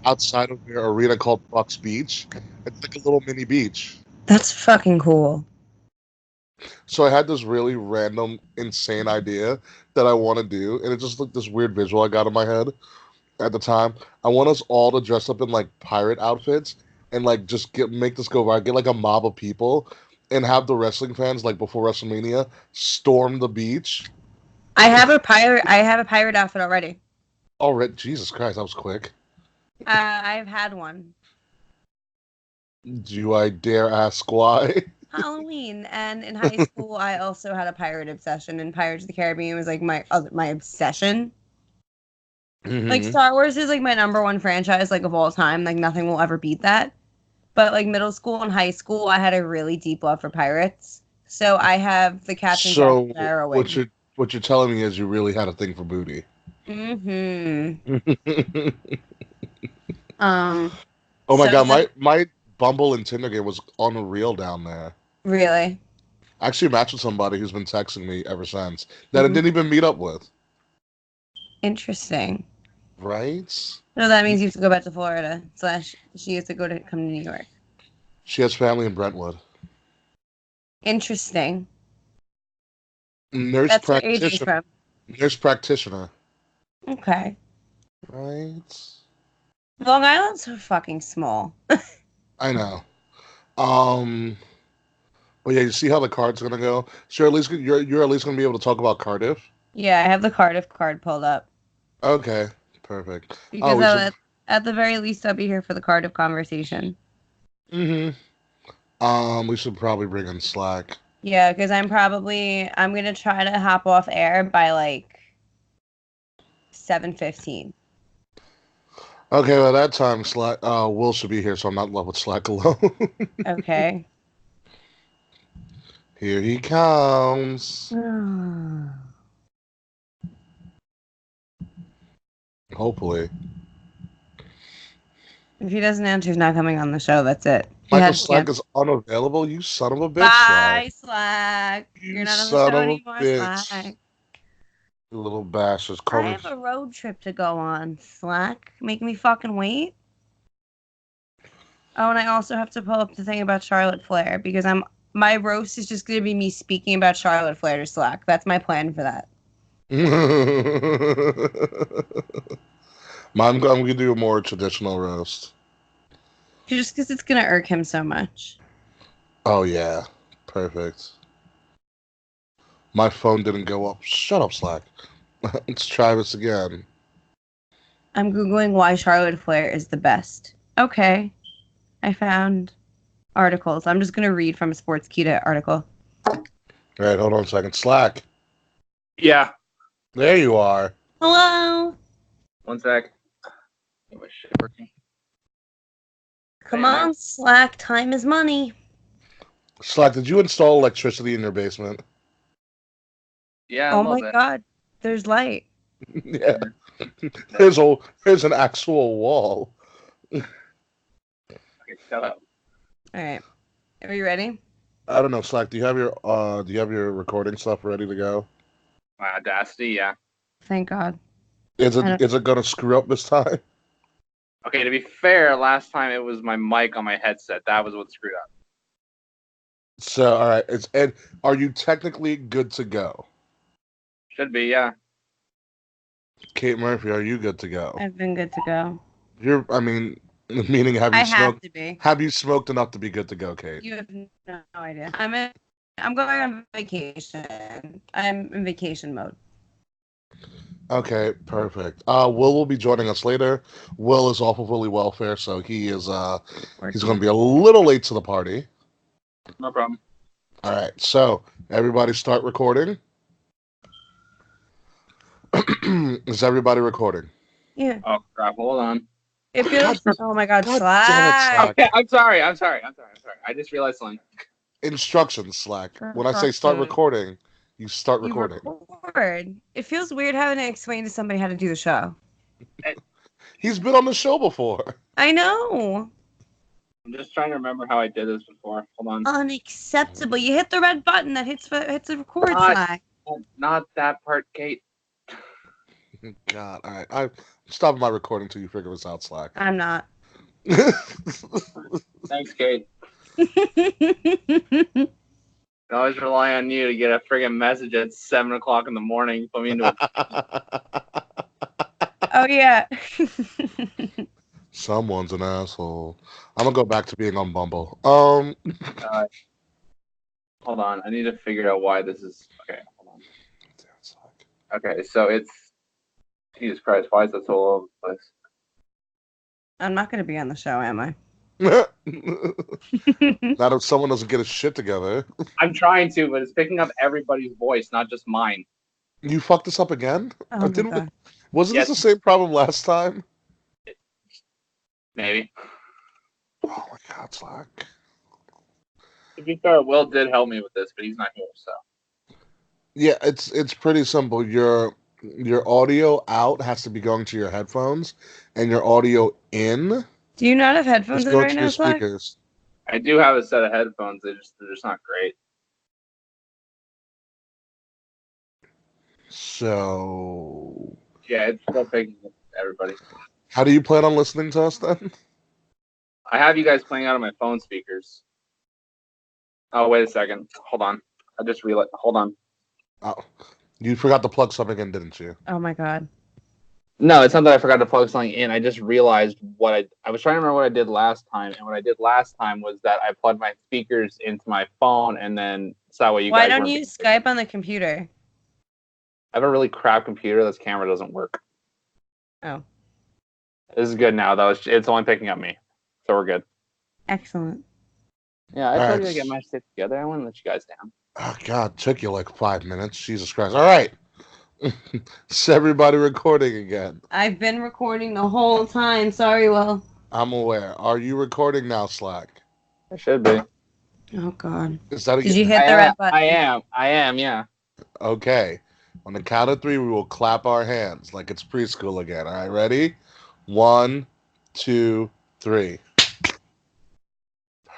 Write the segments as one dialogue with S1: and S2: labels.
S1: outside of their arena called Bucks Beach. It's like a little mini beach.
S2: That's fucking cool.
S1: So I had this really random, insane idea that I want to do, and it just looked this weird visual I got in my head at the time. I want us all to dress up in like pirate outfits and like just make this go viral. Get like a mob of people and have the wrestling fans like before WrestleMania storm the beach.
S2: I have a pirate outfit already.
S1: Oh, Jesus Christ, that was quick.
S2: I've had one.
S1: Do I dare ask why?
S2: Halloween, and in high school, I also had a pirate obsession, and Pirates of the Caribbean was like my obsession.
S1: Mm-hmm.
S2: Like Star Wars is like my number one franchise like of all time. Like nothing will ever beat that. But like middle school and high school, I had a really deep love for pirates. So I have the Captain Jack Sparrow wig.
S1: What you're telling me is you really had a thing for booty.
S2: Mm-hmm.
S1: Oh my god, my Bumble and Tinder game was unreal down there.
S2: Really?
S1: I actually matched with somebody who's been texting me ever since that I didn't even meet up with.
S2: Interesting.
S1: Right?
S2: No, that means you have to go back to Florida. / she has to come to New York.
S1: She has family in Brentwood.
S2: Interesting.
S1: Nurse
S2: That's where AJ's from.
S1: Nurse practitioner.
S2: Okay.
S1: Right?
S2: Long Island's so fucking small.
S1: I know. But yeah, you see how the card's gonna go. So you're at least gonna be able to talk about Cardiff.
S2: Yeah, I have the Cardiff card pulled up.
S1: Okay, perfect.
S2: Because at the very least, I'll be here for the Cardiff conversation.
S1: Mm-hmm. We should probably bring in Slack.
S2: Yeah, because I'm gonna try to hop off air by like 7:15.
S1: Okay, well that time Slack Will should be here, so I'm not left with Slack alone.
S2: Okay.
S1: Here he comes. Hopefully.
S2: If he doesn't answer, he's not coming on the show. That's it.
S1: Michael Slack is unavailable. You son of a bitch.
S2: Bye, Slack. You're not on the show anymore, Slack.
S1: You little bastards.
S2: I have a road trip to go on, Slack. Make me fucking wait. Oh, and I also have to pull up the thing about Charlotte Flair because my roast is just going to be me speaking about Charlotte Flair to Slack. That's my plan for that.
S1: I'm going to do a more traditional roast.
S2: Just because it's going to irk him so much.
S1: Oh, yeah. Perfect. My phone didn't go up. Shut up, Slack. Let's try this again.
S2: I'm Googling why Charlotte Flair is the best. Okay. I found articles. I'm just going to read from a Sportskeeda article.
S1: All right, hold on a second. Slack.
S3: Yeah.
S1: There you are.
S2: Hello.
S3: One sec. Get my shit working.
S2: Come on, Slack. Time is money.
S1: Slack, did you install electricity in your basement?
S3: Yeah.
S2: Oh my god. There's light.
S1: Yeah. There's an actual wall.
S3: Okay, shut up.
S2: All right. Are you ready?
S1: I don't know, Slack. Do you have your recording stuff ready to go?
S3: My Audacity, yeah.
S2: Thank God.
S1: Is it gonna screw up this time?
S3: Okay, to be fair, last time it was my mic on my headset. That was what screwed up.
S1: So, all right. Are you technically good to go?
S3: Should be, yeah.
S1: Kate Murphy, are you good to go?
S2: I've been good to go.
S1: Meaning have you smoked?
S2: Have to be.
S1: Have you smoked enough to be good to go, Kate?
S2: You have no idea. I'm going on vacation. I'm in vacation mode.
S1: Okay, perfect. Will be joining us later. Will is off of Willy Welfare, so he's going to be a little late to the party.
S3: No problem.
S1: All right, so everybody start recording. Is everybody recording?
S2: Yeah.
S3: Oh crap! Hold on.
S2: It feels. Oh my God, Slack.
S3: Okay, I'm sorry. I just realized something.
S1: Instructions, Slack. When I say start recording, you start recording.
S2: Record. It feels weird having to explain to somebody how to do the show.
S1: He's been on the show before.
S2: I know.
S3: I'm just trying to remember how I did this before. Hold on.
S2: Unacceptable. You hit the red button that hits the record, Slack.
S3: Not that part, Kate.
S1: God, all right. Stop my recording till you figure this out, Slack.
S2: I'm not.
S3: Thanks, Kate. I always rely on you to get a friggin' message at 7 o'clock in the morning. Put me into a...
S2: Oh, yeah.
S1: Someone's an asshole. I'm gonna go back to being on Bumble.
S3: Hold on. I need to figure out why this is... Okay, hold on. Okay, so it's... Jesus Christ, why is that so all over the place?
S2: I'm not going to be on the show, am I?
S1: Not if someone doesn't get his shit together.
S3: I'm trying to, but it's picking up everybody's voice, not just mine.
S1: You fucked this up again?
S2: Oh, my God.
S1: Wasn't this the same problem last time?
S3: Maybe.
S1: Oh my God, Slack.
S3: To be fair, Will did help me with this, but he's not here, so.
S1: Yeah, it's pretty simple. Your audio out has to be going to your headphones, and your audio in.
S2: Do you not have headphones in right now, Slack?
S1: Speakers.
S3: I do have a set of headphones. They're just not great.
S1: So.
S3: Yeah, it's still picking up everybody.
S1: How do you plan on listening to us then?
S3: I have you guys playing out of my phone speakers. Oh, wait a second. Hold on. I just realized. Hold on.
S1: Oh, you forgot to plug something in, didn't you?
S2: Oh my God.
S3: No, it's not that I forgot to plug something in. I just realized what I was trying to remember what I did last time, and what I did last time was that I plugged my speakers into my phone, and then so that way you guys.
S2: Why don't you Skype on the computer?
S3: I have a really crap computer. This camera doesn't work.
S2: Oh.
S3: This is good now, though. It's only picking up me, so we're good.
S2: Excellent.
S3: Yeah, I told you to get my shit together. I want to let you guys down.
S1: Oh God, took you like 5 minutes. Jesus Christ! All right. Is everybody recording again?
S2: I've been recording the whole time. Sorry, Will.
S1: I'm aware. Are you recording now, Slack?
S3: I should be.
S2: Oh God.
S1: Is that
S2: Did you hit the red button?
S3: I am, yeah.
S1: Okay. On the count of 3, we will clap our hands like it's preschool again. All right, ready? 1, 2, 3.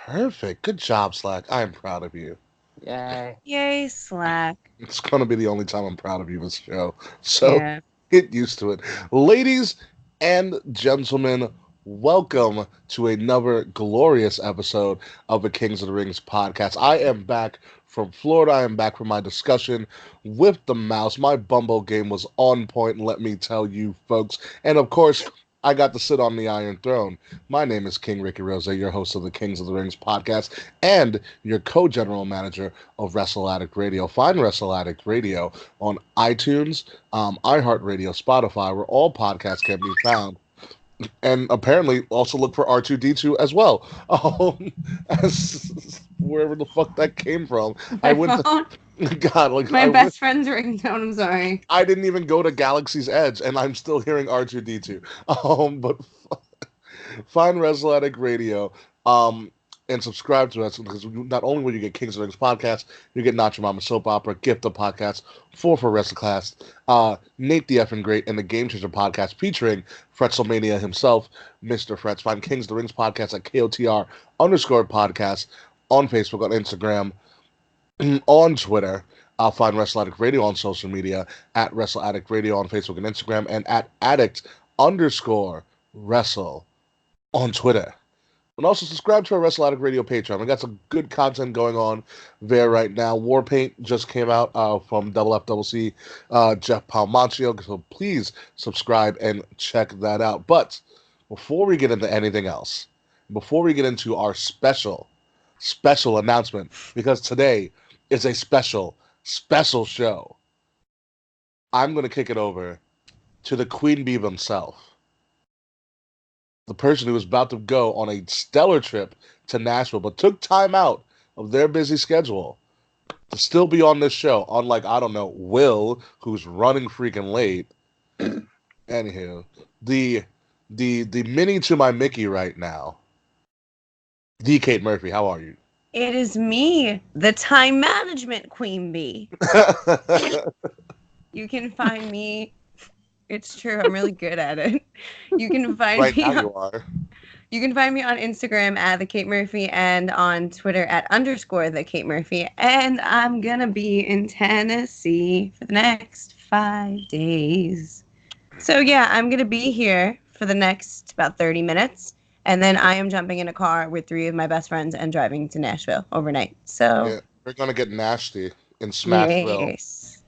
S1: Perfect. Good job, Slack. I am proud of you.
S3: Yay.
S2: Yay, Slack.
S1: It's going to be the only time I'm proud of you this show. So get used to it. Ladies and gentlemen, welcome to another glorious episode of the Kings of the Rings podcast. I am back from Florida. I am back from my discussion with the mouse. My Bumble game was on point, let me tell you folks. And of course, I got to sit on the Iron Throne. My name is King Ricky Rose, your host of the Kings of the Rings podcast and your co-general manager of Wrestle Addict Radio. Find Wrestle Addict Radio on iTunes, iHeartRadio, Spotify, where all podcasts can be found. And apparently also look for R2D2 as well. As wherever the fuck that came from. I went to... God, like
S2: my best friend's ringtone. I'm sorry.
S1: I didn't even go to Galaxy's Edge, and I'm still hearing R2D2. But find Wrestle Addict Radio, and subscribe to us, because not only will you get Kings of the Rings podcast, you get Not Your Mama Soap Opera, Gift of Podcast, 4 for Wrestle Class, Nate the Effing Great, and the Game Changer podcast featuring Fretzelmania himself, Mr. Frets. Find Kings of the Rings podcast at KOTR _podcast on Facebook, on Instagram, on Twitter. I'll find Wrestle Addict Radio on social media at Wrestle Addict Radio on Facebook and Instagram, and at Addict_Wrestle on Twitter. And also subscribe to our Wrestle Addict Radio Patreon. We got some good content going on there right now. Warpaint just came out from FFCC, Jeff Palmaccio, so please subscribe and check that out. But before we get into anything else, before we get into our special announcement, because today is a special show, I'm going to kick it over to the Queen Bee himself. The person who was about to go on a stellar trip to Nashville, but took time out of their busy schedule to still be on this show. Unlike, I don't know, Will, who's running freaking late. Anywho, the mini to my Mickey right now, the Kate Murphy. How are you?
S2: It is me, the time management Queen Bee. You can find me. It's true. I'm really good at it. You can find
S1: right
S2: me.
S1: Now you are.
S2: You can find me on Instagram at the Kate Murphy and on Twitter at _ the Kate Murphy. And I'm gonna be in Tennessee for the next 5 days. So yeah, I'm gonna be here for the next about 30 minutes, and then I am jumping in a car with 3 of my best friends and driving to Nashville overnight. So
S1: yeah, we're gonna get nasty in Smashville.
S2: yes.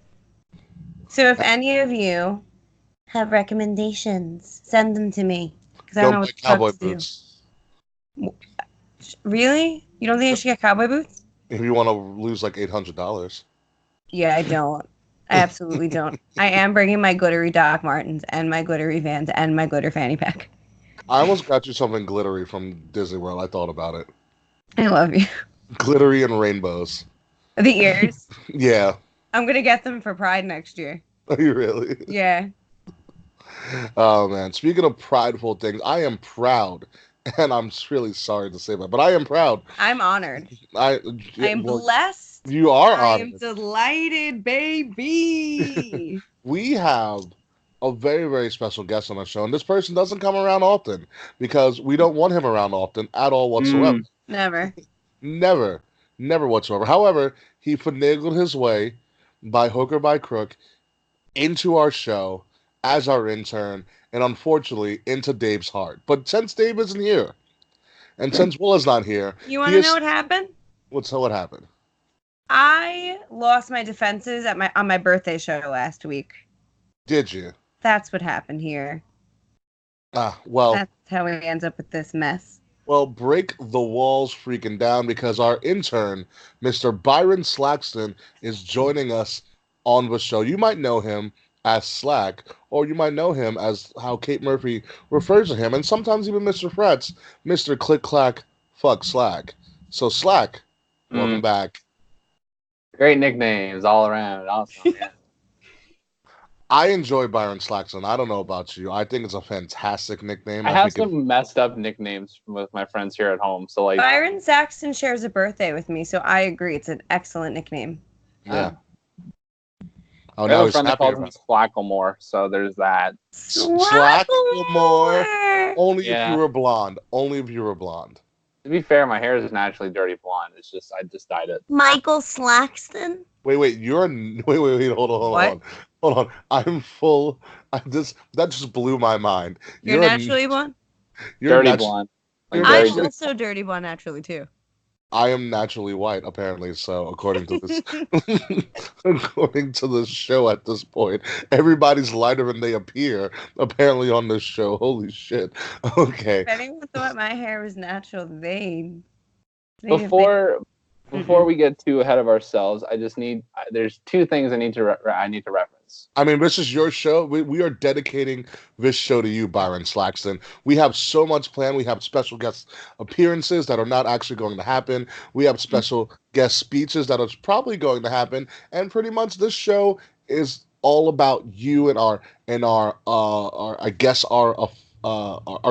S2: So if any of you have recommendations, send them to me because I don't know
S1: Don't
S2: what
S1: buy
S2: the fuck
S1: cowboy
S2: to do.
S1: boots
S2: Really? You don't think I should get cowboy boots?
S1: if you want to lose like $800.
S2: Yeah, I don't. I absolutely don't. I am bringing my glittery Doc Martens and my glittery Vans and my glitter fanny pack.
S1: I almost got you something glittery from Disney World. I thought about it.
S2: I love you.
S1: Glittery and rainbows.
S2: The ears.
S1: Yeah.
S2: I'm gonna get them for Pride next year.
S1: Are you really?
S2: Yeah.
S1: Oh man. Speaking of prideful things, I am proud, and I'm really sorry to say that, but I am proud.
S2: I'm honored.
S1: I
S2: am blessed.
S1: You are
S2: I
S1: honored.
S2: am delighted, baby.
S1: We have a very, very special guest on our show, and this person doesn't come around often because we don't want him around often at all whatsoever.
S2: Never.
S1: Never whatsoever. However, he finagled his way by hook or by crook into our show as our intern, and unfortunately into Dave's heart. But since Dave isn't here, and since Will is not here,
S2: you want to know what happened?
S1: What happened?
S2: I lost my defenses on my birthday show last week.
S1: Did you?
S2: That's what happened here.
S1: Well.
S2: That's how we end up with this mess.
S1: Well, break the walls freaking down because our intern, Mr. Byron Slackston, is joining us on the show. You might know him as Slack, or you might know him as how Kate Murphy refers to him, and sometimes even Mr. Frets, Mr. Click Clack Fuck Slack. So Slack, welcome back.
S3: Great nicknames all around. Awesome. Yeah.
S1: I enjoy Byron Slackston. I don't know about you. I think it's a fantastic nickname.
S3: I have some messed up nicknames with my friends here at home. So like
S2: Byron Saxton shares a birthday with me, so I agree. It's an excellent nickname.
S1: Yeah.
S3: Oh, now he's happy about it. Slacklemore, so there's that.
S1: Slacklemore. Only if you were blonde. Only if you were blonde.
S3: To be fair, my hair is naturally dirty blonde. It's just I just dyed it.
S2: Michael Slackston.
S1: Wait. Wait. Hold on. I'm full. That just blew my mind.
S2: You're naturally blonde.
S3: You're dirty blonde.
S2: I'm also dirty blonde naturally too.
S1: I am naturally white, apparently. So according to this, according to the show at this point, everybody's lighter than they appear. Apparently on this show. Holy shit. Okay.
S2: If anyone thought my hair was natural,
S3: Before we get too ahead of ourselves, there's 2 things I need to reference.
S1: I mean, this is your show. We are dedicating this show to you, Byron Slackston. We have so much planned. We have special guest appearances that are not actually going to happen. We have special guest speeches that are probably going to happen. And pretty much this show is all about you and our I guess our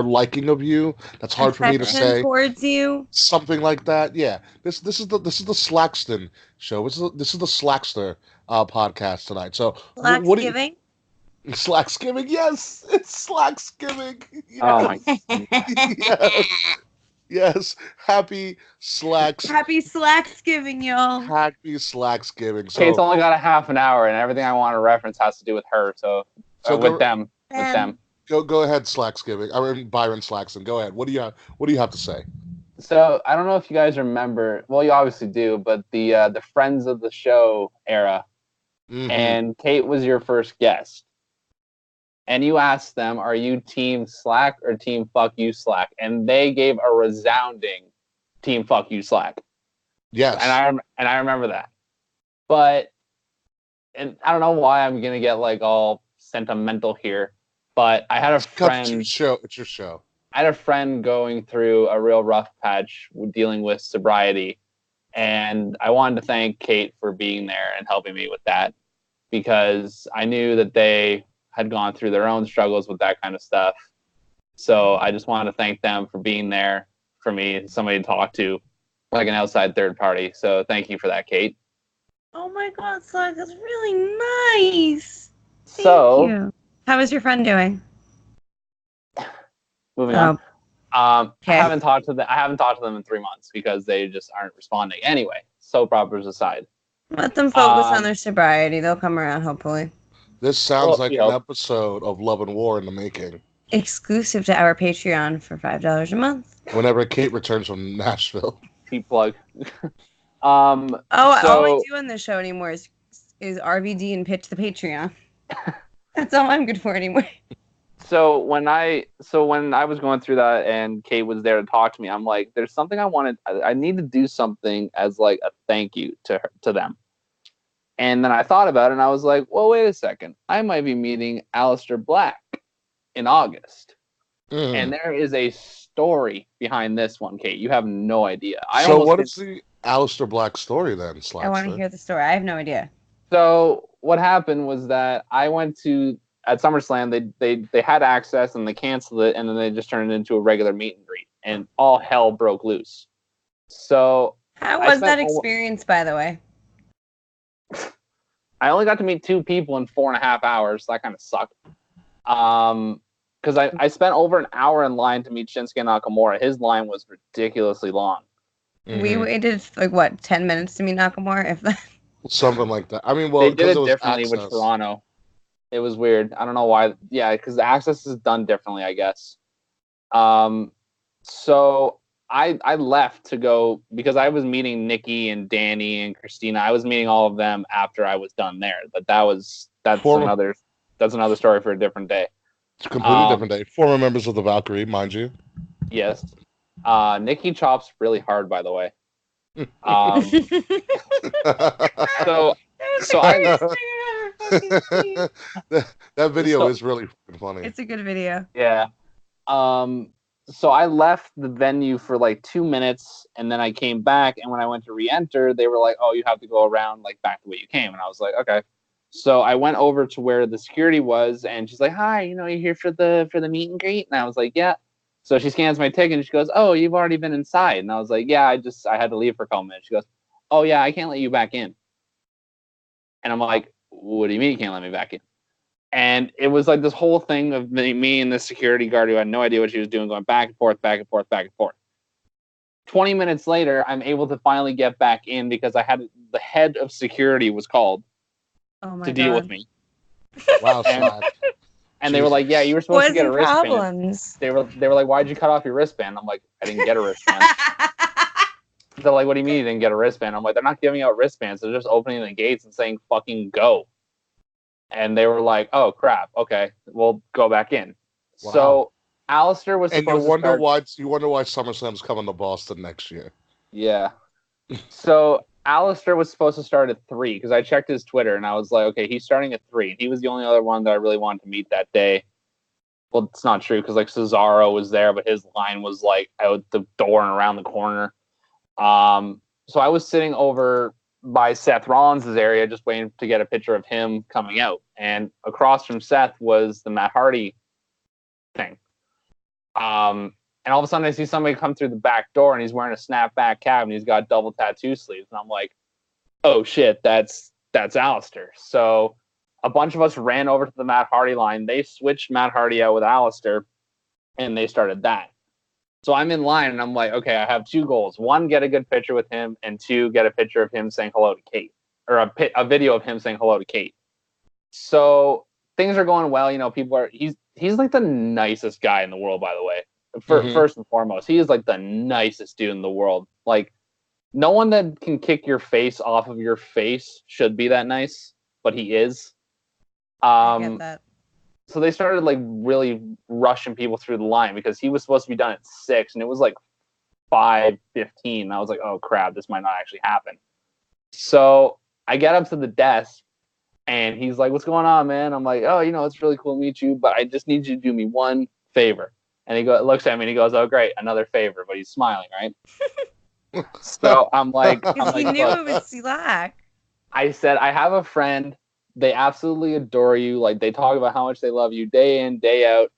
S1: liking of you. That's hard for me to say.
S2: Towards you.
S1: Something like that. Yeah. This is the Slackston show. This is the Slackster podcast tonight. So
S2: Slacksgiving?
S1: Slacksgiving, yes. It's Slacksgiving. Yes.
S3: Oh my God.
S1: Yes. Happy
S2: Slacksgiving, y'all.
S1: Happy Slacksgiving. So
S3: Kate's only got a half an hour and everything I want to reference has to do with her. So with them.
S1: Go ahead, Slacksgiving. I mean Byron Slackston. Go ahead. What do you have to say?
S3: So I don't know if you guys remember. Well, you obviously do, but the Friends of the Show era, and Kate was your first guest, and you asked them, "Are you Team Slack or Team Fuck You Slack?" And they gave a resounding Team Fuck You Slack.
S1: Yes,
S3: and I remember that, and I don't know why I'm gonna get like all sentimental here, but I had a friend.
S1: It's your show.
S3: I had a friend going through a real rough patch dealing with sobriety, and I wanted to thank Kate for being there and helping me with that because I knew that they had gone through their own struggles with that kind of stuff. So I just wanted to thank them for being there for me, somebody to talk to, like an outside third party. So thank you for that, Kate.
S2: Oh my God, Slack, that's really nice. Thank you. How is your friend doing?
S3: Moving on. I haven't talked to them in 3 months because they just aren't responding. Anyway, soap operas aside.
S2: Let them focus on their sobriety. They'll come around, hopefully.
S1: This sounds like an episode of Love and War in the making.
S2: Exclusive to our Patreon for $5 a month.
S1: Whenever Kate returns from Nashville.
S3: Cheap plug.
S2: All I do on this show anymore is RVD and pitch the Patreon. That's all I'm good for anymore.
S3: So when I was going through that and Kate was there to talk to me, I'm like, there's something I need to do something as like a thank you to them. And then I thought about it and I was like, well, wait a second. I might be meeting Aleister Black in August. And there is a story behind this one, Kate. You have no idea.
S1: So what is the Aleister Black story then, Slacksgiving?
S2: I want to hear the story. I have no idea.
S3: So what happened was that I went at SummerSlam, they had access and they canceled it, and then they just turned it into a regular meet and greet, and all hell broke loose. So
S2: how was that experience, by the way?
S3: I only got to meet 2 people in 4.5 hours. So that kind of sucked. Because I spent over an hour in line to meet Shinsuke Nakamura. His line was ridiculously long.
S2: We waited like what, 10 minutes to meet Nakamura, if that.
S1: Something like that. I mean, well,
S3: they did it differently with Toronto. It was weird. I don't know why. Yeah, because the access is done differently, I guess. So I left to go because I was meeting Nikki and Danny and Christina. I was meeting all of them after I was done there. But that's another story for a different day.
S1: It's a completely different day. Former members of the Valkyrie, mind you.
S3: Yes. Nikki chops really hard, by the way.
S1: That video is really funny.
S2: It's a good video.
S3: Yeah. So I left the venue for like 2 minutes, and then I came back, and when I went to re-enter, they were like, oh, you have to go around like back the way you came. And I was like, okay. So I went over to where the security was, and she's like, hi, you're here for the meet and greet? And I was like, yeah. So she scans my ticket, and she goes, oh, you've already been inside. And I was like, yeah, I had to leave for a couple minutes. She goes, oh, yeah, I can't let you back in. And I'm like, what do you mean you can't let me back in? And it was like this whole thing of me and the security guard who had no idea what she was doing, going back and forth, back and forth, back and forth. 20 minutes later, I'm able to finally get back in because the head of security was called to deal with me.
S1: Wow,
S3: and they were like, yeah, you were supposed to get a wristband. They were like, why'd you cut off your wristband? I'm like, I didn't get a wristband. They're like, what do you mean you didn't get a wristband? I'm like, they're not giving out wristbands. They're just opening the gates and saying, fucking go. And they were like, oh, crap. Okay, we'll go back in. Wow. So Aleister was supposed to start...
S1: You wonder why SummerSlam's coming to Boston next year.
S3: Yeah. So Aleister was supposed to start at 3 because I checked his Twitter and I was like, okay, he's starting at 3. He was the only other one that I really wanted to meet that day. Well, it's not true because like Cesaro was there, but his line was like out the door and around the corner. So I was sitting over by Seth Rollins' area, just waiting to get a picture of him coming out. And across from Seth was the Matt Hardy thing. And all of a sudden I see somebody come through the back door and he's wearing a snapback cap and he's got double tattoo sleeves. And I'm like, oh shit, that's Aleister. So a bunch of us ran over to the Matt Hardy line. They switched Matt Hardy out with Aleister and they started that. So I'm in line and I'm like, okay, I have 2 goals. 1, get a good picture with him, and 2, get a picture of him saying hello to Kate, or a video of him saying hello to Kate. So things are going well. People are, he's like the nicest guy in the world, by the way. First and foremost, he is like the nicest dude in the world. Like no one that can kick your face off of your face should be that nice, but he is.
S2: I get that.
S3: So they started like really rushing people through the line because he was supposed to be done at 6 and it was like 5:15. I was like, oh crap, this might not actually happen. So I get up to the desk and he's like, what's going on, man? I'm like, oh, it's really cool to meet you, but I just need you to do me one favor. And he looks at me and he goes, oh great, another favor, but he's smiling, right? So I'm like,
S2: he knew it was Slack.
S3: I said, I have a friend. They absolutely adore you. Like they talk about how much they love you day in, day out.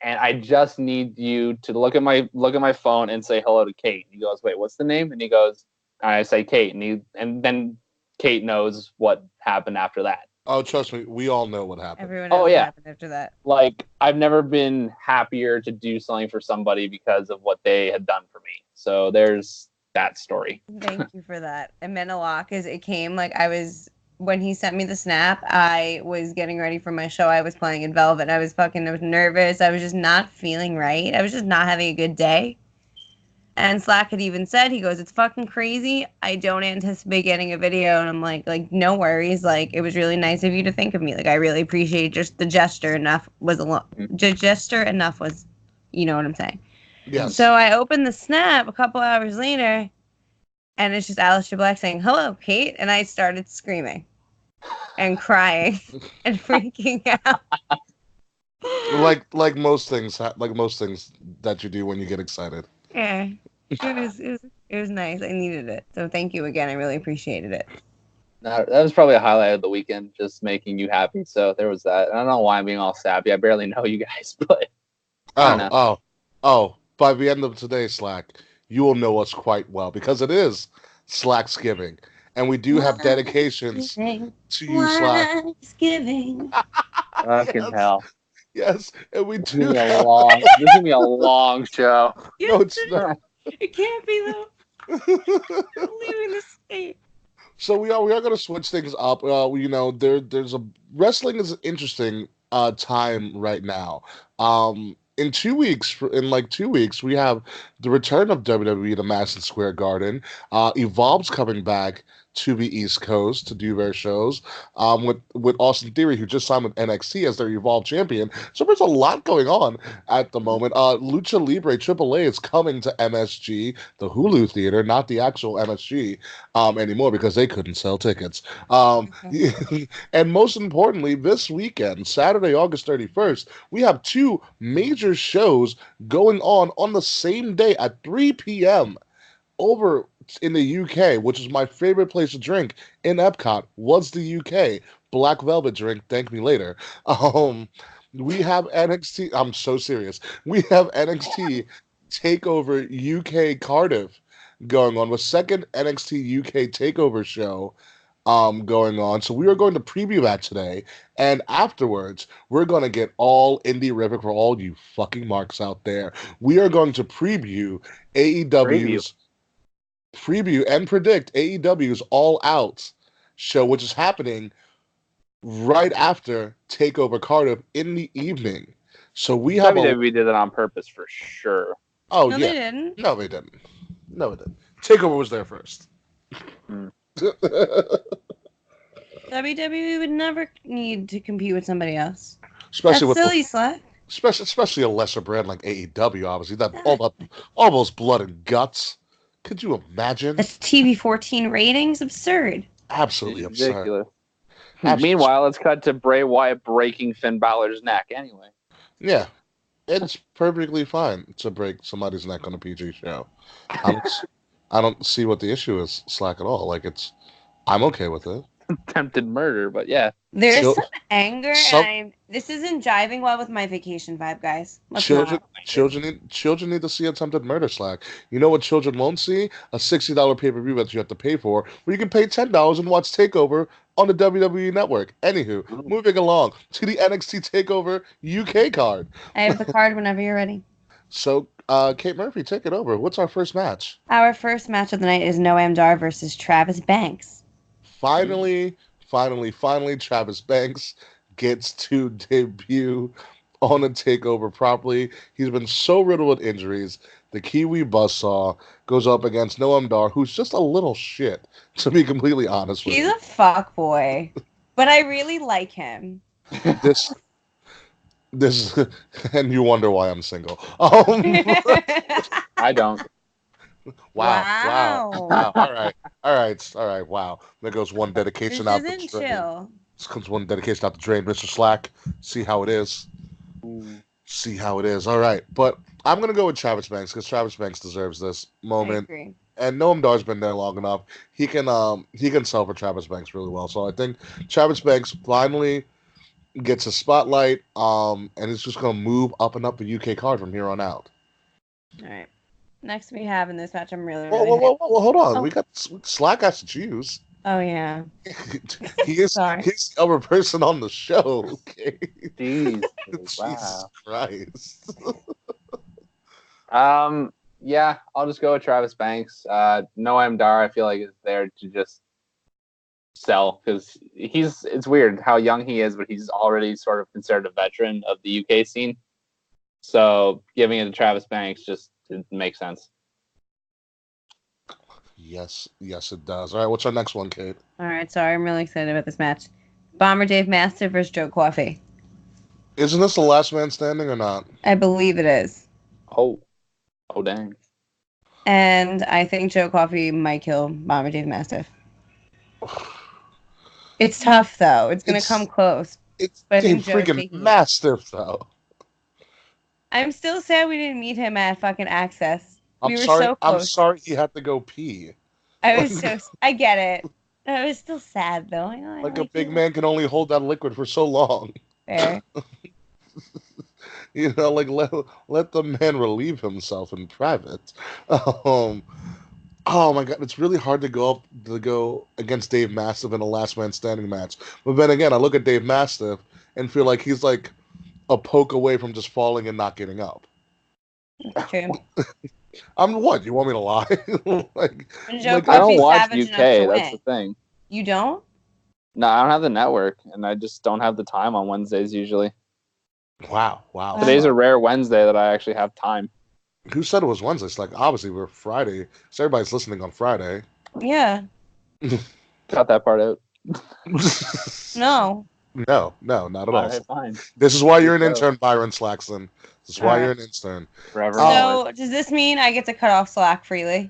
S3: And I just need you to look at my phone and say hello to Kate. And he goes, wait, what's the name? And he goes, I say Kate. And then Kate knows what happened after that.
S1: Oh, trust me, we all know what happened.
S2: Everyone knows what happened after that.
S3: Like I've never been happier to do something for somebody because of what they had done for me. So there's that story.
S2: Thank you for that. It meant a lot because it came like I was when he sent me the snap, I was getting ready for my show. I was playing in Velvet. I was nervous. I was just not feeling right. I was just not having a good day. And Slack had even said, he goes, "It's fucking crazy. I don't anticipate getting a video." And I'm like, no worries. Like, it was really nice of you to think of me. Like, I really appreciate just the gesture enough was you know what I'm saying?
S1: Yes.
S2: So I opened the snap a couple hours later, and it's just Aleister Black saying, "Hello, Kate." And I started screaming and crying and freaking out.
S1: Like most things that you do when you get excited.
S2: Yeah. It was nice. I needed it. So thank you again. I really appreciated it.
S3: That was probably a highlight of the weekend, just making you happy. So there was that. I don't know why I'm being all sappy. I barely know you guys, but I don't know.
S1: Oh. By the end of today, Slack, you will know us quite well because it is Slacksgiving. And we do have dedications to you, Slack.
S2: Slacksgiving.
S3: Fucking hell.
S1: Yes, and we do.
S3: This is gonna be a long show.
S1: No, it's not.
S2: It can't be though. I'm leaving the state.
S1: So we are going to switch things up. There's a wrestling is an interesting time right now. In 2 weeks, we have the return of WWE to Madison Square Garden. Evolve's coming back to the East Coast to do their shows. With Austin Theory, who just signed with NXT as their Evolve champion. So there's a lot going on at the moment. Lucha Libre AAA is coming to MSG, the Hulu theater, not the actual MSG anymore because they couldn't sell tickets. And most importantly, this weekend, Saturday, August 31st, we have two major shows going on the same day at 3 p.m. over in the UK, which is my favorite place to drink in Epcot, was the UK. Black Velvet drink, thank me later. We have NXT, I'm so serious. We have NXT TakeOver UK Cardiff going on, with second NXT UK TakeOver show going on. So we are going to preview that today, and afterwards we're going to get all indie river for all you fucking marks out there. We are going to preview AEW's preview and predict AEW's All Out show, which is happening right after TakeOver Cardiff in the evening. So we have
S3: WWE did that on purpose for sure.
S1: Oh
S2: no,
S1: yeah,
S2: they didn't.
S1: No, they didn't. No, it didn't. TakeOver was there first.
S2: WWE would never need to compete with somebody else.
S1: Especially
S2: That's silly, Slack.
S1: Especially a lesser brand like AEW, obviously. All those blood and guts. Could you imagine?
S2: That's TV 14 ratings, absurd.
S1: Absolutely
S3: ridiculous. Meanwhile, let's cut to Bray Wyatt breaking Finn Balor's neck. Anyway.
S1: Yeah, it's perfectly fine to break somebody's neck on a PG show. I don't see what the issue is, Slack, at all. I'm okay with it.
S3: Attempted murder, but yeah.
S2: There's some anger, and this isn't jiving well with my vacation vibe, guys.
S1: Children need to see attempted murder, Slack. You know what children won't see? A $60 pay-per-view that you have to pay for, where you can pay $10 and watch TakeOver on the WWE Network. Anywho, moving along to the NXT TakeOver UK card.
S2: I have the card whenever you're ready.
S1: So, Kate Murphy, take it over. What's our first match?
S2: Our first match of the night is Noam Dar versus Travis Banks.
S1: Finally, Travis Banks gets to debut on a TakeOver properly. He's been so riddled with injuries. The Kiwi Buzzsaw goes up against Noam Dar, who's just a little shit, to be completely honest with you.
S2: He's a fuckboy, but I really like him.
S1: This, and you wonder why I'm single.
S3: I don't.
S1: Wow. All right. Wow. There goes one dedication out the drain.
S2: Chill.
S1: This comes one dedication out the drain, Mr. Slack. See how it is. See how it is. All right. But I'm going to go with Travis Banks because Travis Banks deserves this moment.
S2: I agree.
S1: And Noam Dar's been there long enough. He can sell for Travis Banks really well. So I think Travis Banks finally gets a spotlight, and it's just going to move up and up the UK card from here on out.
S2: All right. Next we have in this match, I'm really
S1: Whoa, hold on. We got Slack has to choose.
S2: Oh, yeah.
S1: He's the other person on the show. Okay?
S3: Jeez.
S1: Jesus Christ.
S3: Yeah, I'll just go with Travis Banks. Noam Dar, I feel like, is there to just sell because it's weird how young he is, but he's already sort of considered a veteran of the UK scene. So giving it to Travis Banks just it makes sense.
S1: Yes, it does. All right, what's our next one, Kate?
S2: All right, sorry, I'm really excited about this match. Bomber Dave Mastiff versus Joe Coffey.
S1: Isn't this the last man standing or not?
S2: I believe it is.
S3: Oh dang.
S2: And I think Joe Coffey might kill Bomber Dave Mastiff. It's tough though. It's gonna come close.
S1: It's Dave freaking Mastiff though.
S2: I'm still sad we didn't meet him at fucking Access.
S1: I'm sorry he had to go pee.
S2: I get it. I was still sad though.
S1: Like a big man can only hold that liquid for so long.
S2: Fair.
S1: Like let the man relieve himself in private. Oh my god, it's really hard to go against Dave Mastiff in a last man standing match. But then again, I look at Dave Mastiff and feel like he's like a poke away from just falling and not getting up.
S2: True.
S1: What? You want me to lie?
S3: I don't watch UK. That's the thing.
S2: You don't?
S3: No, I don't have the network, and I just don't have the time on Wednesdays usually.
S1: Wow.
S3: Today's a rare Wednesday that I actually have time.
S1: Who said it was Wednesday? It's like obviously we're Friday, so everybody's listening on Friday.
S2: Yeah.
S3: Cut that part out.
S2: No,
S1: not at all.
S3: Right, fine.
S1: This is why you're an intern, Byron Slackson. This is why you're an intern.
S3: Forever.
S2: So does this mean I get to cut off Slack freely?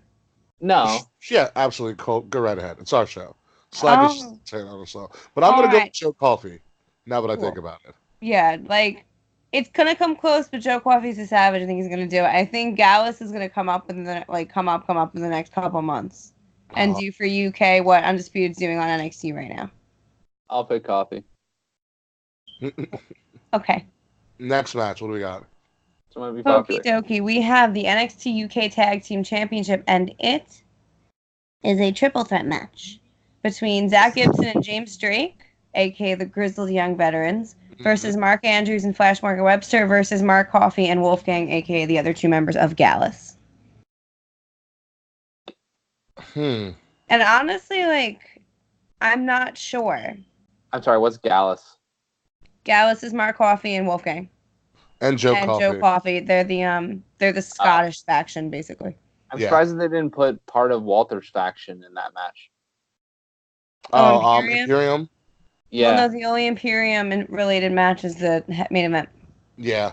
S3: No.
S1: Yeah, absolutely. Go right ahead. It's our show. Slack is on the show. But I'm going to go with Joe Coffey now that I think about it.
S2: Yeah, it's going to come close, but Joe Coffey's a savage. I think he's going to do it. I think Gallus is going to come up in the next couple months and do for UK what Undisputed's doing on NXT right now.
S3: I'll pick Coffey.
S2: Okay.
S1: Next match, what do we got?
S2: Okie dokie. We have the NXT UK Tag Team Championship, and it is a triple threat match between Zach Gibson and James Drake, aka the Grizzled Young Veterans, versus Mark Andrews and Flash Morgan Webster versus Mark Coffey and Wolfgang, aka the other two members of Gallus. And honestly, I'm not sure.
S3: I'm sorry, what's Gallus?
S2: Gallus is Mark Coffey and Wolfgang.
S1: And Joe
S2: Coffey. They're the Scottish faction, basically.
S3: I'm surprised that they didn't put part of Walter's faction in that match.
S1: Imperium?
S2: Yeah. Well, no, the only Imperium-related match is the main event.
S1: Yeah.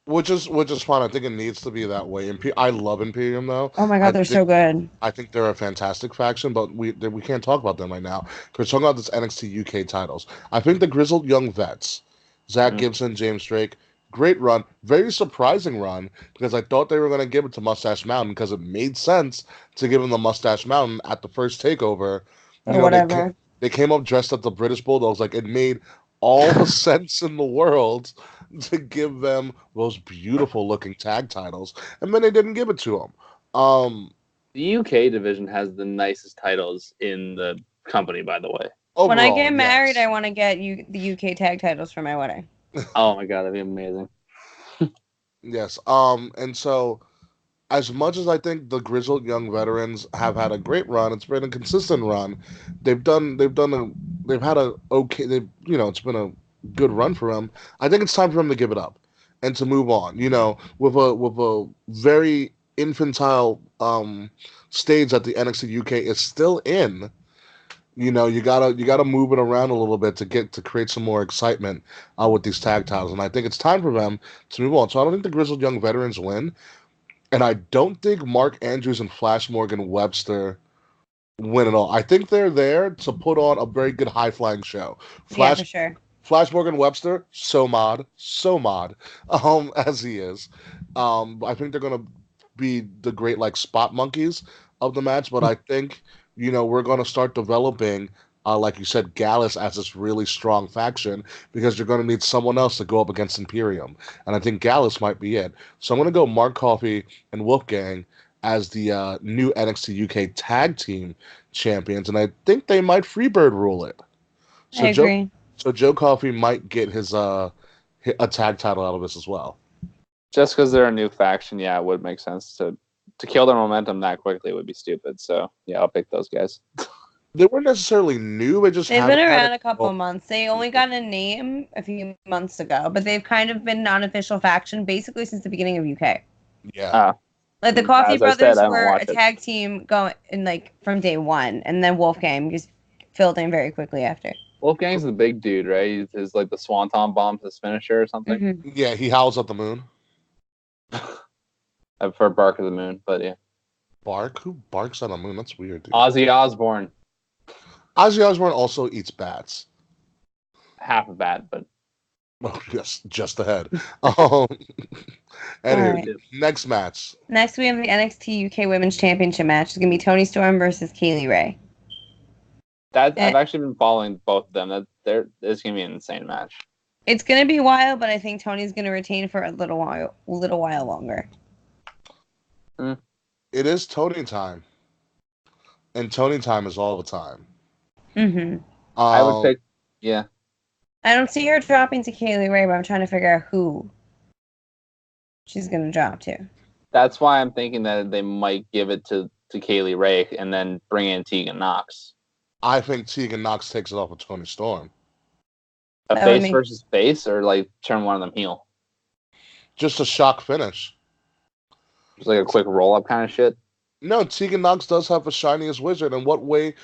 S1: Which is fine. I think it needs to be that way. I love Imperium, though.
S2: Oh my god, they're so good.
S1: I think they're a fantastic faction, but we can't talk about them right now. We're talking about this NXT UK titles. I think the Grizzled Young Vets, Zach Gibson, James Drake, great run. Very surprising run, because I thought they were going to give it to Mustache Mountain, because it made sense to give him the Mustache Mountain at the first takeover.
S2: Whatever.
S1: They came up dressed as the British Bulldogs. It made all the sense in the world to give them those beautiful looking tag titles, and then they didn't give it to them.
S3: The UK division has the nicest titles in the company, by the way.
S2: Overall, when I get married, I want to get the UK tag titles for my wedding.
S3: Oh my god, that'd be amazing.
S1: Yes. And so, as much as I think the Grizzled Young Veterans have had a great run, it's been a consistent run. It's been a good run for them. I think it's time for them to give it up and to move on. With a very infantile stage that the NXT UK is still in. You gotta move it around a little bit to create some more excitement with these tag titles, and I think it's time for them to move on. So I don't think the Grizzled Young Veterans win, and I don't think Mark Andrews and Flash Morgan Webster win at all. I think they're there to put on a very good high flying show.
S2: For sure.
S1: Flash Morgan Webster, so mod, as he is. I think they're gonna be the great spot monkeys of the match, but I think. We're going to start developing, like you said, Gallus as this really strong faction, because you're going to need someone else to go up against Imperium. And I think Gallus might be it. So I'm going to go Mark Coffey and Wolfgang as the new NXT UK Tag Team Champions. And I think they might Freebird rule it.
S2: I agree.
S1: So Joe Coffey might get his a tag title out of this as well.
S3: Just because they're a new faction, yeah, it would make sense to kill their momentum that quickly would be stupid. So, yeah, I'll pick those guys.
S1: They weren't necessarily new.
S2: They've been around a couple months. They only got a name a few months ago, but they've kind of been an unofficial faction basically since the beginning of UK.
S1: Yeah.
S2: Like the Coffee Brothers were a tag team going in like from day one, and then Wolfgang just filled in very quickly after.
S3: Wolfgang's the big dude, right? He's like the Swanton Bomb, his finisher or something.
S2: Mm-hmm.
S1: Yeah, he howls at the moon.
S3: I prefer Bark of the Moon, but yeah.
S1: Bark? Who barks at the moon? That's weird, dude.
S3: Ozzy Osbourne.
S1: Ozzy Osbourne also eats bats.
S3: Half a bat, but
S1: well, yes, just the head. Anyway, right. Next match.
S2: Next, we have the NXT UK Women's Championship match. It's gonna be Toni Storm versus Kaylee Ray.
S3: I've actually been following both of them. It's gonna be an insane match.
S2: It's gonna be wild, but I think Toni's gonna retain for a little while longer.
S1: It is Toni time, and Toni time is all the time.
S2: Mm-hmm.
S3: I would pick, yeah.
S2: I don't see her dropping to Kaylee Ray, but I'm trying to figure out who she's gonna drop to.
S3: That's why I'm thinking that they might give it to Kaylee Ray and then bring in Tegan Nox.
S1: I think Tegan Nox takes it off of Toni Storm.
S3: A face versus face, or like turn one of them heel?
S1: Just a shock finish.
S3: Just like a quick roll up kind of shit.
S1: No, Tegan Nox does have a shiniest wizard, and what way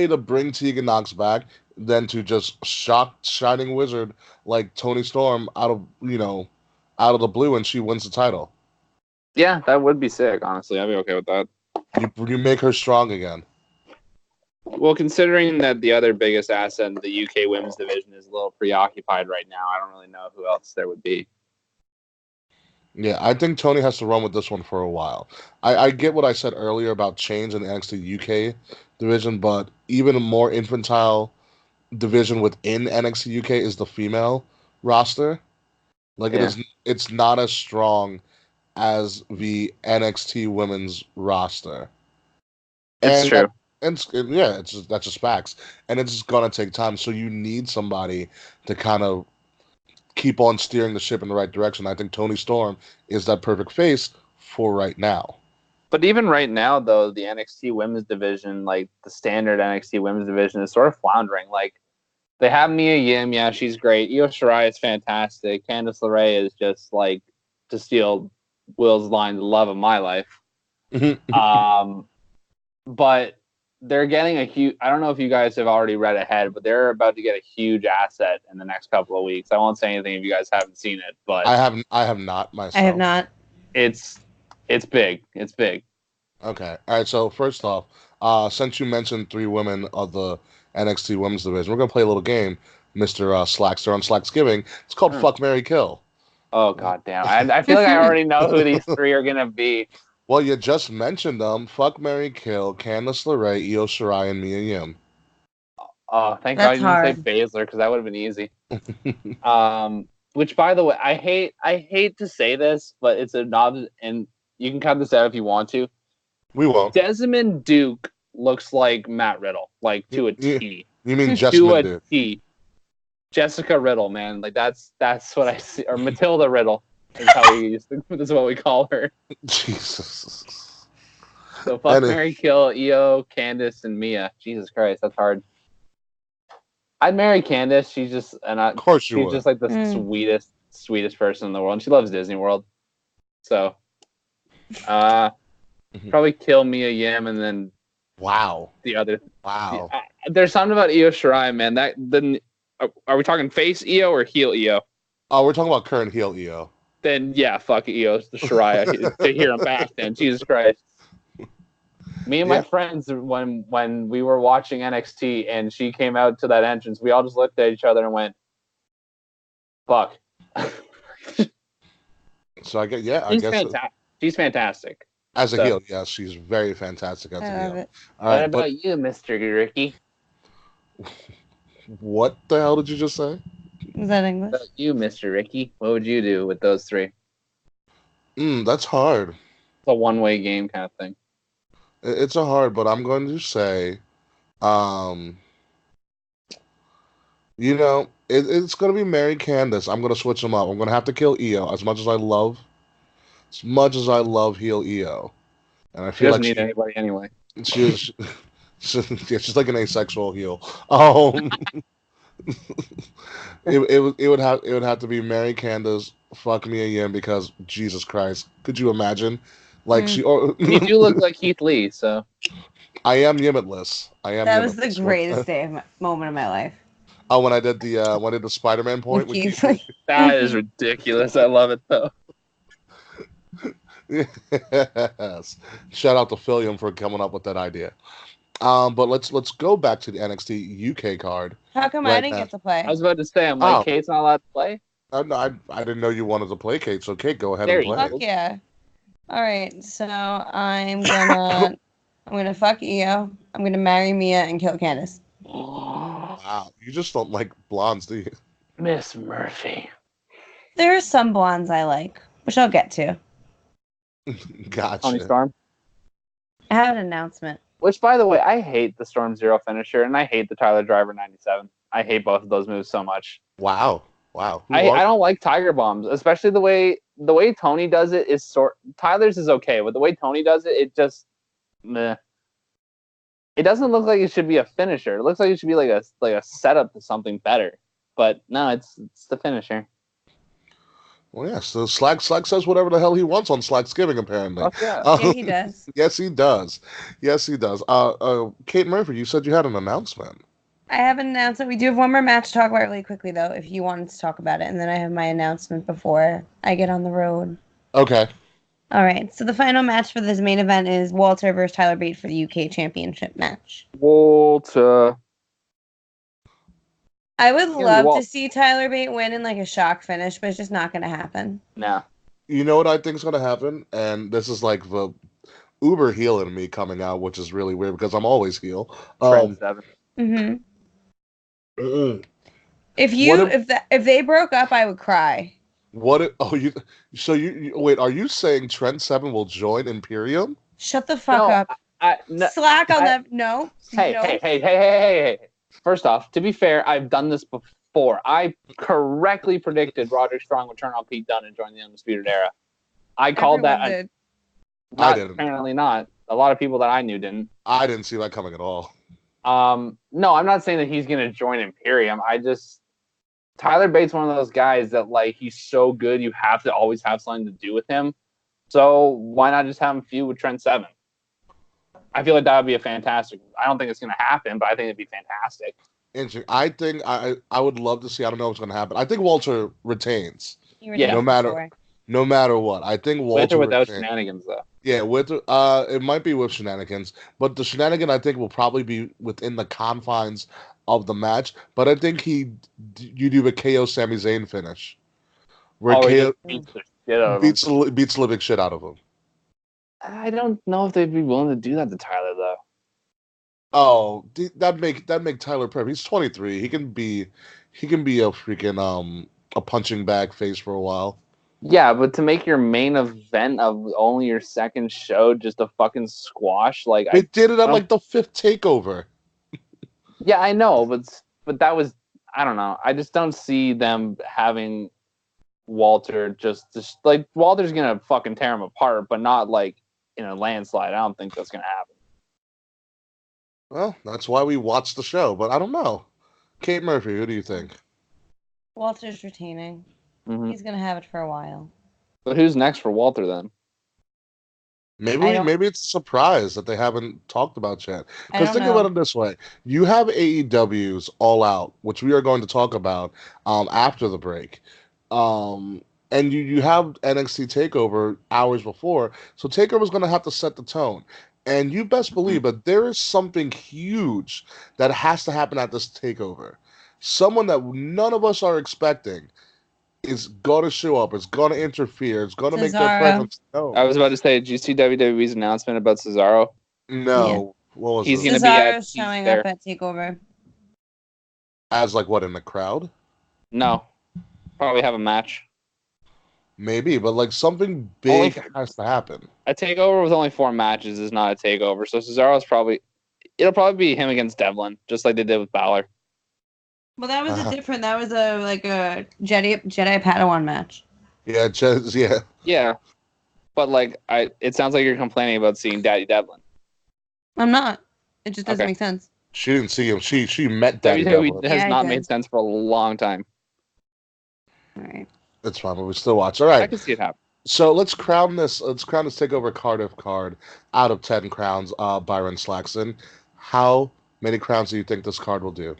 S1: to bring Tegan Nox back than to just shock shining wizard like Toni Storm out of the blue, and she wins the title.
S3: Yeah, that would be sick. Honestly, I'd be okay with that.
S1: You make her strong again.
S3: Well, considering that the other biggest asset in the UK women's division is a little preoccupied right now, I don't really know who else there would be.
S1: Yeah, I think Toni has to run with this one for a while. I get what I said earlier about change in the NXT UK division, but even a more infantile division within NXT UK is the female roster. Like it's not as strong as the NXT women's roster.
S3: It's true.
S1: That's just facts. And it's gonna take time. So you need somebody to kind of keep on steering the ship in the right direction. I think Toni Storm is that perfect face for right now.
S3: But even right now, though, the NXT women's division, like the standard NXT women's division, is sort of floundering. Like they have Mia Yim, yeah, she's great. Io Shirai is fantastic. Candice LeRae is just like, to steal Will's line, the love of my life. But they're getting a huge. I don't know if you guys have already read ahead, but they're about to get a huge asset in the next couple of weeks. I won't say anything if you guys haven't seen it, but
S1: I have not myself.
S2: I have not.
S3: It's big. It's big.
S1: Okay. All right. So first off, since you mentioned 3 women of the NXT Women's Division, we're gonna play a little game, Mr. Slackster on Slacksgiving. It's called Fuck, Marry, Kill.
S3: Oh god damn! I feel like I already know who these 3 are gonna be.
S1: Well, you just mentioned them. Fuck, marry, kill, Candice LeRae, Io Shirai, and Mia Yim.
S3: Oh, thank God you didn't say Baszler, because that would have been easy. Which, by the way, I hate to say this, but it's a knob, and you can cut this out if you want to.
S1: We won't.
S3: Desmond Duke looks like Matt Riddle, like to a T.
S1: You mean Jessamine
S3: Duke? T. Jessica Riddle, man. Like that's what I see. Or Matilda Riddle. That's what we call her.
S1: Jesus.
S3: So fuck, marry, kill Io, Candice, and Mia. Jesus Christ, that's hard. I'd marry Candice. She's just
S1: of course she's
S3: just like the sweetest person in the world. And she loves Disney World. So probably kill Mia Yim and then the other.
S1: Wow.
S3: There's something about Io Shirai, man. Are we talking face Io or heel Io?
S1: Oh, we're talking about current heel Io.
S3: Then yeah, fuck Io Shirai to hear him back. Then Jesus Christ. Me and my friends, when we were watching NXT and she came out to that entrance, we all just looked at each other and went, "Fuck."
S1: So I guess
S3: she's fantastic
S1: as a heel. Yes, she's very fantastic as a heel.
S3: All right, what about you, Mr. Ricky?
S1: What the hell did you just say?
S2: Is that English?
S3: What about you, Mr. Ricky? What would you do with those 3?
S1: That's hard.
S3: It's a one-way game kind of thing.
S1: It's a hard, but I'm going to say, it's going to be Mary Candice. I'm going to switch them up. I'm going to have to kill Io as much as I love heel Io. And I feel
S3: she doesn't need anybody anyway.
S1: She's She's like an asexual heel. Um, it would have to be Mary Candace fuck me again because Jesus Christ, could you imagine? Like she or
S3: And you do look like Keith Lee, so
S1: I am limitless. I am
S2: That was the
S1: limitless.
S2: greatest moment of my life.
S1: Oh, when I did the Spider-Man point with Keith Lee.
S3: That is ridiculous. I love it though.
S1: Yes. Shout out to Philium for coming up with that idea. But let's go back to the NXT UK card.
S2: How come I didn't get to play?
S3: I was about to say, I'm like, Kate's not allowed to play.
S1: I didn't know you wanted to play, Kate. So Kate, go ahead
S3: There
S1: and play.
S2: Fuck yeah! All right, so I'm gonna fuck Io. I'm gonna marry Mia and kill Candice.
S1: Wow, you just don't like blondes, do you?
S3: Miss Murphy.
S2: There are some blondes I like, which I'll get to.
S1: Gotcha.
S3: Tony Storm.
S2: I have an announcement.
S3: Which, by the way, I hate the Storm Zero finisher, and I hate the Tyler Driver 97. I hate both of those moves so much.
S1: Wow.
S3: I don't like Tiger Bombs, especially the way Tony does it is Tyler's is okay, but the way Tony does it, it just meh. It doesn't look like it should be a finisher. It looks like it should be like a setup to something better. But no, it's the finisher.
S1: Well, yeah, so Slack says whatever the hell he wants on Slacksgiving, apparently.
S3: Oh, yeah.
S2: Yeah, he does.
S1: Yes, he does. Kate Murphy, you said you had an announcement.
S2: I have an announcement. We do have one more match to talk about really quickly, though, if you wanted to talk about it. And then I have my announcement before I get on the road.
S1: Okay.
S2: All right. So the final match for this main event is Walter versus Tyler Bate for the UK Championship match.
S3: Walter.
S2: I would love to see Tyler Bate win in like a shock finish, but it's just not going to happen.
S3: No.
S1: You know what I think is going to happen? And this is like the uber heel in me coming out, which is really weird because I'm always heel.
S2: Mm-hmm. If they broke up, I would cry.
S1: Wait, are you saying Trent Seven will join Imperium?
S2: Shut the fuck up. Slack, I'll never. No.
S3: Hey. First off, to be fair, I've done this before. I correctly predicted Roderick Strong would turn on Pete Dunne and join the Undisputed Era. I called that.
S1: I didn't.
S3: Apparently not. A lot of people that I knew didn't.
S1: I didn't see that coming at all.
S3: No, I'm not saying that he's going to join Imperium. Tyler Bate's one of those guys that, like, he's so good, you have to always have something to do with him. So why not just have him feud with Trent Seven? I feel like that would be a fantastic. I don't think it's going to happen, but I think it'd be fantastic.
S1: Interesting. I think I would love to see. I don't know what's going to happen. I think Walter retains.
S2: Yeah.
S1: No matter what. I think Walter
S3: with or without shenanigans, though.
S1: Yeah, it might be with shenanigans, but the shenanigan I think will probably be within the confines of the match. But I think you do the KO Sami Zayn finish, where KO beats the living shit out of him.
S3: I don't know if they'd be willing to do that to Tyler, though.
S1: Oh, that make Tyler prep. He's 23. He can be a freaking a punching bag face for a while.
S3: Yeah, but to make your main event of only your second show just a fucking squash, like
S1: they did it at like the 5th takeover.
S3: Yeah, I know, but that was, I don't know. I just don't see them having Walter just like Walter's gonna fucking tear him apart, but not like in a landslide. I don't think that's gonna happen.
S1: Well, that's why we watch the show, but I don't know. Kate Murphy, who do you think?
S2: Walter's retaining. Mm-hmm. He's gonna have it for a while.
S3: But who's next for Walter then?
S1: Maybe it's a surprise that they haven't talked about yet. Because think about it this way: you have AEW's All Out, which we are going to talk about after the break, and you have NXT Takeover hours before, so Takeover is going to have to set the tone. And you best believe that there is something huge that has to happen at this Takeover. Someone that none of us are expecting is going to show up. It's going to interfere. It's going to make their presence known.
S3: I was about to say, did you see WWE's announcement about Cesaro?
S1: No. Yeah. What was
S3: He's
S1: it?
S3: Going to be
S2: showing up at TakeOver.
S1: As like what, in the crowd?
S3: No. Probably have a match.
S1: Maybe, but like something big has to happen.
S3: A TakeOver with only 4 matches is not a TakeOver. So Cesaro's it'll probably be him against Devlin, just like they did with Balor.
S2: Well, that was that was a Jedi Padawan match.
S1: Yeah, yeah.
S3: Yeah. But it sounds like you're complaining about seeing Daddy Devlin.
S2: I'm not. It just doesn't make sense.
S1: She didn't see him. She met Daddy
S3: WWE has not made sense for a long time.
S2: All right.
S1: That's fine, but we still watch. All right.
S3: I can see it happen.
S1: So let's crown this takeover Cardiff card out of 10 crowns, Byron Slackson. How many crowns do you think this card will do?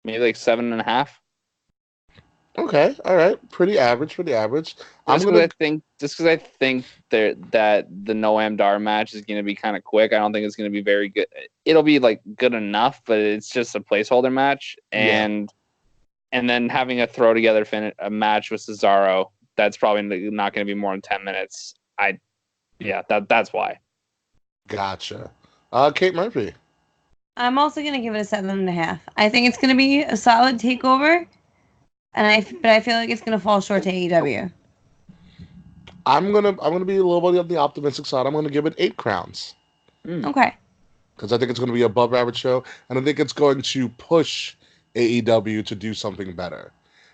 S3: Maybe like 7.5.
S1: Okay, all right, pretty average.
S3: Just because I think that the Noam Dar match is going to be kind of quick. I don't think it's going to be very good. It'll be like good enough, but it's just a placeholder match, and then having a throw together a match with Cesaro. That's probably not going to be more than 10 minutes. That's why.
S1: Gotcha. Kate Murphy.
S2: I'm also going to give it a 7.5. I think it's going to be a solid takeover. But I feel like it's gonna fall short to AEW.
S1: I'm gonna be a little bit on the optimistic side. I'm gonna give it 8 crowns.
S2: Okay.
S1: Because I think it's gonna be a above average show, and I think it's going to push AEW to do something better,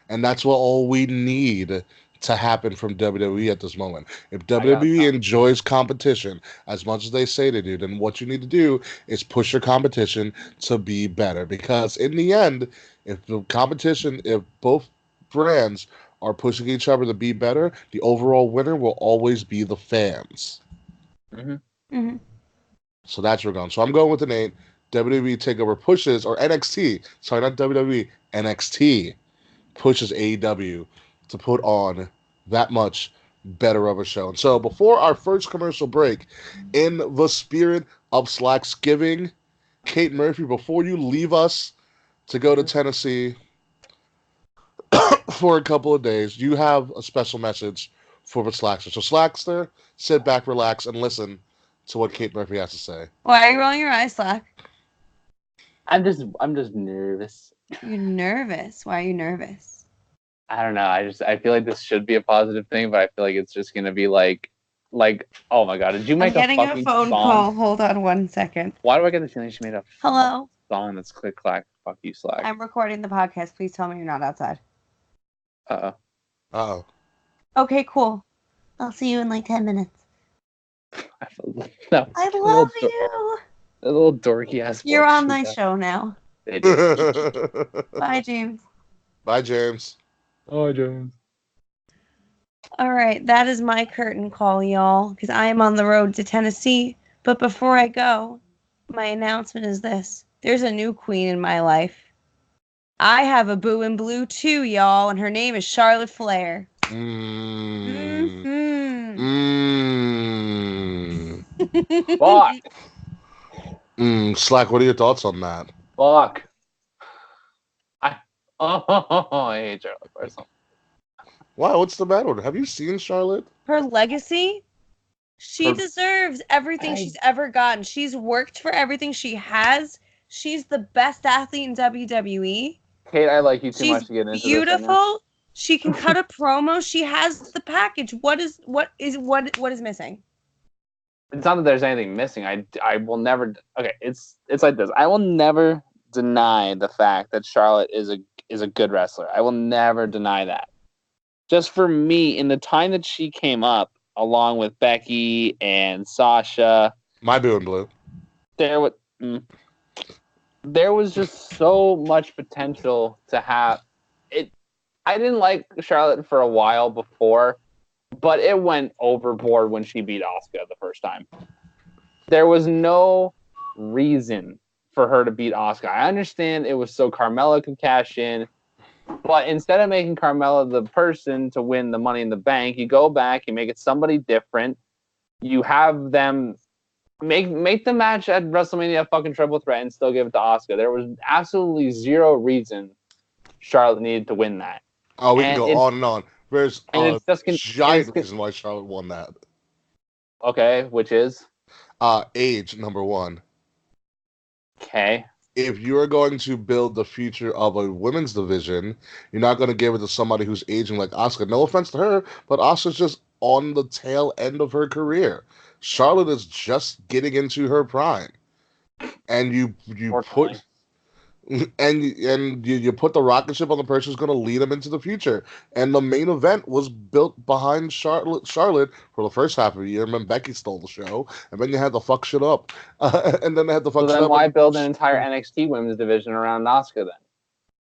S1: and that's what all we need to happen from WWE at this moment. If WWE enjoys competition as much as they say they do, then what you need to do is push your competition to be better. Because in the end, if both brands are pushing each other to be better, the overall winner will always be the fans. So that's where we're going. So I'm going with an 8. WWE TakeOver pushes, or NXT, sorry, not WWE, NXT pushes AEW to put on that much better of a show. And so before our first commercial break, in the spirit of Slacksgiving, Kate Murphy, before you leave us to go to Tennessee for a couple of days, you have a special message for the Slackster. So Slackster, sit back, relax, and listen to what Kate Murphy has to say.
S2: Why are you rolling your eyes, Slack?
S3: I'm just nervous.
S2: You're nervous. Why are you nervous?
S3: I don't know. I feel like this should be a positive thing, but I feel like it's just gonna be like oh my god, did you make a fucking
S2: getting a phone
S3: song?
S2: call. Hold on 1 second.
S3: Why do I get the feeling she made a
S2: Hello?
S3: song that's click clack? Fuck you, Slack.
S2: I'm recording the podcast. Please tell me you're not outside.
S1: Uh-oh.
S2: Okay, cool. I'll see you in like 10 minutes.
S3: I
S2: love you.
S3: A little dorky ass.
S2: You're on my show now. Bye, James.
S1: Bye, James.
S3: Oh, James.
S2: All right, that is my curtain call, y'all, because I am on the road to Tennessee. But before I go, my announcement is this. There's a new queen in my life. I have a boo in blue too, y'all, and her name is Charlotte Flair.
S3: Fuck.
S1: Slack, what are your thoughts on that?
S3: Fuck. I hate Charlotte personally.
S1: Wow, what's the matter? Have you seen Charlotte?
S2: Her legacy? She deserves everything she's ever gotten. She's worked for everything she has. She's the best athlete in WWE.
S3: Kate, I like you too much to get into
S2: this. She's beautiful. She can cut a promo. She has the package. What is missing?
S3: It's not that there's anything missing. I will never. Okay, it's like this. I will never deny the fact that Charlotte is a good wrestler. I will never deny that. Just for me, in the time that she came up, along with Becky and Sasha,
S1: my boo and blue,
S3: there was just so much potential to have it. I didn't like Charlotte for a while before, but it went overboard when she beat Asuka the first time. There was no reason for her to beat Asuka. I understand it was so Carmella could cash in, but instead of making Carmella the person to win the Money in the Bank, you go back, you make it somebody different. You have them make the match at WrestleMania a fucking triple threat and still give it to Asuka. There was absolutely zero reason Charlotte needed to win that.
S1: Oh, we can go on and on. There's a giant reason why Charlotte won that.
S3: Okay, which is?
S1: Age, number one.
S3: Okay.
S1: If you're going to build the future of a women's division, you're not going to give it to somebody who's aging like Asuka. No offense to her, but Asuka's just on the tail end of her career. Charlotte is just getting into her prime. And you put... And you put the rocket ship on the person who's going to lead them into the future. And the main event was built behind Charlotte for the first half of the year. And then Becky stole the show, and then you had to fuck shit up, and then they had to fuck shit up.
S3: So then why build an entire NXT women's division around Asuka then?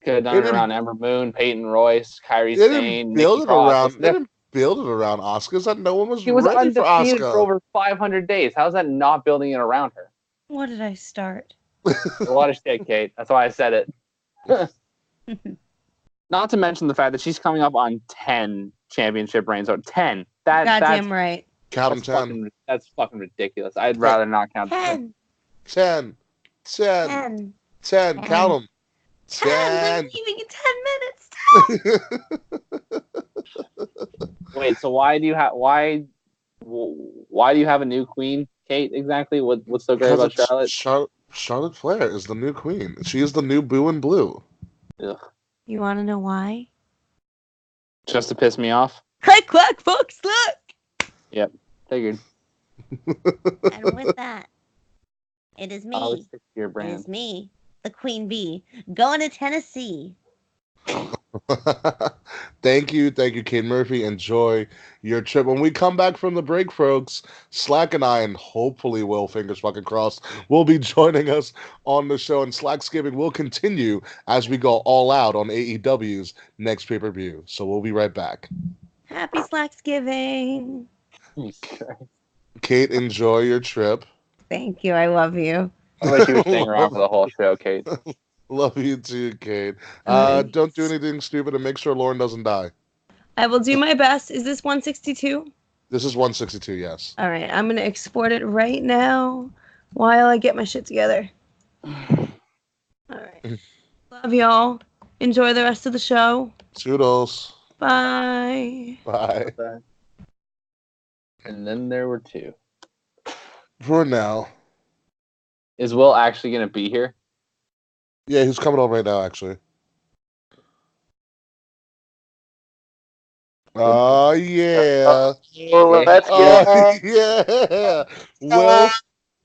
S3: Could have done it around Ember Moon, Peyton Royce, Kairi Sane, Nikki Cross.
S1: They didn't build it around Asuka. That no one was
S3: She was
S1: ready for
S3: undefeated
S1: Asuka
S3: for over 500 days. How's that not building it around her?
S2: What did I start?
S3: A lot of shit, Kate. That's why I said it. Not to mention the fact that she's coming up on 10 championship reigns. Or 10.
S2: Goddamn right.
S1: Count them 10.
S3: That's fucking ridiculous. I'd rather not count
S2: 10.
S1: 10. 10. 10. Count them. 10.
S2: I'm leaving in 10 minutes.
S3: Wait, so why do you have a new queen, Kate? Exactly. What's so great about Charlotte?
S1: Charlotte Flair is the new queen. She is the new Boo and Blue.
S3: Ugh.
S2: You want to know why?
S3: Just to piss me off.
S2: Click, clack, folks, look.
S3: Yep, figured.
S2: And with that, it is me.
S3: Always stick to your brand.
S2: It is me, the Queen Bee, going to Tennessee.
S1: Thank you, Kate Murphy. Enjoy your trip. When we come back from the break, folks, Slack and I, and hopefully Will, fingers fucking crossed, will be joining us on the show, and Slacksgiving will continue as we go all out on AEW's next pay-per-view. So we'll be right back.
S2: Happy Slacksgiving.
S1: Kate, enjoy your trip.
S2: Thank you. I love you.
S3: I wish you were staying around for the whole show, Kate.
S1: Love you too, Kate. Don't do anything stupid, and make sure Lauren doesn't die.
S2: I will do my best. Is this 162?
S1: This is 162, yes.
S2: All right. I'm going to export it right now while I get my shit together. All right. Love y'all. Enjoy the rest of the show.
S1: Toodles.
S2: Bye.
S1: Bye.
S3: And then there were two.
S1: For now.
S3: Is Will actually going to be here?
S1: Yeah, he's coming on right now, actually. Oh, yeah.
S4: Oh, let's go.
S1: Yeah. Will.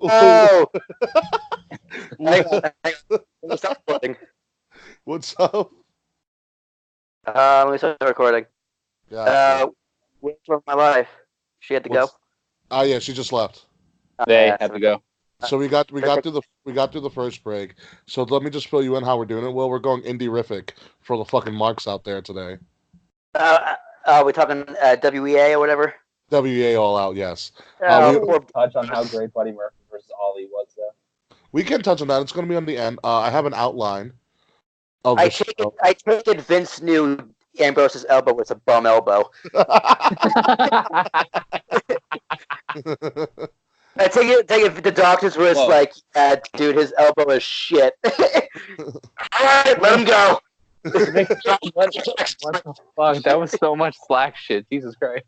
S4: Oh. Stop recording.
S1: What's up?
S4: Let me start recording. Wait for my life. She had to go.
S1: Oh, yeah, she just left.
S3: They had to go.
S1: So we got through the first break. So let me just fill you in how we're doing it. Well, we're going indie-rific for the fucking marks out there today.
S4: We're talking WEA or whatever.
S1: WEA All Out, yes.
S3: We'll touch on how great Buddy Murphy versus Ollie was, though.
S1: We can touch on that. It's going to be on the end. I have an outline of
S4: I take it Vince knew Ambrose's elbow was a bum elbow. I take it the doctors were just like, yeah, dude, his elbow is shit. All right, let him go.
S3: What the fuck? That was so much Slack shit. Jesus Christ.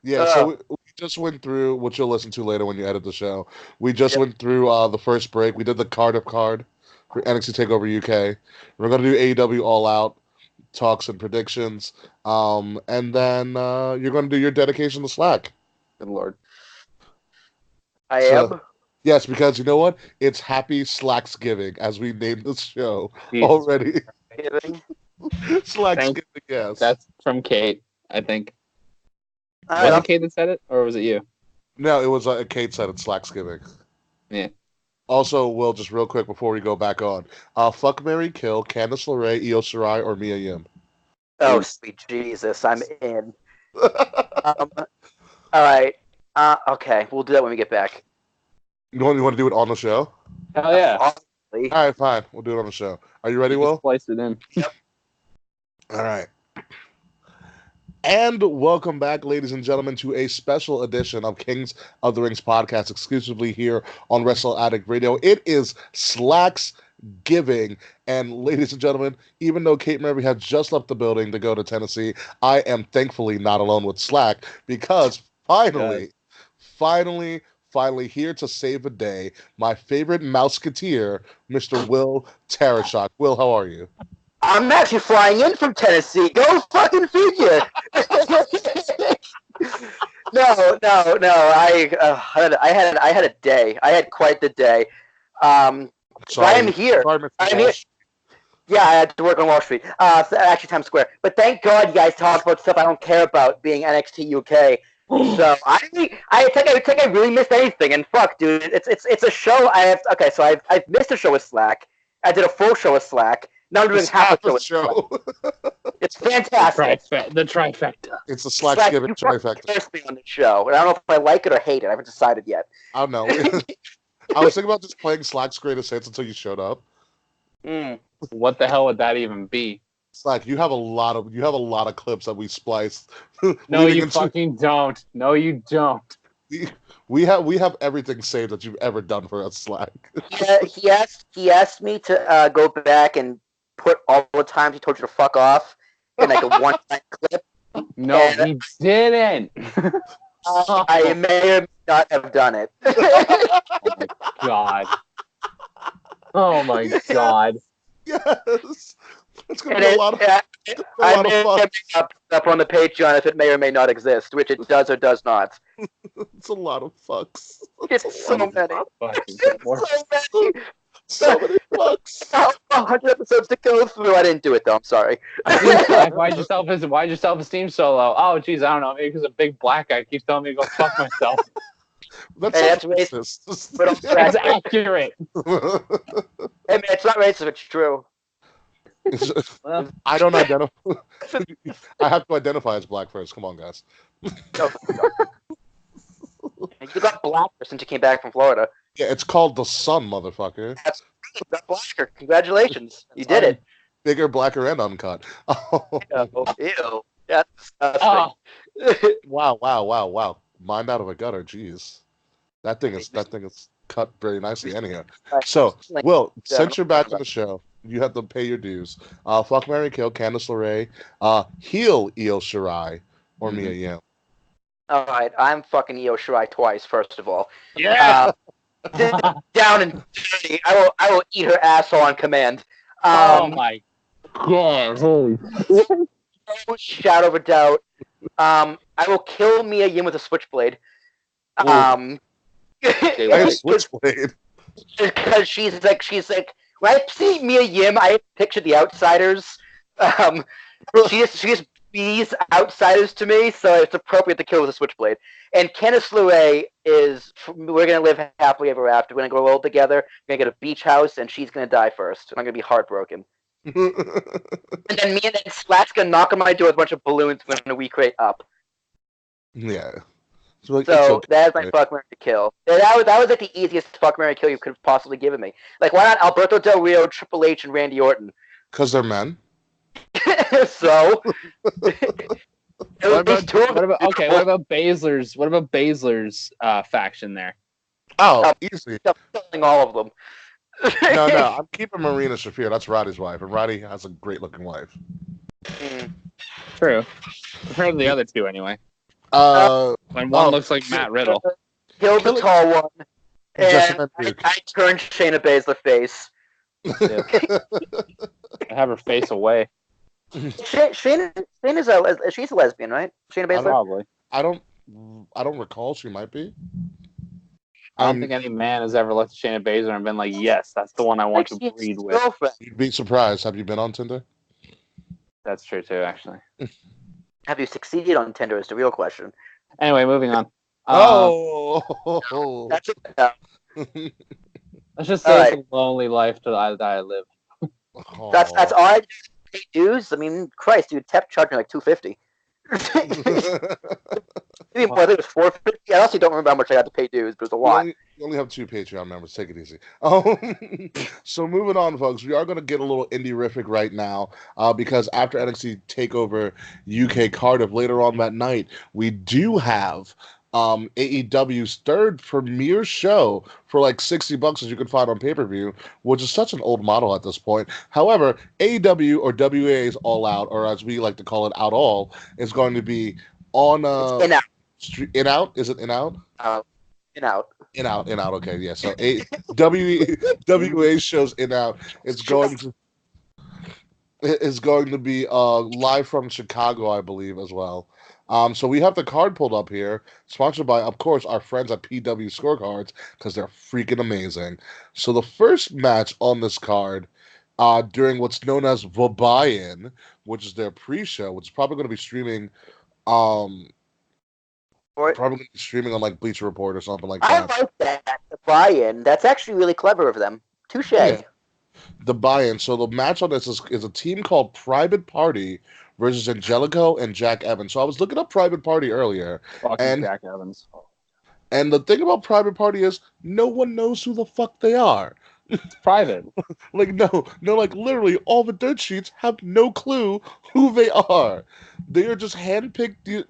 S1: Yeah, so we just went through, which you'll listen to later when you edit the show. We just went through the first break. We did the card for NXT TakeOver UK. We're going to do AEW All Out talks and predictions. And then you're going to do your dedication to Slack.
S3: Good Lord.
S4: I am?
S1: Yes, because you know what? It's Happy Slacksgiving, as we named this show already. Slacksgiving, yes.
S3: That's from Kate, I think. Was it Kate that said it, or was it you?
S1: No, it was Kate said it, Slacksgiving.
S3: Yeah.
S1: Also, Will, just real quick before we go back on. Fuck, marry, kill, Candice LeRae, Io Shirai, or Mia Yim?
S4: Oh, sweet Jesus, I'm in. All right. Okay, we'll do that when we get back.
S1: You want to do it on the show?
S3: Hell yeah.
S1: All right, fine. We'll do it on the show. Are you ready, Will?
S3: Splice it in.
S4: Yep.
S1: All right. And welcome back, ladies and gentlemen, to a special edition of Kings of the Rings podcast, exclusively here on Wrestle Addict Radio. It is Slacksgiving. And ladies and gentlemen, even though Kate Murphy has just left the building to go to Tennessee, I am thankfully not alone with Slack, because finally here to save the day, my favorite Mouseketeer, Mr. Will Tarashok. Will, how are you?
S4: I'm actually flying in from Tennessee. Go fucking figure. No. I had a day. I had quite the day.
S1: Sorry,
S4: I am here. I'm here. Yeah, I had to work on Wall Street. Actually, Times Square. But thank God you guys talk about stuff I don't care about, being NXT UK. So I think I really missed anything. And fuck, dude, it's a show. So I've missed a show with Slack. I did a full show with Slack. Now I'm doing half a show with Slack. It's fantastic.
S3: The trifecta.
S1: It's the Slacksgiving trifecta.
S4: First thing on the show, and I don't know if I like it or hate it. I haven't decided yet.
S1: I don't know. I was thinking about just playing Slack's greatest hits until you showed up.
S3: What the hell would that even be?
S1: Slack, you have a lot of clips that we spliced.
S3: No, you fucking don't. No, you don't.
S1: We have everything saved that you've ever done for us, Slack.
S4: Yeah, he asked me to go back and put all the times he told you to fuck off in like a one-time clip.
S3: No, he didn't.
S4: I may or may not have done it.
S3: Oh my god.
S1: Yes. It's gonna be a lot of
S4: fucks. Up on the Patreon if it may or may not exist, which it does or does not.
S1: It's a lot of fucks.
S4: It's so many.
S1: So many fucks.
S4: 100 episodes to go through. I didn't do it though. I'm sorry.
S3: Why'd your self-esteem so low? Oh, geez, I don't know. Maybe because a big black guy keeps telling me to go fuck myself.
S1: That's racist.
S3: That's accurate.
S4: Hey man, it's not racist. It's true.
S1: I don't identify. I have to identify as black first. Come on, guys.
S4: No. You got blacker since you came back from Florida.
S1: Yeah, it's called the sun, motherfucker.
S4: You got blacker. Congratulations. You did it.
S1: Bigger, blacker, and uncut. Oh.
S4: Ew. That's disgusting.
S1: Wow. Mind out of a gutter. Jeez. That thing is cut very nicely anyhow. So, Will, since you're back on the show, you have to pay your dues. Fuck, marry, kill Candice LeRae. Heal Io Shirai or Mia Yim.
S4: All right, I'm fucking Io Shirai twice. First of all,
S3: yeah.
S4: Down and dirty. I will eat her asshole on command.
S3: Oh my god! Holy.
S4: No shadow of a doubt. I will kill Mia Yim with a switchblade.
S1: Switchblade.
S4: Because she's like when I see Mia Yim, I picture The Outsiders. She just bees outsiders to me, so it's appropriate to kill with a switchblade. And Candice LeRae we're gonna live happily ever after. We're gonna grow old together. We're gonna get a beach house, and she's gonna die first. I'm gonna be heartbroken. And then me and Slack's gonna knock on my door with a bunch of balloons. We're gonna recreate up.
S1: Yeah.
S4: So that's my fuck, marry, kill. That was like the easiest fuck, marry, kill you could have possibly given me. Like, why not Alberto Del Rio, Triple H, and Randy Orton?
S1: Because they're men.
S4: So.
S3: What about Baszler's? What about Baszler's faction there?
S1: Oh, easy.
S4: Killing all of them.
S1: No, I'm keeping Marina Shafir. That's Roddy's wife, and Roddy has a great-looking wife.
S3: True. I've heard of the other two anyway. When one looks like Matt Riddle.
S4: Killed the tall one. And I turned Shayna Baszler face.
S3: Yeah. I have her face away.
S4: Shayna's she's a lesbian, right? Shayna Baszler?
S3: Probably.
S1: I don't recall. She might be.
S3: I don't think any man has ever looked at Shayna Baszler and been like, yes, that's the one I want to breed with.
S4: Girlfriend.
S1: You'd be surprised. Have you been on Tinder?
S3: That's true too, actually.
S4: Have you succeeded on Tinder is the real question.
S3: Anyway, moving on.
S4: That's it.
S3: Let's just say it's a lonely life that I live.
S4: That's all I do. Pay dues. I mean, Christ, dude, Tep charged me like $250. I think it was $450. I honestly don't remember how much I had to pay dues, but it was a lot.
S1: You only have 2 Patreon members. Take it easy. So moving on, folks, we are going to get a little indie-rific right now because after NXT TakeOver UK Cardiff later on that night, we do have AEW's third premiere show for like $60 as you can find on pay-per-view, which is such an old model at this point. However, AEW or WA's All Out, or as we like to call it, Out All, is going to be on
S4: In Out.
S1: In Out? Is it In Out?
S4: In Out.
S1: In Out. Okay, yeah. So WA shows In Out. It's going to. is going to be live from Chicago, I believe, as well. So we have the card pulled up here, sponsored by, of course, our friends at PW Scorecards, because they're freaking amazing. So the first match on this card, during what's known as the Buy-In, which is their pre-show, which is probably going to be streaming, um, on like Bleacher Report or something like that.
S4: I like that, the buy-in. That's actually really clever of them. Touche.
S1: Yeah. The buy-in. So the match on this is a team called Private Party versus Angelico and Jack Evans. So I was looking up Private Party earlier.
S3: Fucking Jack Evans.
S1: And the thing about Private Party is no one knows who the fuck they are.
S3: It's private.
S1: Like, no, like literally all the dirt sheets have no clue who they are. They are just these two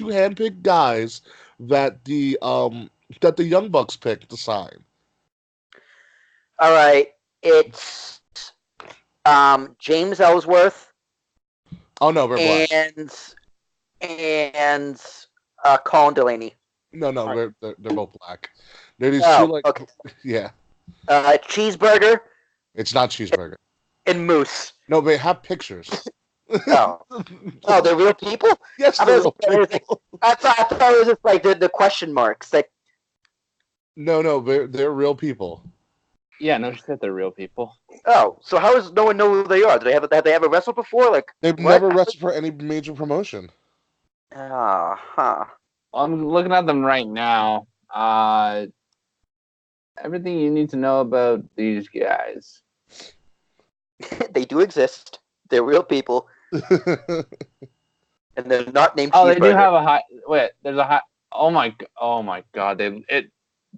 S1: handpicked guys that the Young Bucks picked to sign.
S4: All right, it's James Ellsworth.
S1: Oh no, we're black.
S4: And Colin Delaney.
S1: No, they're both black. They're these two like
S4: okay.
S1: Yeah.
S4: Cheeseburger.
S1: It's not Cheeseburger.
S4: And Moose.
S1: No, they have pictures.
S4: Oh, they're real people.
S1: Yes, they're real people.
S4: I thought it was just like the question marks. Like,
S1: no, they're real people.
S3: Yeah, no shit, they're real people.
S4: Oh, so how does no one know who they are? Do they have they ever wrestled before? Like,
S1: they've never wrestled for any major promotion.
S4: Huh.
S3: I'm looking at them right now. Everything you need to know about these guys.
S4: They do exist. They're real people. And they're not named
S3: Cheeseburger. They do have a high. Wait, there's a high. Oh my god!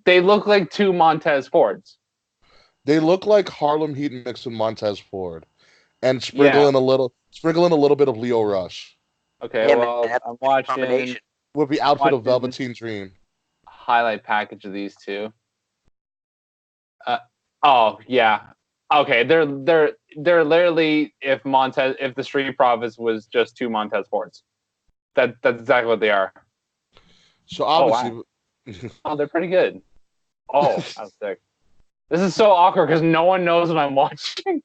S3: They look like two Montez Fords.
S1: They look like Harlem Heat mixed with Montez Ford, and sprinkle in a little bit of Leo Rush.
S3: Okay, yeah, well, I'm watching
S1: with the outfit of Velveteen Dream.
S3: Highlight package of these two. Oh yeah. Okay, they're literally if the Street Profits was just two Montez Fords. That's exactly what they are.
S1: So obviously,
S3: oh, they're pretty good. Oh, that's sick. This is so awkward because no one knows what I'm watching.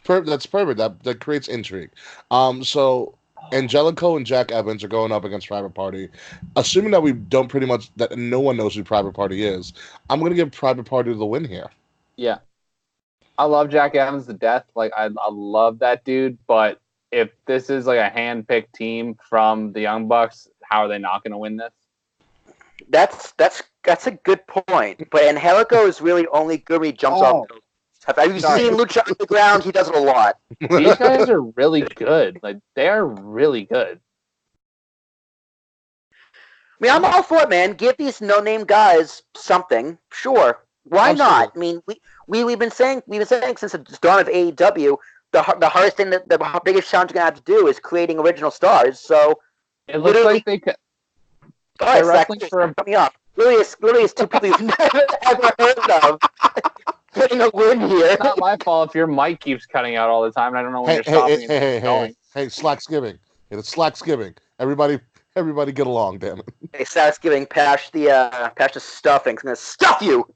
S1: That's perfect. That creates intrigue. So Angelico and Jack Evans are going up against Private Party. Assuming that that no one knows who Private Party is, I'm going to give Private Party the win here.
S3: Yeah. I love Jack Evans to death. Like, I love that dude. But if this is like a hand-picked team from the Young Bucks, how are they not going to win this?
S4: That's a good point. But Angelico is really only good when he jumps off. Have you seen Lucha Underground? He does it a lot.
S3: These guys are really good. Like, they are really good.
S4: I mean, I'm all for it, man. Give these no-name guys something. Sure. Why not? I mean, we've been saying since the dawn of AEW, the hardest thing, the biggest challenge you're gonna have to do is creating original stars. So
S3: it looks like they could.
S4: They're wrestling for coming up. Literally, is two people you've never ever heard of getting a win here.
S3: It's not my fault if your mic keeps cutting out all the time, and I don't know when you're stopping.
S1: Hey, Slacksgiving. It's Slacksgiving. Everybody get along, damn it.
S4: Hey, Slacksgiving, pass the stuffing. I'm gonna stuff you.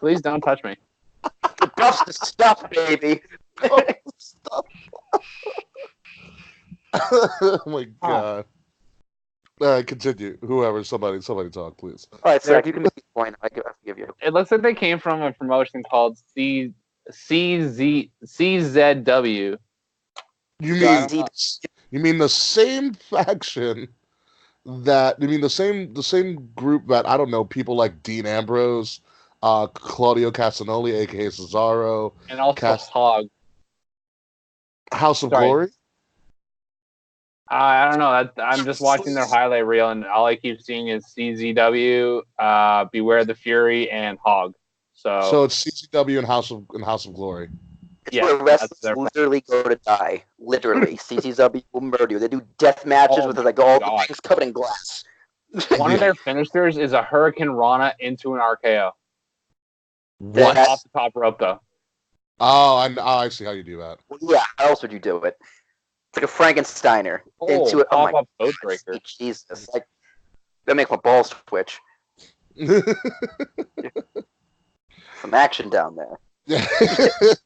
S3: Please don't touch me.
S4: Bust the stuff, baby.
S1: Stuff. Oh my god. All right, continue. Whoever, somebody talk, please.
S4: All right, sir, you can make the point. I give you.
S3: It looks like they came from a promotion called CZW.
S1: You mean the same faction that? You mean the same group that, I don't know, people like Dean Ambrose, Claudio Castagnoli, aka Cesaro,
S3: and also Hog.
S1: House of Glory.
S3: I don't know. I'm just watching their highlight reel, and all I keep seeing is CZW, Beware the Fury, and Hog. So
S1: it's CZW and House of Glory.
S4: It's where wrestlers literally go to die. Literally, CZW will murder you. They do death matches with like all the things covered in glass.
S3: One of their finishers is a Hurricane Rana into an RKO.
S1: What?
S3: Off the top rope, though.
S1: Oh, I see how you do that.
S4: Yeah, how else would you do it? It's like a Frankensteiner into it. Oh my
S3: boat breaker.
S4: Jesus! Like that makes my balls twitch. Some action down there.
S1: Yeah.
S3: This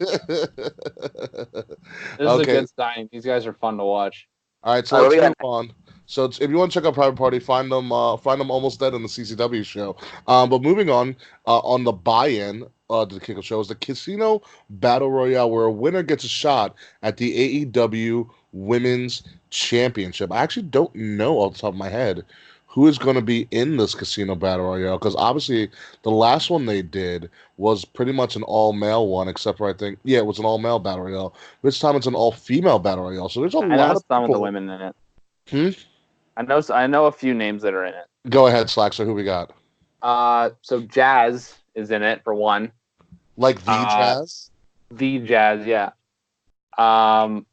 S3: is a good sign. These guys are fun to watch.
S1: All right, so let's move on. So if you want to check out Private Party, find them Almost Dead in the CCW show. But moving on the buy-in to the Kick show is the Casino Battle Royale, where a winner gets a shot at the AEW Women's Championship. I actually don't know off the top of my head who is going to be in this Casino Battle Royale, because obviously the last one they did was pretty much an all-male one, except for, I think, yeah, it was an all-male Battle Royale. This time it's an all-female Battle Royale, so there's a lot of
S3: some
S1: people.
S3: of the women in it.
S1: Hmm?
S3: I know a few names that are in it.
S1: Go ahead, Slackster. Who we got?
S3: So Jazz is in it for one.
S1: Like the Jazz?
S3: The Jazz, yeah. Allie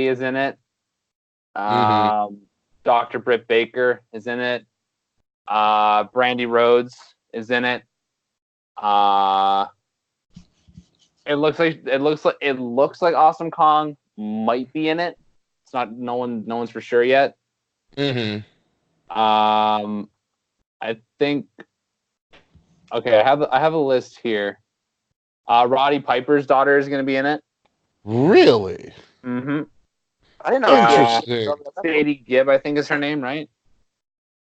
S3: is in it. Dr. Britt Baker is in it. Brandy Rhodes is in it. It looks like Awesome Kong might be in it. It's not. No one's for sure yet.
S1: Mm-hmm.
S3: I think. Okay, I have a list here. Roddy Piper's daughter is going to be in it.
S1: Really?
S3: Mm-hmm.
S4: I didn't know.
S1: Interesting.
S3: Sadie Gibb, I think is her name, right?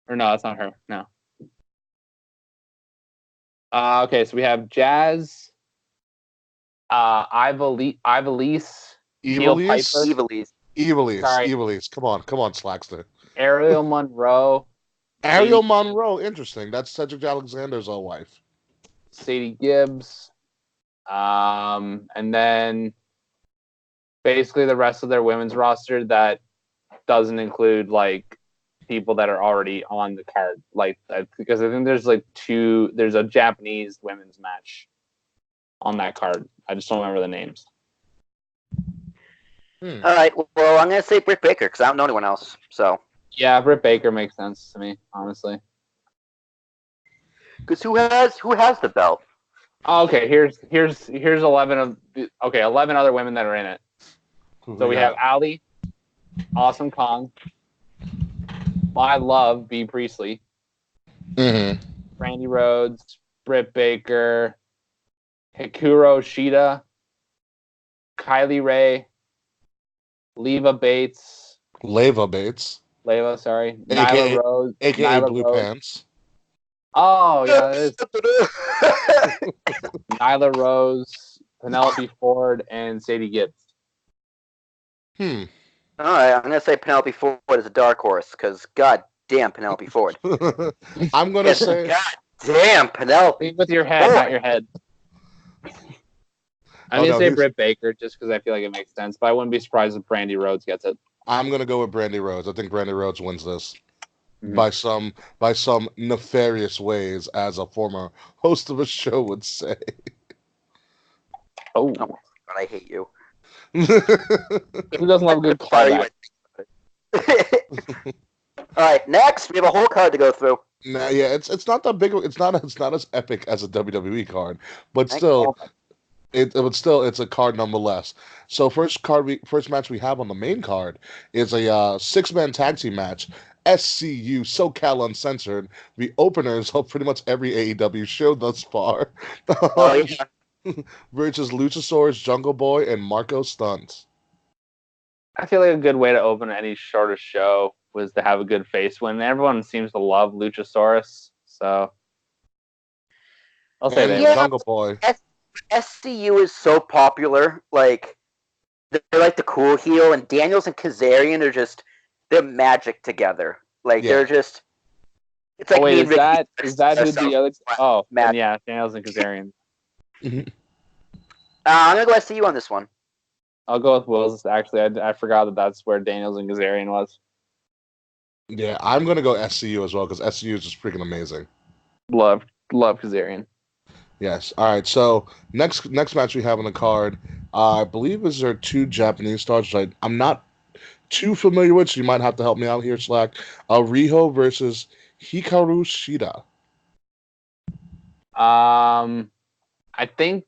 S3: Or no, that's not her. No. Okay, so we have Jazz, Ivelisse,
S1: Ivelisse. Come on, Slackster.
S3: Ariel Monroe.
S1: Ariel Monroe, interesting. That's Cedric Alexander's old wife.
S3: Sadie Gibbs. And then basically the rest of their women's roster that doesn't include like people that are already on the card, like because I think there's a Japanese women's match on that card. I just don't remember the names.
S4: All right, well, I'm gonna say Britt Baker because I don't know anyone else. So
S3: yeah, Britt Baker makes sense to me, honestly.
S4: Because who has the belt?
S3: Oh, okay, here's 11 other women that are in it. So we have Allie, Awesome Kong, my love, B. Priestley, Brandy Rhodes, Britt Baker, Hikaru Shida, Kylie Ray, Leva Bates, sorry,
S1: AKA,
S3: Nyla Rose,
S1: aka Blue Pants.
S3: Oh yeah, it is. Nyla Rose, Penelope Ford, and Sadie Gibbs.
S4: All right, I'm gonna say Penelope Ford is a dark horse because god damn Penelope Ford.
S1: I'm gonna say
S4: god damn Penelope.
S3: Think with your head, not your head. I'm gonna say Britt Baker just because I feel like it makes sense, but I wouldn't be surprised if Brandy Rhodes gets it.
S1: I'm gonna go with Brandy Rhodes. I think Brandy Rhodes wins this by some nefarious ways, as a former host of a show would say.
S4: Oh God, I hate you.
S3: Who doesn't love a good callback?
S4: All right, next we have a whole card to go through.
S1: Nah, yeah, it's not that big. It's not as epic as a WWE card, but still. It's a card nonetheless. So first match we have on the main card is a 6-man tag team match. SCU SoCal Uncensored, the openers of pretty much every AEW show thus far. Versus Luchasaurus, Jungle Boy, and Marco Stunt.
S3: I feel like a good way to open any shorter show was to have a good face win. Everyone seems to love Luchasaurus, so I'll say that.
S1: Jungle Boy.
S4: SCU is so popular. Like, they're like the cool heel, and Daniels and Kazarian are just, they're magic together. Like, they're just, it's like
S3: is that who the other? Oh, yeah, Daniels and Kazarian.
S4: I'm gonna go SCU on this one.
S3: I'll go with Wills. Actually, I forgot that's where Daniels and Kazarian was.
S1: Yeah, I'm gonna go SCU as well because SCU is just freaking amazing.
S3: Love Kazarian.
S1: Yes. All right. So next match we have on the card, I believe is there 2 Japanese stars. I'm not too familiar with, so you might have to help me out here, Slack. Riho versus Hikaru Shida.
S3: I think.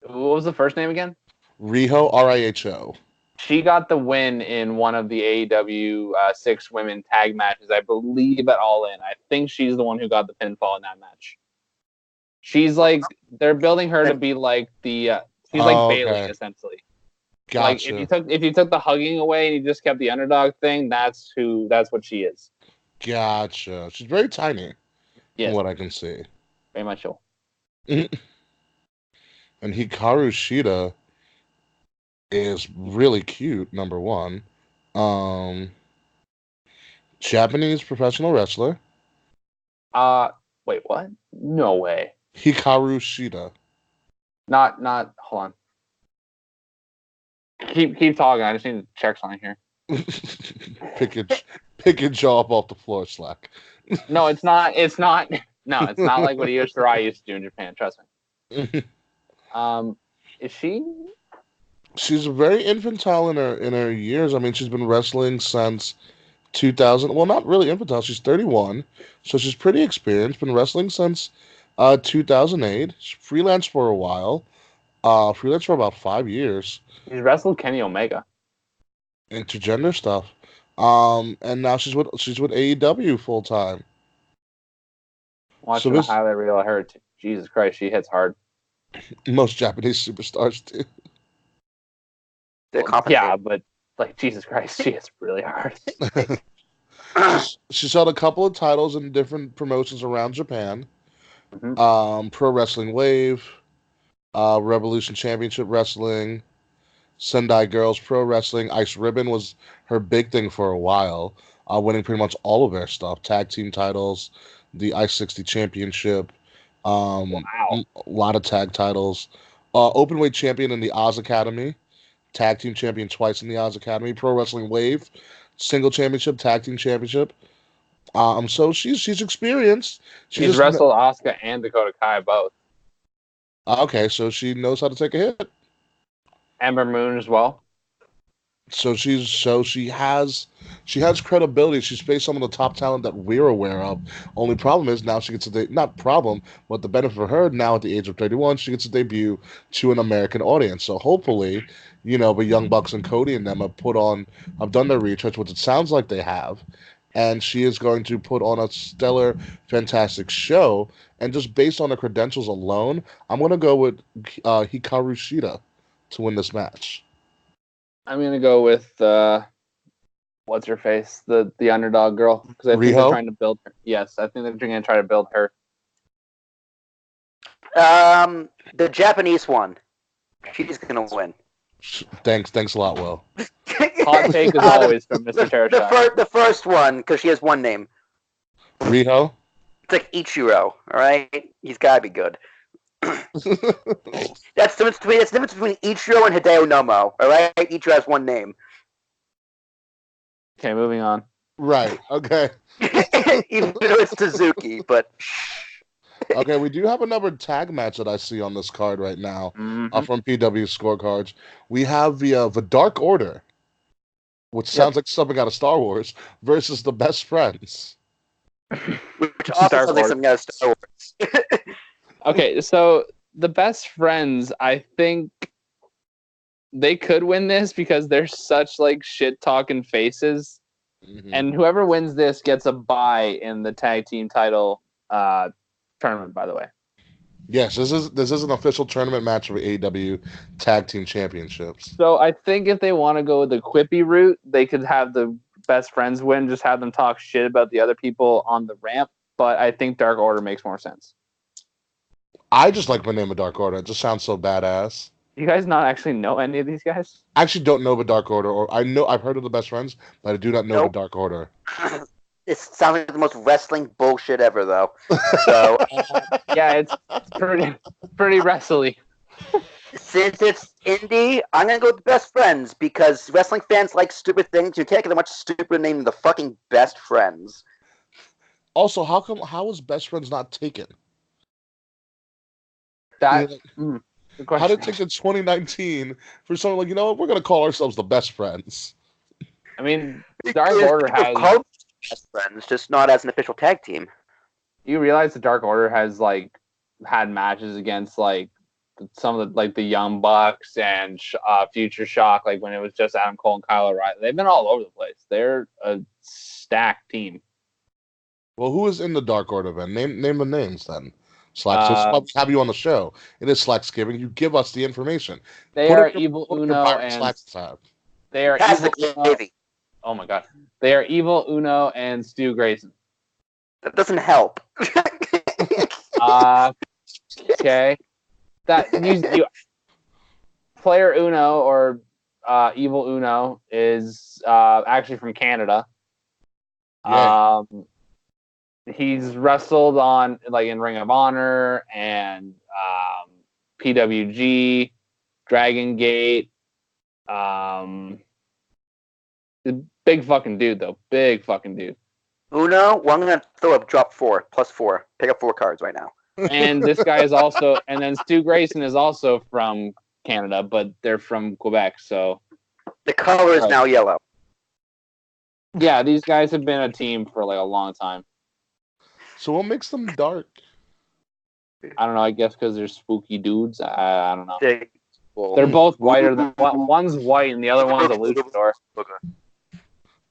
S3: What was the first name again?
S1: Riho, Riho.
S3: She got the win in one of the AEW 6 women tag matches, I believe, at All In. I think she's the one who got the pinfall in that match. She's like they're building her to be like the she's like Bailey essentially.
S1: Gotcha.
S3: Like if you took the hugging away and you just kept the underdog thing, that's what she is.
S1: Gotcha. She's very tiny,
S3: yes.
S1: from what I can see.
S3: Very much so.
S1: And Hikaru Shida is really cute. Number one, Japanese professional wrestler.
S3: Wait, what? No way.
S1: Hikaru Shida.
S3: Not. Hold on. Keep talking. I just need to check something here.
S1: pick your jaw up off the floor, Slack.
S3: No, it's not. It's not. No, it's not like what Io Shirai used to do in Japan. Trust me. Is she?
S1: She's very infantile in her years. I mean, she's been wrestling since 2000. Well, not really infantile. She's 31, so she's pretty experienced. Been wrestling since 2008. She's freelanced for a while. Freelanced for about 5 years.
S3: She's wrestled Kenny Omega.
S1: Intergender stuff. And now she's with AEW full time.
S3: Watching the highlight reel of her. Jesus Christ, she hits hard. Most Japanese
S1: superstars do.
S3: Yeah, but like Jesus Christ, she hits really hard.
S1: She's held a couple of titles in different promotions around Japan.
S3: Mm-hmm.
S1: Pro Wrestling Wave, Revolution Championship Wrestling, Sendai Girls Pro Wrestling. Ice Ribbon was her big thing for a while, winning pretty much all of their stuff. Tag team titles, the Ice 60 Championship,
S3: wow.
S1: A lot of tag titles. Openweight champion in the Oz Academy, tag team champion twice in the Oz Academy. Pro Wrestling Wave, single championship, tag team championship. So she's experienced.
S3: She's wrestled Asuka and Dakota Kai both.
S1: Okay, so she knows how to take a hit.
S3: Ember Moon as well.
S1: So she has credibility. She's faced some of the top talent that we're aware of. Only problem is now she gets not problem, but the benefit for her now at the age of 31, she gets to debut to an American audience. So hopefully, the Young Bucks and Cody and them have done their research, which it sounds like they have. And she is going to put on a stellar, fantastic show. And just based on the credentials alone, I'm going to go with Hikaru Shida to win this match.
S3: I'm going to go with, what's her face? The underdog girl. Because I think they're trying to build her. Yes, I think they're going to try to build her.
S4: The Japanese one. She's going to win.
S1: Thanks a lot, Will.
S3: Hot take as always from Mr. Terashai.
S4: The first one, because she has one name.
S1: Riho?
S4: It's like Ichiro, alright? He's gotta be good. That's the difference between Ichiro and Hideo Nomo, alright? Ichiro has one name.
S3: Okay, moving on.
S1: Right, okay.
S4: Even though it's Suzuki, but...
S1: Okay, we do have another tag match that I see on this card right now from PW Scorecards. We have the Dark Order, which sounds like something out of Star Wars, versus the Best Friends.
S4: Which also sounds like something out of Star Wars.
S3: Okay, so the Best Friends, I think they could win this because they're such like shit-talking faces. Mm-hmm. And whoever wins this gets a bye in the tag team title tournament, by the way.
S1: Yes, this is an official tournament match for AEW Tag Team Championships.
S3: So I think if they want to go the quippy route, they could have the Best Friends win, just have them talk shit about the other people on the ramp. But I think Dark Order makes more sense.
S1: I just like the name of Dark Order. It just sounds so badass.
S3: You guys not actually know any of these guys?
S1: I actually don't know the Dark Order, or I've heard of the Best Friends, but I do not know the Dark Order.
S4: It sounds like the most wrestling bullshit ever, though. So
S3: yeah, it's pretty wrestly.
S4: Since it's indie, I'm gonna go with the Best Friends because wrestling fans like stupid things. You can't get a much stupider name than the fucking Best Friends.
S1: Also, how is Best Friends not taken?
S3: How
S1: did it take in 2019 for someone like, we're gonna call ourselves the Best Friends?
S3: I mean, Dark Order has
S4: Best Friends, just not as an official tag team.
S3: You realize the Dark Order has like had matches against like some of the Young Bucks and Future Shock, like when it was just Adam Cole and Kyle O'Reilly. They've been all over the place. They're a stacked team.
S1: Well, who is in the Dark Order then? Name the names then, Slack. So this is why we have you on the show. It is Slacksgiving. You give us the information.
S3: They are Evil Uno and they are Evil Uno. Oh my god, they are Evil Uno and Stu Grayson.
S4: That doesn't help.
S3: Okay. That you player Uno or Evil Uno is actually from Canada. He's wrestled on in Ring of Honor and PWG, Dragon Gate. Big fucking dude though. Big fucking dude.
S4: Uno, well, I'm gonna throw up drop 4 plus 4. Pick up 4 cards right now.
S3: And this guy is also, and then Stu Grayson is also from Canada, but they're from Quebec, so
S4: the color is now yellow.
S3: Yeah, these guys have been a team for a long time.
S1: So what makes them dark?
S3: I don't know. I guess because they're spooky dudes. I don't know. They're both whiter. One's white and the other one's a luchador.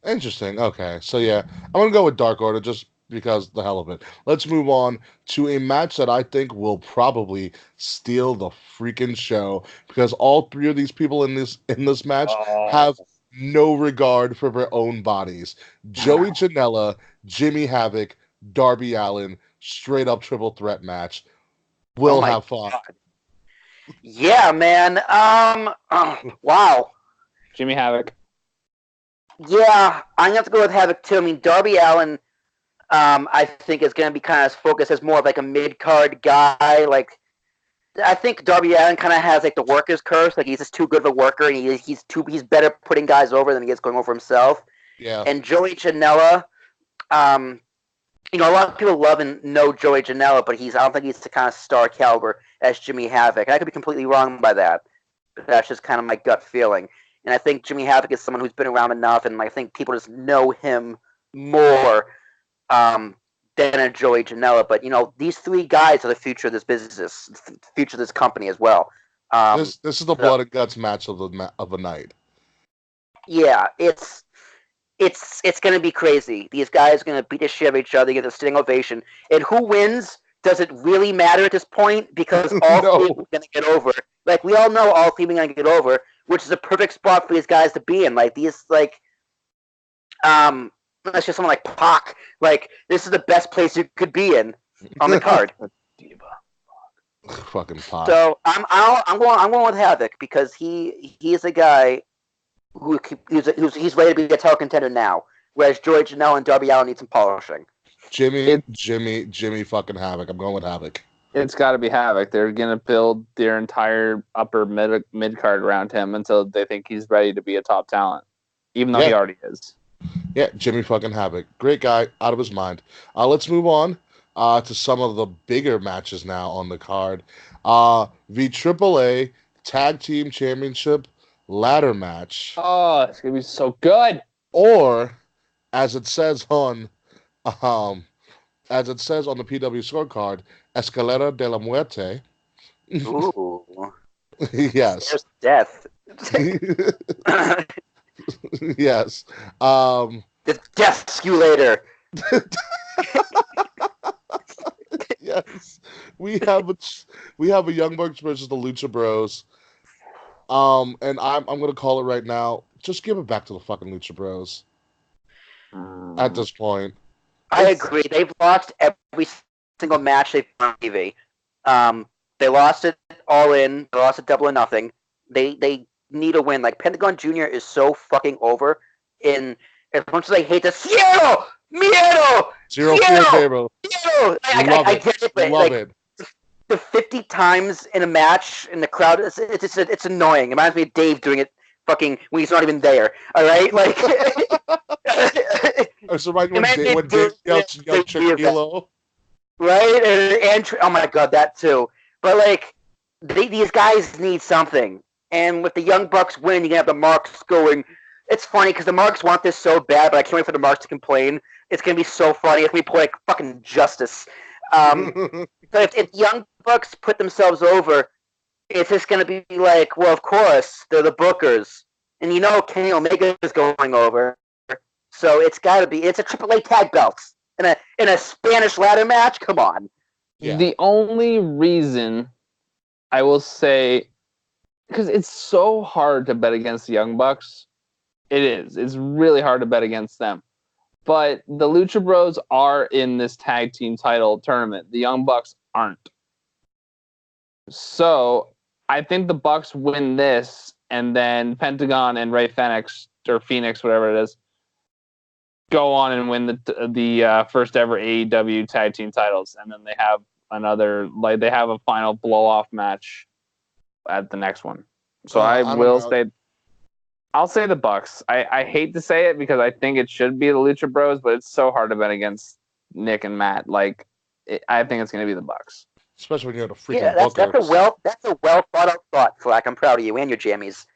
S1: Interesting. Okay, so yeah, I'm gonna go with Dark Order just because the hell of it. Let's move on to a match that I think will probably steal the freaking show because all 3 of these people in this match have no regard for their own bodies. Joey Janela, Jimmy Havoc, Darby Allin, straight up triple threat match. We'll have fun.
S4: God. Yeah, man. Wow.
S3: Jimmy Havoc.
S4: Yeah, I'm gonna have to go with Havoc too. I mean, Darby Allin, I think is gonna be kind of focused as more of a mid-card guy. I think Darby Allin kind of has the worker's curse. He's just too good of a worker, and he's better putting guys over than he is going over himself.
S1: Yeah.
S4: And Joey Janela, a lot of people love and know Joey Janela, but I don't think he's the kind of star caliber as Jimmy Havoc. And I could be completely wrong by that. But that's just kind of my gut feeling. And I think Jimmy Havoc is someone who's been around enough, and I think people just know him more than a Joey Janela. But, these 3 guys are the future of this business, the future of this company as well.
S1: This is the blood and guts match of the night.
S4: Yeah, it's going to be crazy. These guys are going to beat the shit out of each other, get a standing ovation. And who wins? Does it really matter at this point? Because all 3 are going to get over. We all know all 3 are going to get over, which is a perfect spot for these guys to be in. Let's just someone like Pac. This is the best place you could be in on the card.
S1: Fucking Pac.
S4: So I'm going with Havoc because he is a guy he's ready to be a title contender now, whereas Joey Janela and Darby Allin need some polishing.
S1: Jimmy fucking Havoc. I'm going with Havoc.
S3: It's got to be Havoc. They're going to build their entire upper mid card around him until they think he's ready to be a top talent, even though he already is.
S1: Yeah, Jimmy fucking Havoc. Great guy, out of his mind. Let's move on to some of the bigger matches now on the card. The AAA Tag Team Championship ladder match.
S3: Oh, it's going to be so good.
S1: Or, as it says on the PW scorecard, Escalera de la Muerte.
S4: Ooh.
S1: Yes.
S4: There's death.
S1: Yes.
S4: The death skew-lator.
S1: Yes. We have a Young Bucks versus the Lucha Bros. And I'm gonna call it right now. Just give it back to the fucking Lucha Bros. At this point.
S4: I agree. They've lost every single match they've done on TV. They lost it all in. They lost it double or nothing. They need a win. Pentagon Jr. is so fucking over. As much as I hate this, Miedo!
S1: Zero fear, bro.
S4: I get it, but
S1: love it.
S4: The 50 times in a match in the crowd, it's annoying. It reminds me of Dave doing it fucking when he's not even there. All right,
S1: So right when Dave yelled Chiquilo.
S4: Right, and oh my god, that too. But these guys need something, and with the Young Bucks winning, you can have the Marks going. It's funny because the Marks want this so bad, but I can't wait for the Marks to complain. It's gonna be so funny. It's gonna be fucking justice. But if Young Bucks put themselves over, it's just gonna be well, of course they're the bookers, and Kenny Omega is going over, so it's got to be. It's a AAA tag belt in a Spanish ladder match. Come on.
S1: Yeah.
S3: The only reason I will say, because it's so hard to bet against the Young Bucks. It is. It's really hard to bet against them. But the Lucha Bros are in this tag team title tournament. The Young Bucks aren't. So I think the Bucks win this, and then Pentagon and Rey Fenix, or Phoenix, whatever it is, go on and win the first ever AEW tag team titles. And then they have they have a final blow-off match at the next one. So I'll say the Bucks. I hate to say it because I think it should be the Lucha Bros, but it's so hard to bet against Nick and Matt. I think it's going to be the Bucks.
S1: Especially when you're the freaking Bookers.
S4: That's a well thought out thought, Slack. I'm proud of you and your jammies.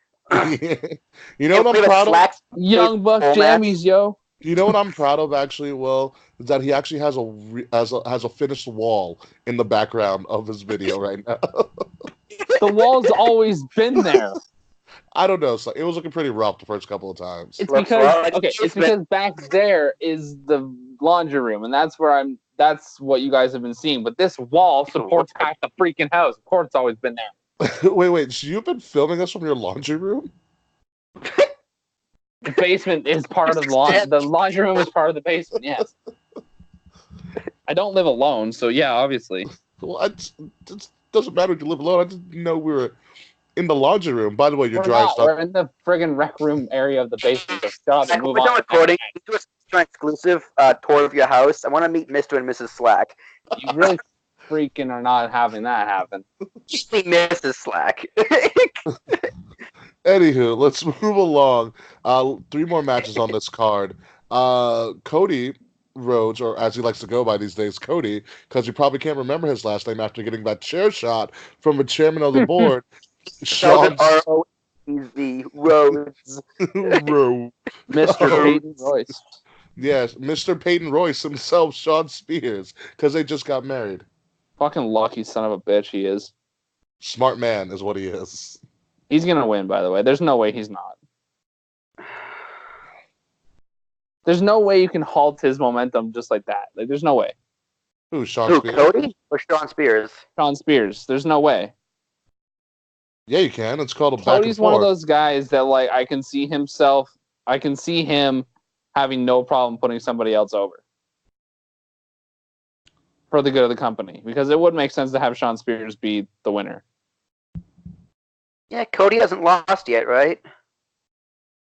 S1: You know what I'm proud of?
S3: Young Buck jammies, yo.
S1: You know what I'm proud of, actually, Will? Is that he actually has a finished wall in the background of his video right now.
S3: The wall's always been there.
S1: I don't know. So it was looking pretty rough the first couple of times.
S3: It's because back there is the laundry room, and that's what you guys have been seeing. But this wall supports half the freaking house. Of course, it's always been there.
S1: Wait. So you've been filming us from your laundry room?
S3: The basement is part of the laundry room is part of the basement. Yes. I don't live alone, so yeah, obviously.
S1: Well, it doesn't matter if you live alone. I didn't know we were in the laundry room. By the way, you're dry stuff.
S3: We're in the friggin' rec room area of the basement. So shut up and move on.
S4: We're not recording. We do an exclusive tour of your house. I want to meet Mr. and Mrs. Slack.
S3: You really freaking are not having that happen.
S4: Just meet Mrs. Slack.
S1: Anywho, let's move along. 3 more matches on this card. Cody Rhodes, or as he likes to go by these days, Cody, because you probably can't remember his last name after getting that chair shot from a chairman of the board.
S4: Sean R-O-E-Z, Rhodes.
S3: Mr. Peyton Royce.
S1: Yes, Mr. Peyton Royce himself, Sean Spears, because they just got married.
S3: Fucking lucky son of a bitch he is.
S1: Smart man is what he is.
S3: He's going to win, by the way. There's no way he's not. There's no way you can halt his momentum just like that. There's no way.
S1: Who, Sean Spears?
S4: Cody or Sean Spears?
S3: Sean Spears. There's no way.
S1: Yeah, you can. It's called a back
S3: Cody's one of those guys that, I can see him having no problem putting somebody else over. For the good of the company. Because it would make sense to have Sean Spears be the winner.
S4: Yeah, Cody hasn't lost yet, right?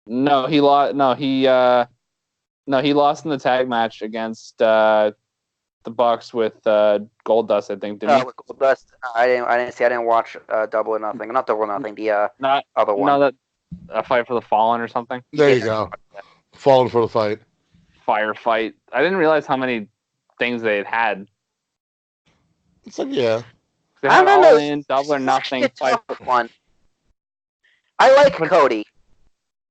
S3: No, he lost. He lost in the tag match against the Bucks with Goldust, I think. Didn't he?
S4: With Goldust, I didn't watch Double or Nothing. Not Double or Nothing. The other one.
S3: No, a Fight for the Fallen or something.
S1: There you go. Fallen for the Fight.
S3: Firefight. I didn't realize how many things they had.
S1: It's like, yeah.
S3: They had All In, Double or Nothing, Fight for
S4: one. I like Cody.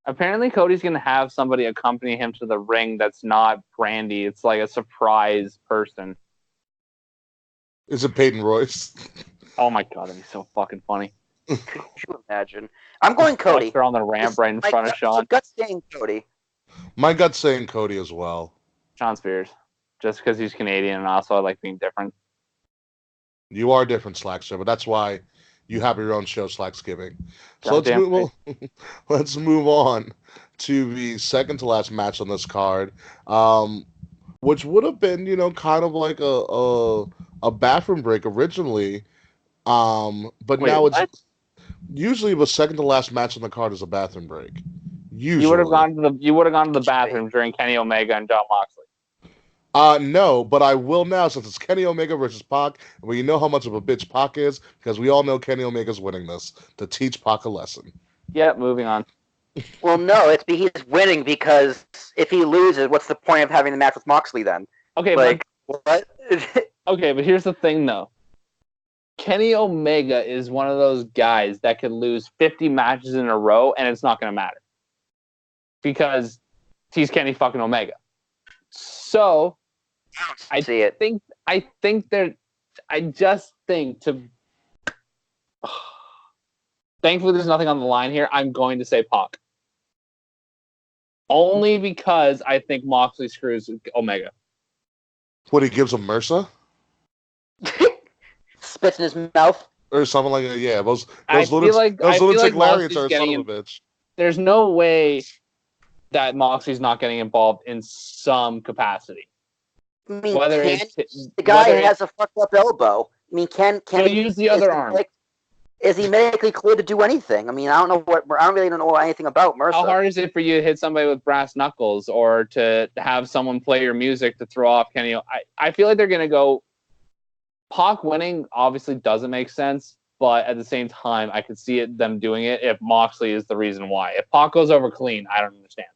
S3: Apparently, Cody's going to have somebody accompany him to the ring that's not Brandy. It's like a surprise person.
S1: Is it Peyton Royce?
S3: Oh my god, that'd be so fucking funny.
S4: Could you imagine? I'm going Cody.
S3: They're on the ramp right in front of Sean.
S4: My gut's saying Cody.
S1: My gut's saying Cody as well.
S3: Sean Spears. Just because he's Canadian and also I like being different.
S1: You are different, Slackster, but that's why you have your own show, Slacksgiving. So let's move on to the second to last match on this card, which would have been, kind of like a bathroom break originally, but now it's usually the second to last match on the card is a bathroom break. Usually, you would have
S3: gone to the bathroom during Kenny Omega and Jon Moxley.
S1: No, but I will now since it's Kenny Omega versus Pac, and we know how much of a bitch Pac is because we all know Kenny Omega's winning this to teach Pac a lesson.
S3: Yeah, moving on.
S4: Well, no, he's winning because if he loses, what's the point of having the match with Moxley then?
S3: Okay,
S4: what?
S3: Okay, but here's the thing though. Kenny Omega is one of those guys that could lose 50 matches in a row and it's not going to matter because he's Kenny fucking Omega. So. I just think thankfully there's nothing on the line here. I'm going to say Pac. Only because I think Moxley screws Omega.
S1: What, he gives him MRSA?
S4: spits in his mouth.
S1: Or something like that. Yeah, those
S3: lunatic
S1: Lariats are a son of a bitch.
S3: There's no way that Moxley's not getting involved in some capacity.
S4: I mean, the guy has a fucked up elbow. I mean, can
S3: he use the other arm?
S4: Is he medically cleared to do anything? I mean, I don't really know anything about Mercer.
S3: How hard is it for you to hit somebody with brass knuckles or to have someone play your music to throw off Kenny? I feel like they're gonna go. Pac winning obviously doesn't make sense, but at the same time, I could see them doing it if Moxley is the reason why. If Pac goes over clean, I don't understand.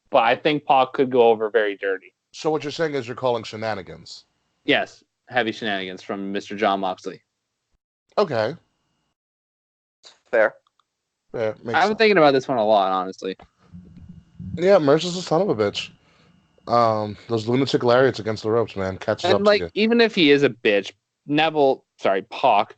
S3: But I think Pac could go over very dirty.
S1: So what you're saying is you're calling shenanigans?
S3: Yes, heavy shenanigans from Mr. Jon Moxley.
S1: Okay.
S4: Fair.
S1: Yeah,
S3: I've been thinking about this one a lot, honestly.
S1: Yeah, Mercer's a son of a bitch. Those lunatic lariats against the ropes, man, catches up to you.
S3: Even if he is a bitch, Pac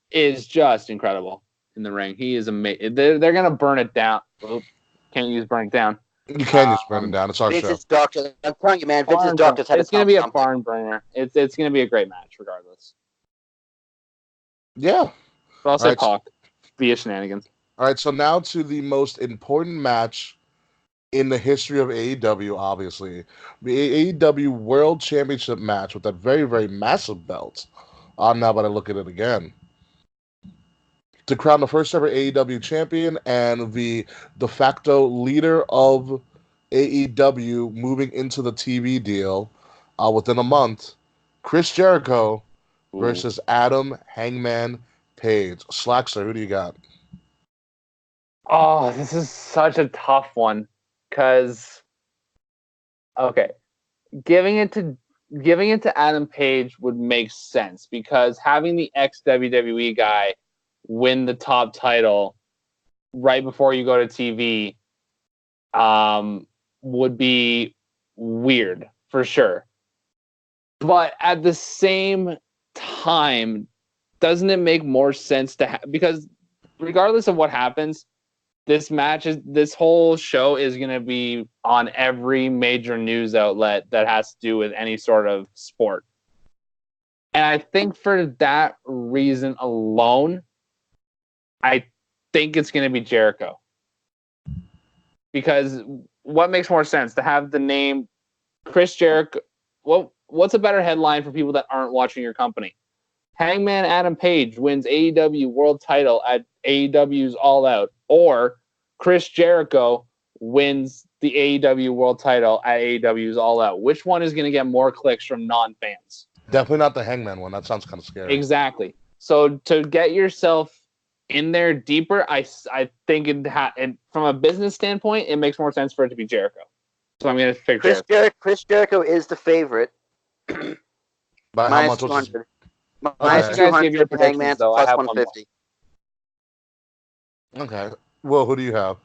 S3: is just incredible in the ring. He is amazing. They're gonna burn it down. Oops, can't use burn it down.
S1: You can use burn it down. It's our
S4: Vince's
S1: show.
S4: Doctor. I'm telling you, man. Vince's doctors had
S3: It's gonna be a barn burner. It's gonna be a great match, regardless.
S1: Yeah.
S3: But I'll say Pac via shenanigans.
S1: All right, so now to the most important match in the history of AEW, obviously. The AEW World Championship match with that very, very massive belt. Now that I look at it again. To crown the first ever AEW champion and the de facto leader of AEW moving into the TV deal within a month, Chris Jericho versus Adam Hangman Page. Slackster, who do you got?
S3: Oh, this is such a tough one because, okay, giving it to Adam Page would make sense because having the ex-WWE guy win the top title right before you go to TV would be weird for sure. But at the same time, doesn't it make more sense to because regardless of what happens, this whole show is going to be on every major news outlet that has to do with any sort of sport. And I think for that reason alone, I think it's going to be Jericho. Because what makes more sense? To have the name Chris Jericho. Well, what's a better headline for people that aren't watching your company? Hangman Adam Page wins AEW World Title at AEW's All Out. Or Chris Jericho wins the AEW World Title at AEW's All Out. Which one is going to get more clicks from non-fans?
S1: Definitely not the Hangman one. That sounds kind of scary.
S3: Exactly. So to get yourself in there deeper, I think from a business standpoint, it makes more sense for it to be Jericho. So I'm going to pick Jericho.
S4: Chris Jericho is the favorite.
S1: By how much?
S4: 200.
S3: Minus 200 for Hangman
S4: plus 150.
S1: Okay. Well, who do you have?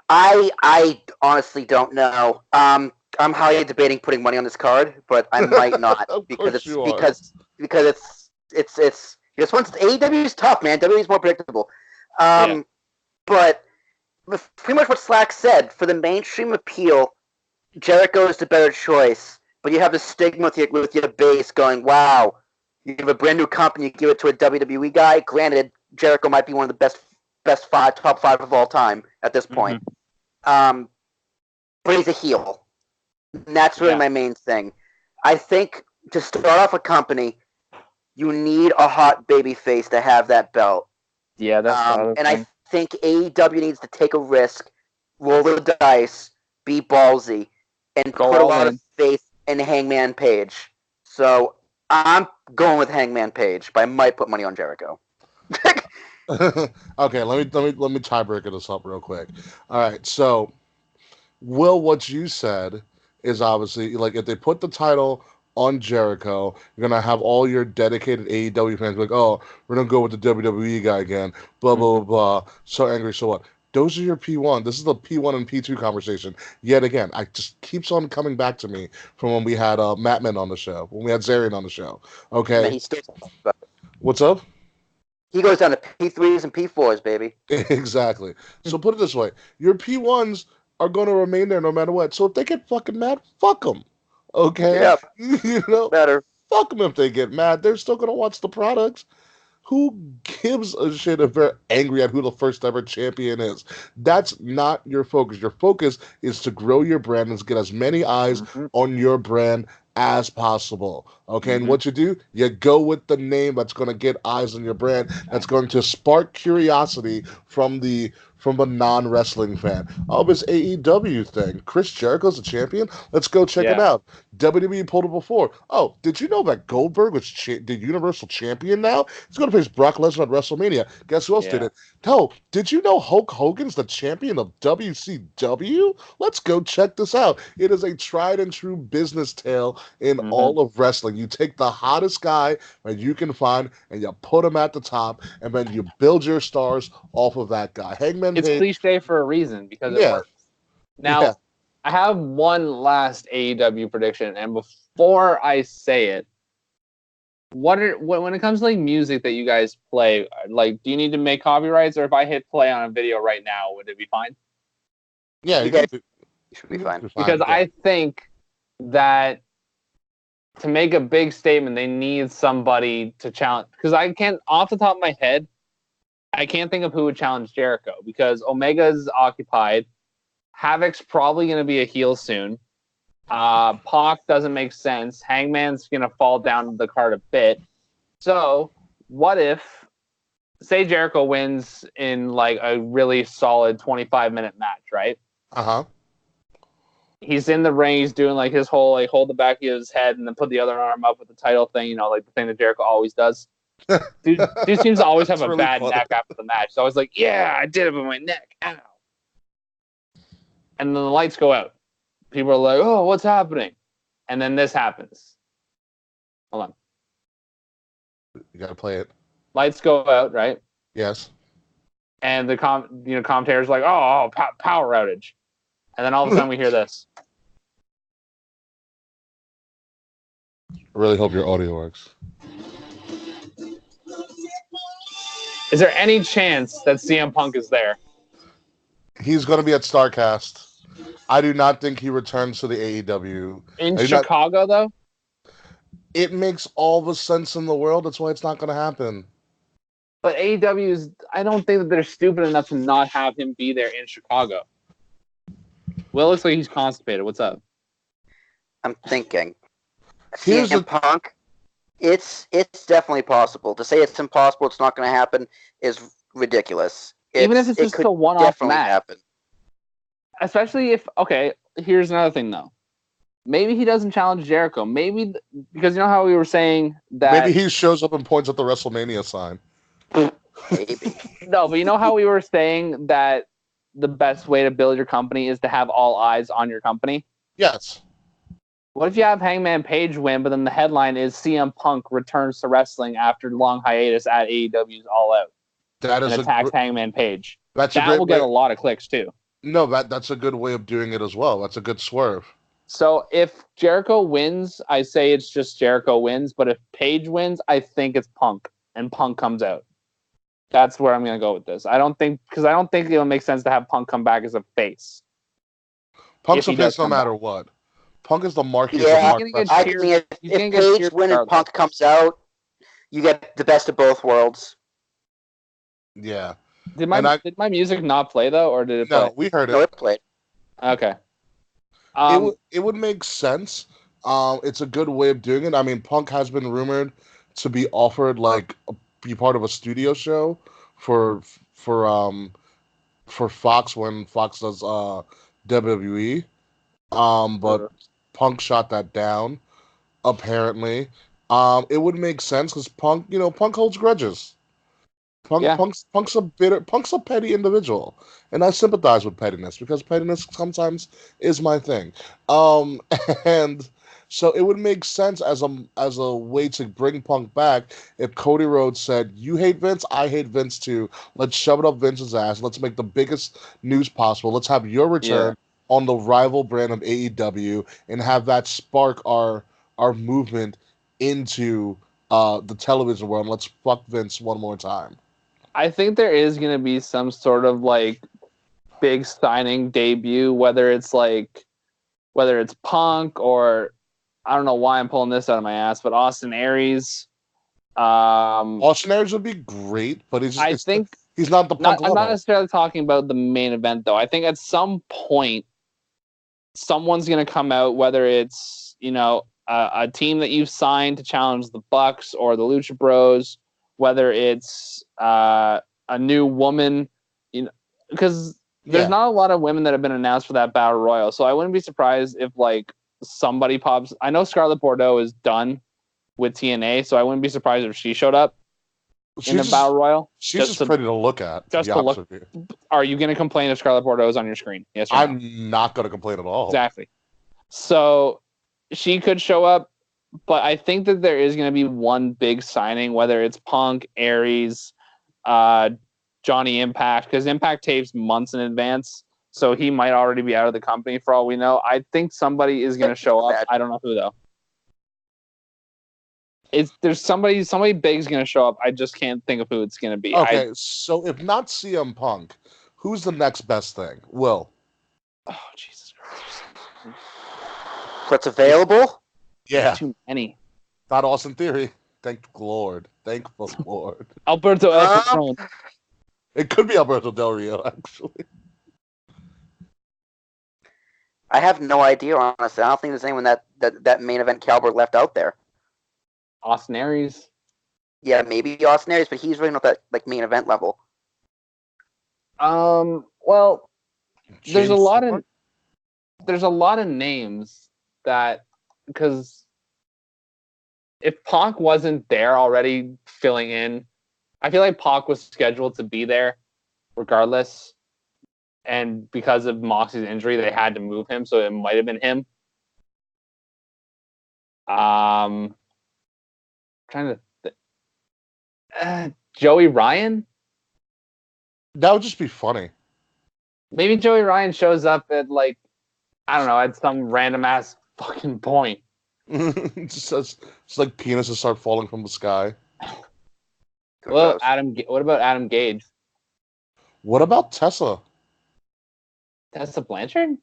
S4: I honestly don't know. I'm highly debating putting money on this card, but I might not because it's this one's AEW is tough, man. WWE is more predictable. But pretty much what Slack said, for the mainstream appeal, Jericho is the better choice. But you have the stigma with your base going, wow, you have a brand new company, you give it to a WWE guy. Granted, Jericho might be one of the top five of all time at this point. But he's a heel. And that's really my main thing. I think to start off a company, you need a hot baby face to have that belt.
S3: Yeah, that's
S4: and I think AEW needs to take a risk, roll the dice, be ballsy, and put a lot of faith in Hangman Page. So I'm going with Hangman Page, but I might put money on Jericho.
S1: Okay, let me tiebreaker this up real quick. All right, so Will, what you said is obviously like if they put the title on Jericho, you're gonna have all your dedicated AEW fans be like, "Oh, we're gonna go with the WWE guy again." Blah blah blah. So angry. So what? Those are your P1. This is the P1 and P2 conversation. Yet again, I just keeps on coming back to me from when we had Mattman on the show, when we had Zarian on the show. Okay.
S4: He still talks about it.
S1: What's up?
S4: He goes down to P3s and P4s, baby.
S1: Exactly. So put it this way: your P1s are going to remain there no matter what. So if they get fucking mad, fuck them. Okay.
S4: Yeah.
S1: You know.
S4: Better.
S1: Fuck them if they get mad. They're still gonna watch the products. Who gives a shit if they're angry at who the first ever champion is? That's not your focus. Your focus is to grow your brand and to get as many eyes on your brand as possible. Okay, and what you do, you go with the name that's going to get eyes on your brand, that's going to spark curiosity from a non-wrestling fan. Oh, this AEW thing. Chris Jericho's a champion? Let's go check it out. WWE pulled it before. Oh, did you know that Goldberg was the Universal Champion now? He's going to face Brock Lesnar at WrestleMania. Guess who else did it? No, did you know Hulk Hogan's the champion of WCW? Let's go check this out. It is a tried and true business tale in all of wrestling. You take the hottest guy that you can find and you put him at the top, and then you build your stars off of that guy. Hangman
S3: It's
S1: Page,
S3: cliche for a reason because it works. Now, I have one last AEW prediction, and before I say it, when it comes to like music that you guys play, like, do you need to make copyrights, or if I hit play on a video right now, would it be fine?
S1: Yeah,
S4: you should be fine.
S3: Because I think that to make a big statement, they need somebody to challenge. Because I can't, off the top of my head, I can't think of who would challenge Jericho, because Omega's occupied. Havoc's probably going to be a heel soon. Pac doesn't make sense. Hangman's going to fall down the card a bit. So, what if, say Jericho wins in like a really solid 25-minute match, right? He's in the ring, he's doing like his whole like hold the back of his head and then put the other arm up with the title thing, you know, like the thing that Jericho always does. Dude seems to always have a really bad neck after the match. So I was like, yeah, I did it with my neck. Ow. And then the lights go out. People are like, oh, what's happening? And then this happens. Hold on.
S1: You gotta play it.
S3: Lights go out, right?
S1: Yes.
S3: And the commentator's like, oh, power outage. And then all of a sudden we hear this.
S1: I really hope your audio works.
S3: Is there any chance that CM Punk is there?
S1: He's going to be at StarCast. I do not think he returns to the AEW.
S3: In Chicago, though?
S1: It makes all the sense in the world. That's why it's not going to happen.
S3: But AEW is... I don't think that they're stupid enough to not have him be there in Chicago. Well, it looks like he's constipated. What's up?
S4: I'm thinking. CM Punk, it's definitely possible. To say it's impossible, it's not going to happen, is ridiculous.
S3: Even if it's just a one-off match.
S4: Happen.
S3: Especially if... Okay, here's another thing, though. Maybe he doesn't challenge Jericho. Maybe... Because you know how we were saying that...
S1: Maybe he shows up and points at the WrestleMania sign.
S4: Maybe.
S3: No, but you know how we were saying that the best way to build your company is to have all eyes on your company?
S1: Yes.
S3: What if you have Hangman Page win, but then the headline is CM Punk returns to wrestling after long hiatus at AEW's All Out?
S1: That is
S3: and attacks Hangman Page. That will get a lot of clicks, too.
S1: No, that's a good way of doing it as well. That's a good swerve.
S3: So if Jericho wins, I say it's just Jericho wins. But if Page wins, I think it's Punk. And Punk comes out. That's where I'm going to go with this. I don't think it'll make sense to have Punk come back as a face.
S1: Punk's a face no matter what. Punk is the marquee.
S4: Yeah, I mean, if Page wins and Punk comes out, you get the best of both worlds.
S1: Yeah.
S3: Did my music not play, though, or did it play?
S1: No, we heard it.
S4: No, it played.
S3: Okay.
S1: It would make sense. It's a good way of doing it. I mean, Punk has been rumored to be offered, like, be part of a studio show for Fox when Fox does WWE. But Punk shot that down, apparently. It would make sense because Punk holds grudges. Punk's a petty individual, and I sympathize with pettiness because pettiness sometimes is my thing. And so it would make sense as a way to bring Punk back if Cody Rhodes said, "You hate Vince, I hate Vince too. Let's shove it up Vince's ass. Let's make the biggest news possible. Let's have your return on the rival brand of AEW and have that spark our movement into the television world. And let's fuck Vince one more time."
S3: I think there is going to be some sort of like big signing debut, whether it's Punk or I don't know why I'm pulling this out of my ass, but Austin Aries.
S1: Austin Aries would be great, but he's not the Punk level.
S3: I'm not necessarily talking about the main event, though. I think at some point, someone's going to come out, whether it's, a team that you've signed to challenge the Bucks or the Lucha Bros, whether it's a new woman, because there's not a lot of women that have been announced for that Battle Royal. So I wouldn't be surprised if, like, somebody pops. I know Scarlett Bordeaux is done with TNA, so I wouldn't be surprised if she showed up in the Battle Royal.
S1: She's just pretty to look at.
S3: Just to look. Are you going to complain if Scarlett Bordeaux is on your screen? Yes or no?
S1: I'm not going to complain at all.
S3: Exactly. So she could show up, but I think that there is going to be one big signing, whether it's Punk, Aries, Johnny Impact, because Impact tapes months in advance, so he might already be out of the company for all we know. I think somebody is going to show up. I don't know who, though. There's somebody big is going to show up. I just can't think of who it's going to be.
S1: Okay, so if not CM Punk, who's the next best thing? Will.
S3: Oh, Jesus Christ.
S4: What's available?
S1: Yeah.
S3: Too many.
S1: Not Austin Theory. Thankful Lord.
S3: Alberto El Patron.
S1: It could be Alberto Del Rio, actually.
S4: I have no idea, honestly. I don't think there's anyone that main event caliber left out there.
S3: Austin Aries.
S4: Yeah, maybe Austin Aries, but he's really not that main event level.
S3: Well, there's a lot of names that, because if Pac wasn't there already filling in, I feel like Pac was scheduled to be there regardless, and because of Moxie's injury, they had to move him, so it might have been him. Joey Ryan?
S1: That would just be funny.
S3: Maybe Joey Ryan shows up at, at some random ass fucking point.
S1: It's like penises start falling from the sky.
S3: What about Adam Gage?
S1: What about Tessa?
S3: Tessa Blanchard?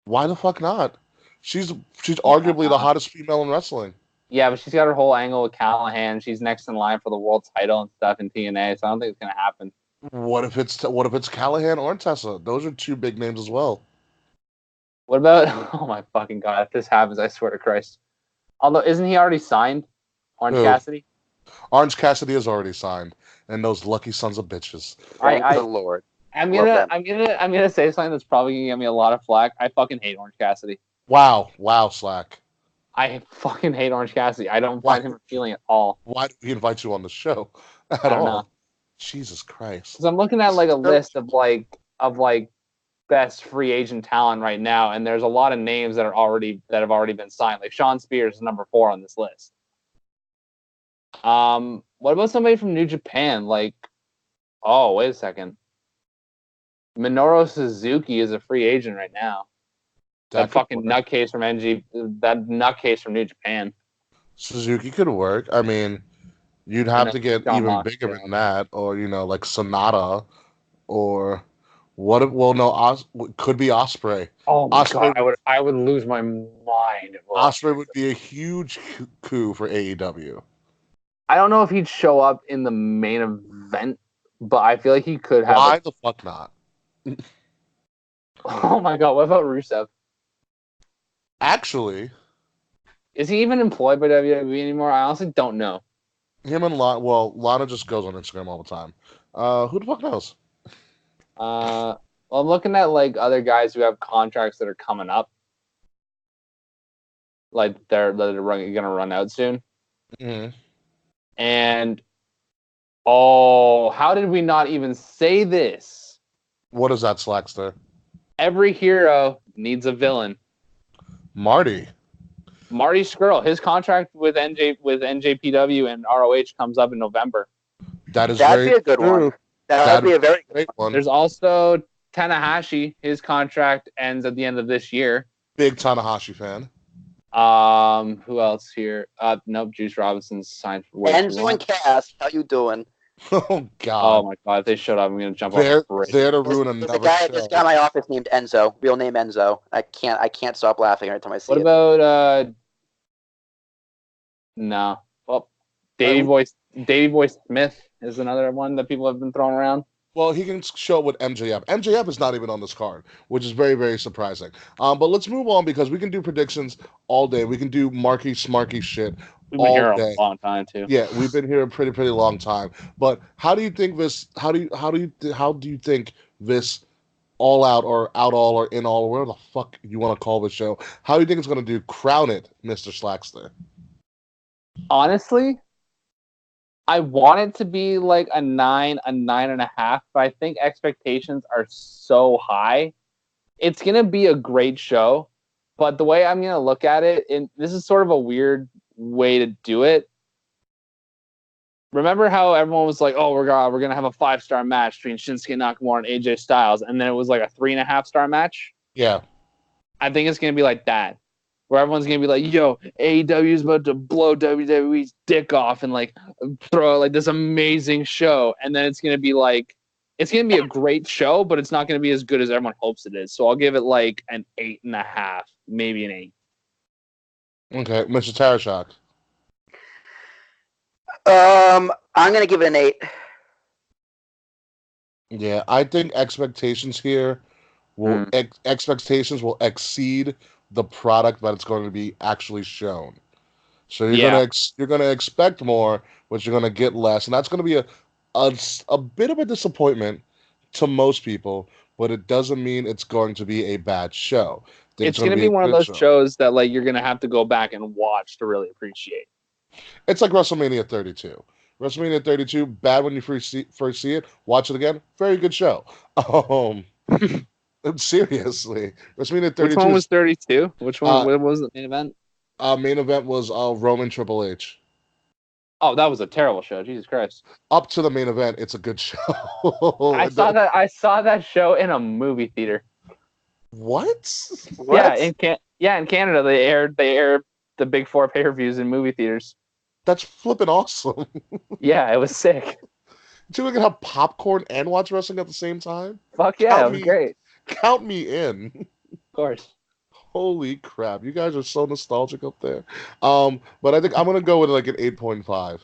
S1: Why the fuck not? She's arguably the hottest female in wrestling.
S3: Yeah, but she's got her whole angle with Callahan. She's next in line for the world title and stuff in TNA, so I don't think it's gonna happen.
S1: What if it's Callahan or Tessa? Those are two big names as well.
S3: What about? Oh my fucking god! If this happens, I swear to Christ. Although, isn't he already signed? Orange Cassidy.
S1: Orange Cassidy is already signed, and those lucky sons of bitches.
S4: Thank the Lord.
S3: I'm gonna say something that's probably gonna get me a lot of flack. I fucking hate Orange Cassidy.
S1: Wow, Slack.
S3: I fucking hate Orange Cassidy. I don't find him appealing at all.
S1: Why did he invite you on the show
S3: at all? Know.
S1: Jesus Christ.
S3: Because I'm looking at a list of best free agent talent right now, and there's a lot of names that have already been signed. Like Sean Spears is number 4 on this list. What about somebody from New Japan? Wait a second. Minoru Suzuki is a free agent right now. That fucking nutcase from that nutcase from New Japan.
S1: Suzuki could work. I mean, you'd have to get John even bigger than that, or like Sonata, or could be Ospreay.
S3: Oh my god, I would lose my mind.
S1: Ospreay would be a huge coup for AEW.
S3: I don't know if he'd show up in the main event, but I feel like he could have.
S1: Why the fuck not?
S3: Oh my god, what about Rusev?
S1: Actually,
S3: is he even employed by WWE anymore? I honestly don't know.
S1: Him and Lana just goes on Instagram all the time. Who the fuck knows?
S3: Well, I'm looking at other guys who have contracts that are coming up, they're gonna run out soon.
S1: Mm-hmm.
S3: And how did we not even say this?
S1: What is that, Slackster?
S3: Every hero needs a villain.
S1: Marty
S3: Skrull. His contract with NJPW and ROH comes up in November.
S4: That'd be a good one. That'd be a very great one.
S3: There's also Tanahashi. His contract ends at the end of this year.
S1: Big Tanahashi fan.
S3: Who else here? Nope. Juice Robinson's signed for.
S4: Enzo and Cass, how you doing?
S1: Oh god.
S3: Oh my god. If they showed up, I'm gonna jump off.
S1: There to ruin another show.
S4: This guy in my office named Enzo. Real name Enzo. I can't stop laughing every time I see it.
S3: What about No. Well, Davey Boy Smith is another one that people have been throwing around.
S1: Well, he can show up with MJF. MJF is not even on this card, which is very, very surprising. But let's move on because we can do predictions all day. We can do marky, smarky shit
S3: We've been
S1: all
S3: here
S1: day.
S3: a long time too.
S1: Yeah, we've been here a pretty, pretty long time. But how do you think this? How do you think this all out or out all or in all or whatever the fuck you want to call this show? How do you think it's going to do? Crown it, Mr. Slackster.
S3: Honestly, I want it to be like a 9.5, but I think expectations are so high. It's going to be a great show, but the way I'm going to look at it, and this is sort of a weird way to do it. Remember how everyone was like, "Oh, we're gonna have a 5-star match between Shinsuke Nakamura and AJ Styles," and then it was like a 3.5-star match?
S1: Yeah.
S3: I think it's gonna be like that, where everyone's gonna be like, "Yo, AEW is about to blow WWE's dick off and like throw like this amazing show," and then it's gonna be a great show, but it's not gonna be as good as everyone hopes it is. So I'll give it like an 8.5, maybe an 8.
S1: Okay, Mr. Tarashak.
S4: I'm gonna give it an 8.
S1: Yeah, I think expectations here will expectations will exceed the product that it's going to be actually shown. So you're gonna expect more, but you're gonna get less, and that's gonna be a bit of a disappointment to most people. But it doesn't mean it's going to be a bad show.
S3: It's going to be one of those shows that like you're going to have to go back and watch to really appreciate.
S1: It's like WrestleMania 32. WrestleMania 32, bad when you first see it. Watch it again, very good show. Seriously, WrestleMania 32.
S3: Which one was 32? Which one? What was the main event?
S1: Main event was Roman Triple H.
S3: Oh, that was a terrible show. Jesus Christ!
S1: Up to the main event, it's a good show.
S3: I saw that show in a movie theater.
S1: What?
S3: Yeah, in Canada they aired the Big Four pay-per-views in movie theaters.
S1: That's flipping awesome.
S3: Yeah, it was sick.
S1: Did you have popcorn and watch wrestling at the same time?
S3: Fuck yeah, it was great.
S1: Count me in.
S3: Of course.
S1: Holy crap, you guys are so nostalgic up there. But I think I'm gonna go with like an 8.5.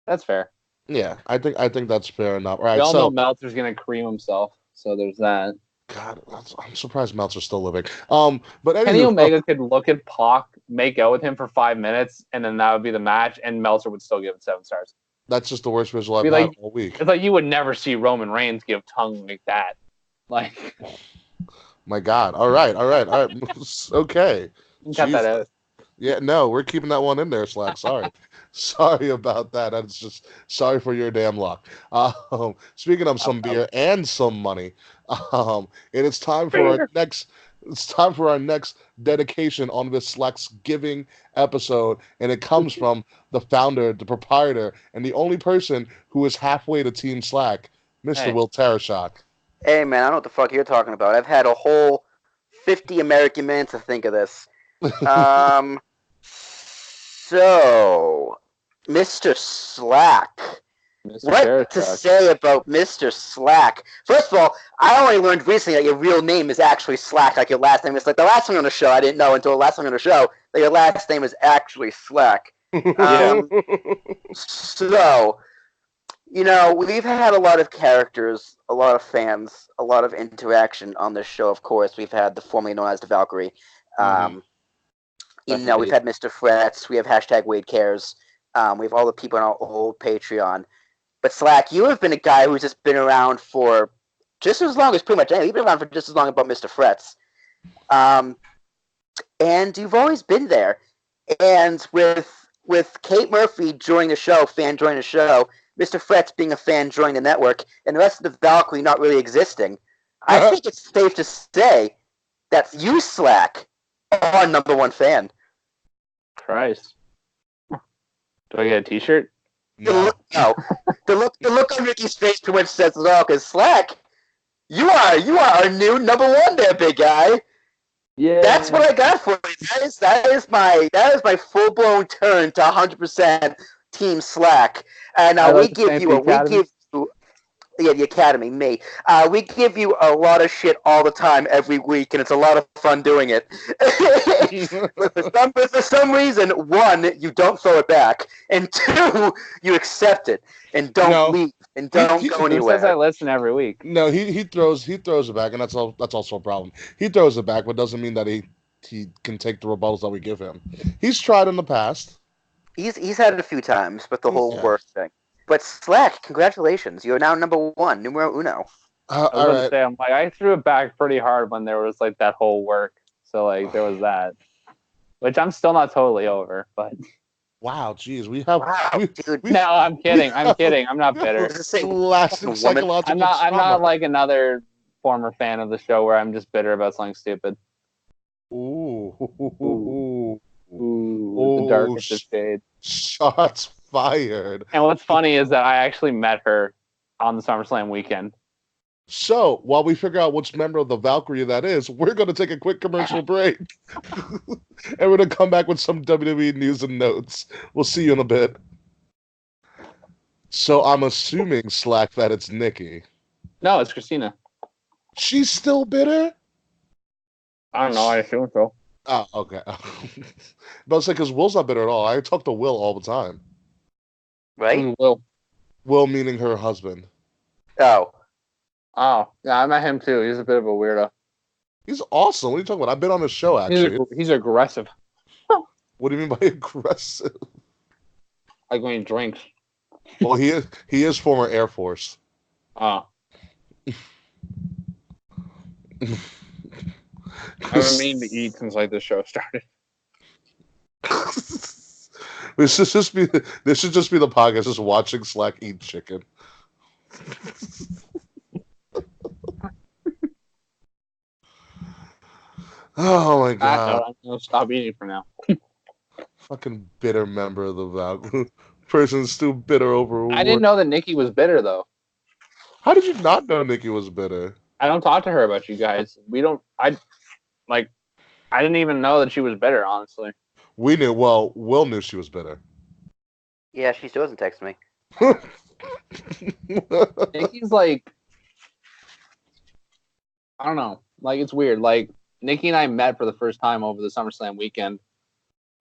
S3: That's fair.
S1: Yeah, I think that's fair enough. All right,
S3: we all know Meltzer's gonna cream himself, so there's that.
S1: God, I'm surprised Meltzer's still living. But anyway,
S3: Kenny Omega could look at Pac, make out with him for 5 minutes, and then that would be the match, and Meltzer would still give it 7 stars.
S1: That's just the worst visual I've had all week.
S3: It's like you would never see Roman Reigns give tongue like that. Like,
S1: my God. All right. Okay.
S3: Cut that out.
S1: Yeah, no, we're keeping that one in there, Slack. Sorry. Sorry about that. That's just sorry for your damn luck. Speaking of some beer and some money, it is time for our next. It's time for our next dedication on this Slacksgiving episode, and it comes from the founder, the proprietor, and the only person who is halfway to Team Slack, Mr. Will Tarashak.
S4: Hey, man, I don't know what the fuck you're talking about. I've had a whole 50 American minutes to think of this. So, Mr. Slack. What to say about Mr. Slack? First of all, I only learned recently that your real name is actually Slack, like your last name is like the last one on the show. I didn't know until the last one on the show that your last name is actually Slack. So, you know, we've had a lot of characters, a lot of fans, a lot of interaction on this show, of course. We've had the formerly known as the Valkyrie. You know, we've had Mr. Frets. We have hashtag Wade Cares. We have all the people on our old Patreon. But Slack, you have been a guy who's just been around for just as long as pretty much anything. You've been around for just as long about Mr. Frets. And you've always been there. And with Kate Murphy joining the show, fan joining the show, Mr. Frets being a fan joining the network, and the rest of the Valkyrie not really existing, I think it's safe to say that you, Slack, are our number one fan.
S3: Christ. Do I get a t-shirt?
S4: No. The look on Ricky's face pretty much says it all, because Slack, you are our new number one there, big guy.
S3: Yeah.
S4: That's what I got for you. That is my full-blown turn to 100% Team Slack. And now we give you Yeah, the Academy, me. We give you a lot of shit all the time, every week, and it's a lot of fun doing it. But for some reason, one, you don't throw it back, and two, you accept it and don't leave and don't go anywhere.
S3: Who says I listen every week?
S1: No, he throws it back, and that's also a problem. He throws it back, but doesn't mean that he can take the rebuttals that we give him. He's tried in the past.
S4: He's had it a few times, but the whole work thing. But Slack, congratulations! You are now number one, numero uno.
S3: I was going to say, I'm like, I threw it back pretty hard when there was like that whole work. So like there was that, which I'm still not totally over. But
S1: wow, geez, we have.
S4: Wow, dude.
S3: No, I'm kidding. I'm kidding. I'm not bitter.
S1: Lasting psychological.
S3: I'm not like another former fan of the show where I'm just bitter about something stupid.
S1: Ooh.
S3: The darkest of shade.
S1: Shots fired.
S3: And what's funny is that I actually met her on the SummerSlam weekend.
S1: So, while we figure out which member of the Valkyrie that is, we're going to take a quick commercial break. And we're going to come back with some WWE news and notes. We'll see you in a bit. So, I'm assuming, Slack, that it's Nikki.
S3: No, it's Christina.
S1: She's still bitter?
S3: I don't know. I assume so.
S1: Oh, okay. But I was like, because Will's not bitter at all. I talk to Will all the time.
S4: Right?
S1: Will meaning her husband.
S4: Oh,
S3: yeah, I met him too. He's a bit of a weirdo.
S1: He's awesome. What are you talking about? I've been on his show, actually.
S3: He's aggressive.
S1: What do you mean by aggressive?
S3: Like when he drinks.
S1: Well, he is former Air Force.
S3: Oh. I've been meaning to eat since like the show started.
S1: This should just be the podcast, just watching Slack eat chicken. Oh my god!
S3: I'm gonna stop eating for now.
S1: Fucking bitter member of the Val. Person's still bitter over.
S3: I didn't know that Nikki was bitter though.
S1: How did you not know Nikki was bitter?
S3: I don't talk to her about you guys. We don't. I didn't even know that she was bitter. Honestly,
S1: we knew. Well, Will knew she was bitter.
S4: Yeah, she still doesn't text me.
S3: Nikki's like, I don't know. Like it's weird. Like Nikki and I met for the first time over the SummerSlam weekend,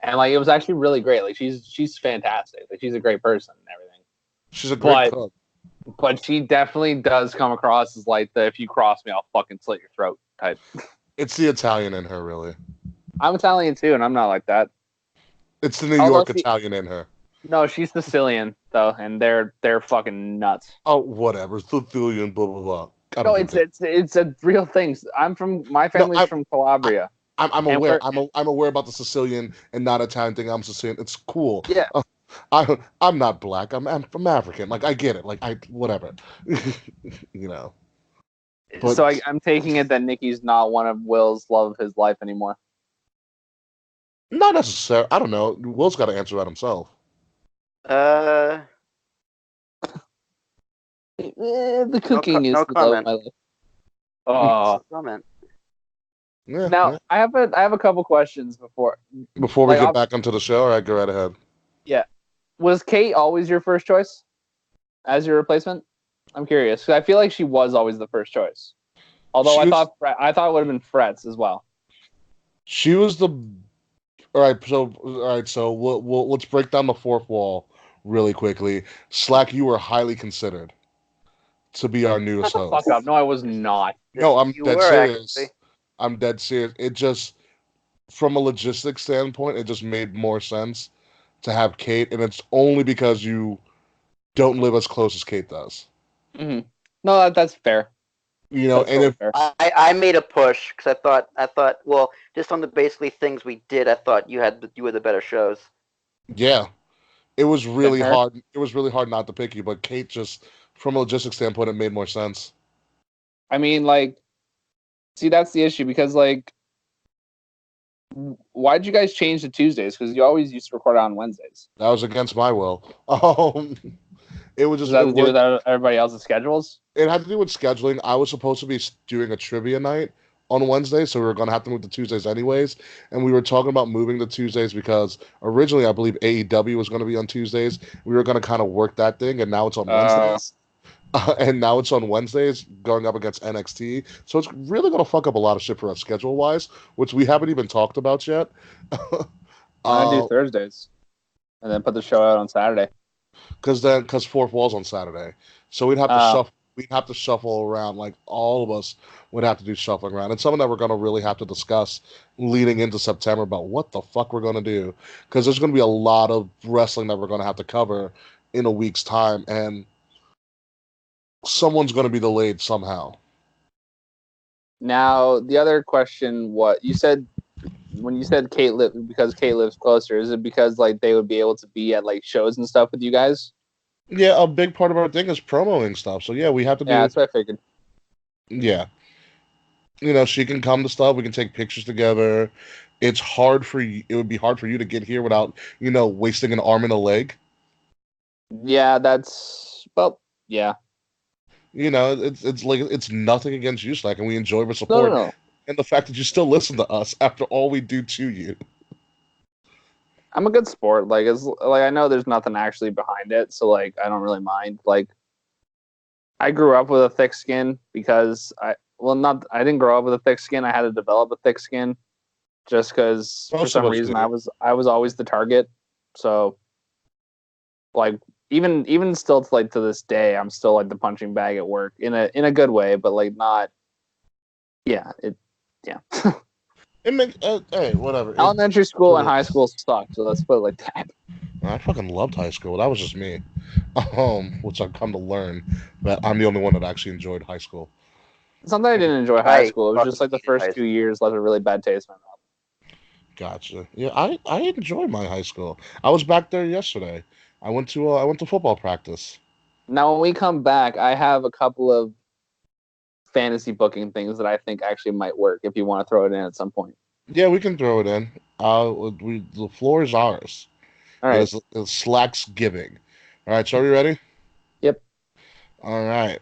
S3: and like it was actually really great. Like she's fantastic. Like she's a great person and everything.
S1: She's a great cook.
S3: But she definitely does come across as like the if you cross me, I'll fucking slit your throat type.
S1: It's the Italian in her, really.
S3: I'm Italian too, and I'm not like that.
S1: It's the New York Italian in her.
S3: No, she's Sicilian though, and they're fucking nuts.
S1: Oh, whatever, Sicilian, blah blah blah.
S3: No, it's a real thing. My family's from Calabria.
S1: I'm aware. I'm aware about the Sicilian and not Italian thing. I'm Sicilian. It's cool.
S3: Yeah.
S1: I'm not black. I'm from African. Like I get it. Like whatever. You know.
S3: But, so I'm taking it that Nikki's not one of Will's love of his life anymore.
S1: Not necessarily. I don't know. Will's got to answer that himself.
S3: The cooking is
S4: no
S3: the love of my life. Oh,
S4: comment.
S1: Yeah,
S3: now I have a couple questions before
S1: we get back onto the show. All right, go right ahead.
S3: Yeah, was Kate always your first choice as your replacement? I'm curious because I feel like she was always the first choice. Although I thought it would have been Fred's as well.
S1: She was the. All right. So we'll let's break down the fourth wall really quickly. Slack, you were highly considered to be our newest host.
S3: Fuck up! No, I was not.
S1: No, I'm dead serious.
S4: Actually.
S1: I'm dead serious. It just, from a logistics standpoint, it just made more sense to have Kate, and it's only because you don't live as close as Kate does.
S3: Mm-hmm. No, that's fair.
S1: You know, and if
S4: I made a push because I thought well, just on the basically things we did, I thought you were the better shows.
S1: Yeah, it was really hard. It was really hard not to pick you, but Kate just, from a logistics standpoint, it made more sense.
S3: I mean, like, see, that's the issue because, like, why did you guys change to Tuesdays? Because you always used to record on Wednesdays.
S1: That was against my will. It was just
S3: Does that have to do with everybody else's schedules?
S1: It had to do with scheduling. I was supposed to be doing a trivia night on Wednesday, so we were going to have to move to Tuesdays anyways. And we were talking about moving to Tuesdays because originally I believe AEW was going to be on Tuesdays. We were going to kind of work that thing, and now it's on Wednesdays. And now it's on Wednesdays going up against NXT. So it's really going to fuck up a lot of shit for us schedule-wise, which we haven't even talked about yet.
S3: Why not do Thursdays and then put the show out on Saturday?
S1: Because Fourth Wall's on Saturday. So we'd have to shuffle. We'd have to shuffle around. Like, all of us would have to do shuffling around. And something that we're going to really have to discuss leading into September about what the fuck we're going to do. Because there's going to be a lot of wrestling that we're going to have to cover in a week's time. And someone's going to be delayed somehow.
S3: Now, the other question, what you said when you said because Kate lives closer, is it because like they would be able to be at like shows and stuff with you guys?
S1: Yeah, a big part of our thing is promoting stuff. So yeah, we have to do.
S3: Yeah, that's what I figured.
S1: Yeah, she can come to stuff. We can take pictures together. It's hard for you. It would be hard for you to get here without wasting an arm and a leg.
S3: Yeah, yeah.
S1: It's like it's nothing against you, Slack, and we enjoy your support and the fact that you still listen to us after all we do to you.
S3: I'm a good sport. Like I know there's nothing actually behind it, so like I don't really mind. Like I grew up with a thick skin because I didn't grow up with a thick skin. I had to develop a thick skin just because for some reason I was always the target. So like even still to this day, I'm still like the punching bag at work in a good way, but like not. Yeah.
S1: It makes hey, whatever.
S3: Elementary school and high school sucked, so let's put it like that.
S1: I fucking loved high school. That was just me. Which I've come to learn that I'm the only one that actually enjoyed high school.
S3: It's not that I didn't enjoy high school. It was just like the first 2 years left a really bad taste in my mouth.
S1: Gotcha. Yeah, I enjoyed my high school. I was back there yesterday. I went to football practice.
S3: Now, when we come back, I have a couple of fantasy booking things that I think actually might work if you want to throw it in at some point.
S1: Yeah, we can throw it in. The floor is ours.
S3: All right.
S1: It's Slacksgiving. All right, so are you ready?
S3: Yep.
S1: All right.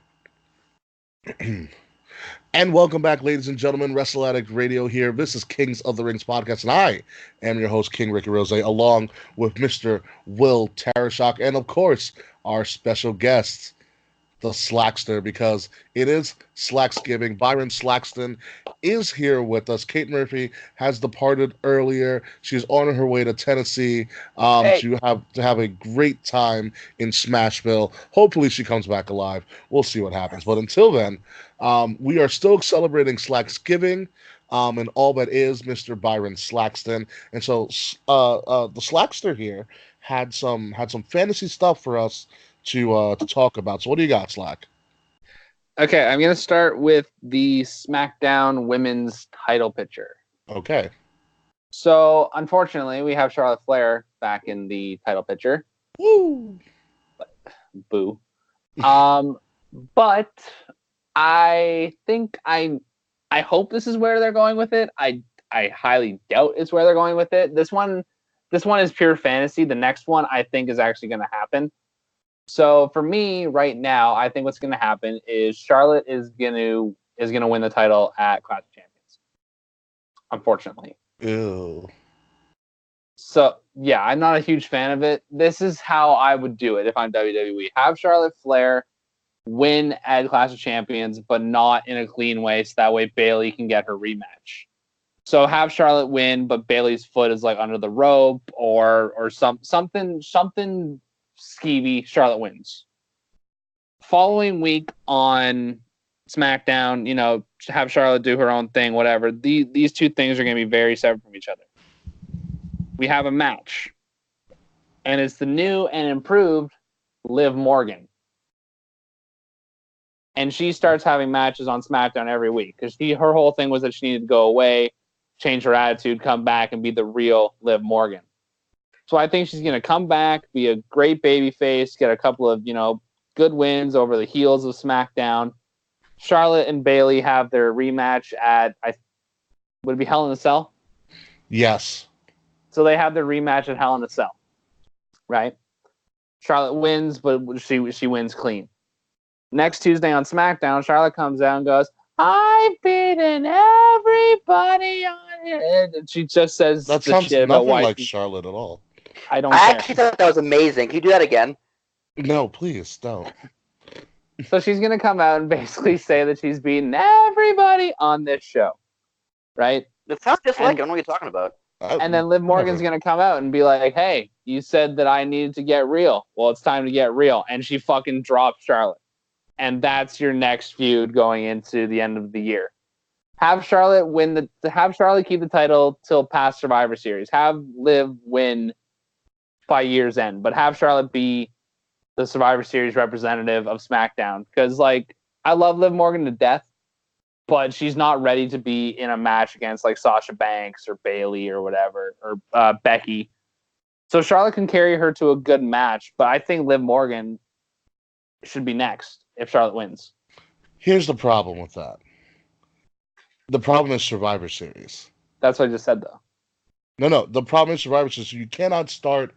S1: And welcome back, ladies and gentlemen. Wrestle Addict Radio here. This is Kings of the Rings podcast, and I am your host, King Ricky Rose, along with Mr. Will Tarashok, and of course, our special guest, the Slackster, because it is Slacksgiving. Byron Slaxton is here with us. Kate Murphy has departed earlier. She's on her way to Tennessee to have a great time in Smashville. Hopefully she comes back alive. We'll see what happens. But until then, we are still celebrating Slacksgiving. And all that is Mr. Byron Slaxton. And so the Slackster here had some fantasy stuff for us to talk about. So what do you got, Slack?
S3: Okay, I'm going to start with the SmackDown Women's title picture.
S1: Okay.
S3: So, unfortunately, we have Charlotte Flair back in the title picture.
S1: Woo!
S3: Boo. But I think I hope this is where they're going with it. I highly doubt it's where they're going with it. This one is pure fantasy. The next one I think is actually going to happen. So for me right now, I think what's going to happen is Charlotte is going to win the title at Clash of Champions. Unfortunately.
S1: Ew.
S3: So yeah, I'm not a huge fan of it. This is how I would do it if I'm WWE. Have Charlotte Flair win at Clash of Champions, but not in a clean way, so that way Bayley can get her rematch. So have Charlotte win, but Bayley's foot is like under the rope or something skeevy. Charlotte wins. Following week on SmackDown, have Charlotte do her own thing, whatever. These two things are going to be very separate from each other. We have a match, and it's the new and improved Liv Morgan. And she starts having matches on SmackDown every week because her whole thing was that she needed to go away, change her attitude, come back, and be the real Liv Morgan. So I think she's going to come back, be a great babyface, get a couple of, good wins over the heels of SmackDown. Charlotte and Bayley have their rematch at, would it be Hell in a Cell?
S1: Yes.
S3: So they have their rematch at Hell in a Cell, right? Charlotte wins, but she wins clean. Next Tuesday on SmackDown, Charlotte comes out and goes, I've beaten everybody on it. And she just says
S1: that sounds shit about nothing like Charlotte at all.
S3: I
S4: actually thought that was amazing. Can you do that again?
S1: No, please don't.
S3: So she's gonna come out and basically say that she's beaten everybody on this show, right?
S4: It sounds just like I don't know what you're talking about.
S3: And then Liv Morgan's gonna come out and be like, "Hey, you said that I needed to get real. Well, it's time to get real." And she fucking drops Charlotte, and that's your next feud going into the end of the year. Have Charlotte keep the title till past Survivor Series. Have Liv win by year's end, but have Charlotte be the Survivor Series representative of SmackDown, because like I love Liv Morgan to death, but she's not ready to be in a match against like Sasha Banks or Bayley or whatever, or Becky. So Charlotte can carry her to a good match, but I think Liv Morgan should be next if Charlotte wins.
S1: Here's the problem with that. The problem is Survivor Series.
S3: That's what I just said, though.
S1: No. The problem is Survivor Series. You cannot start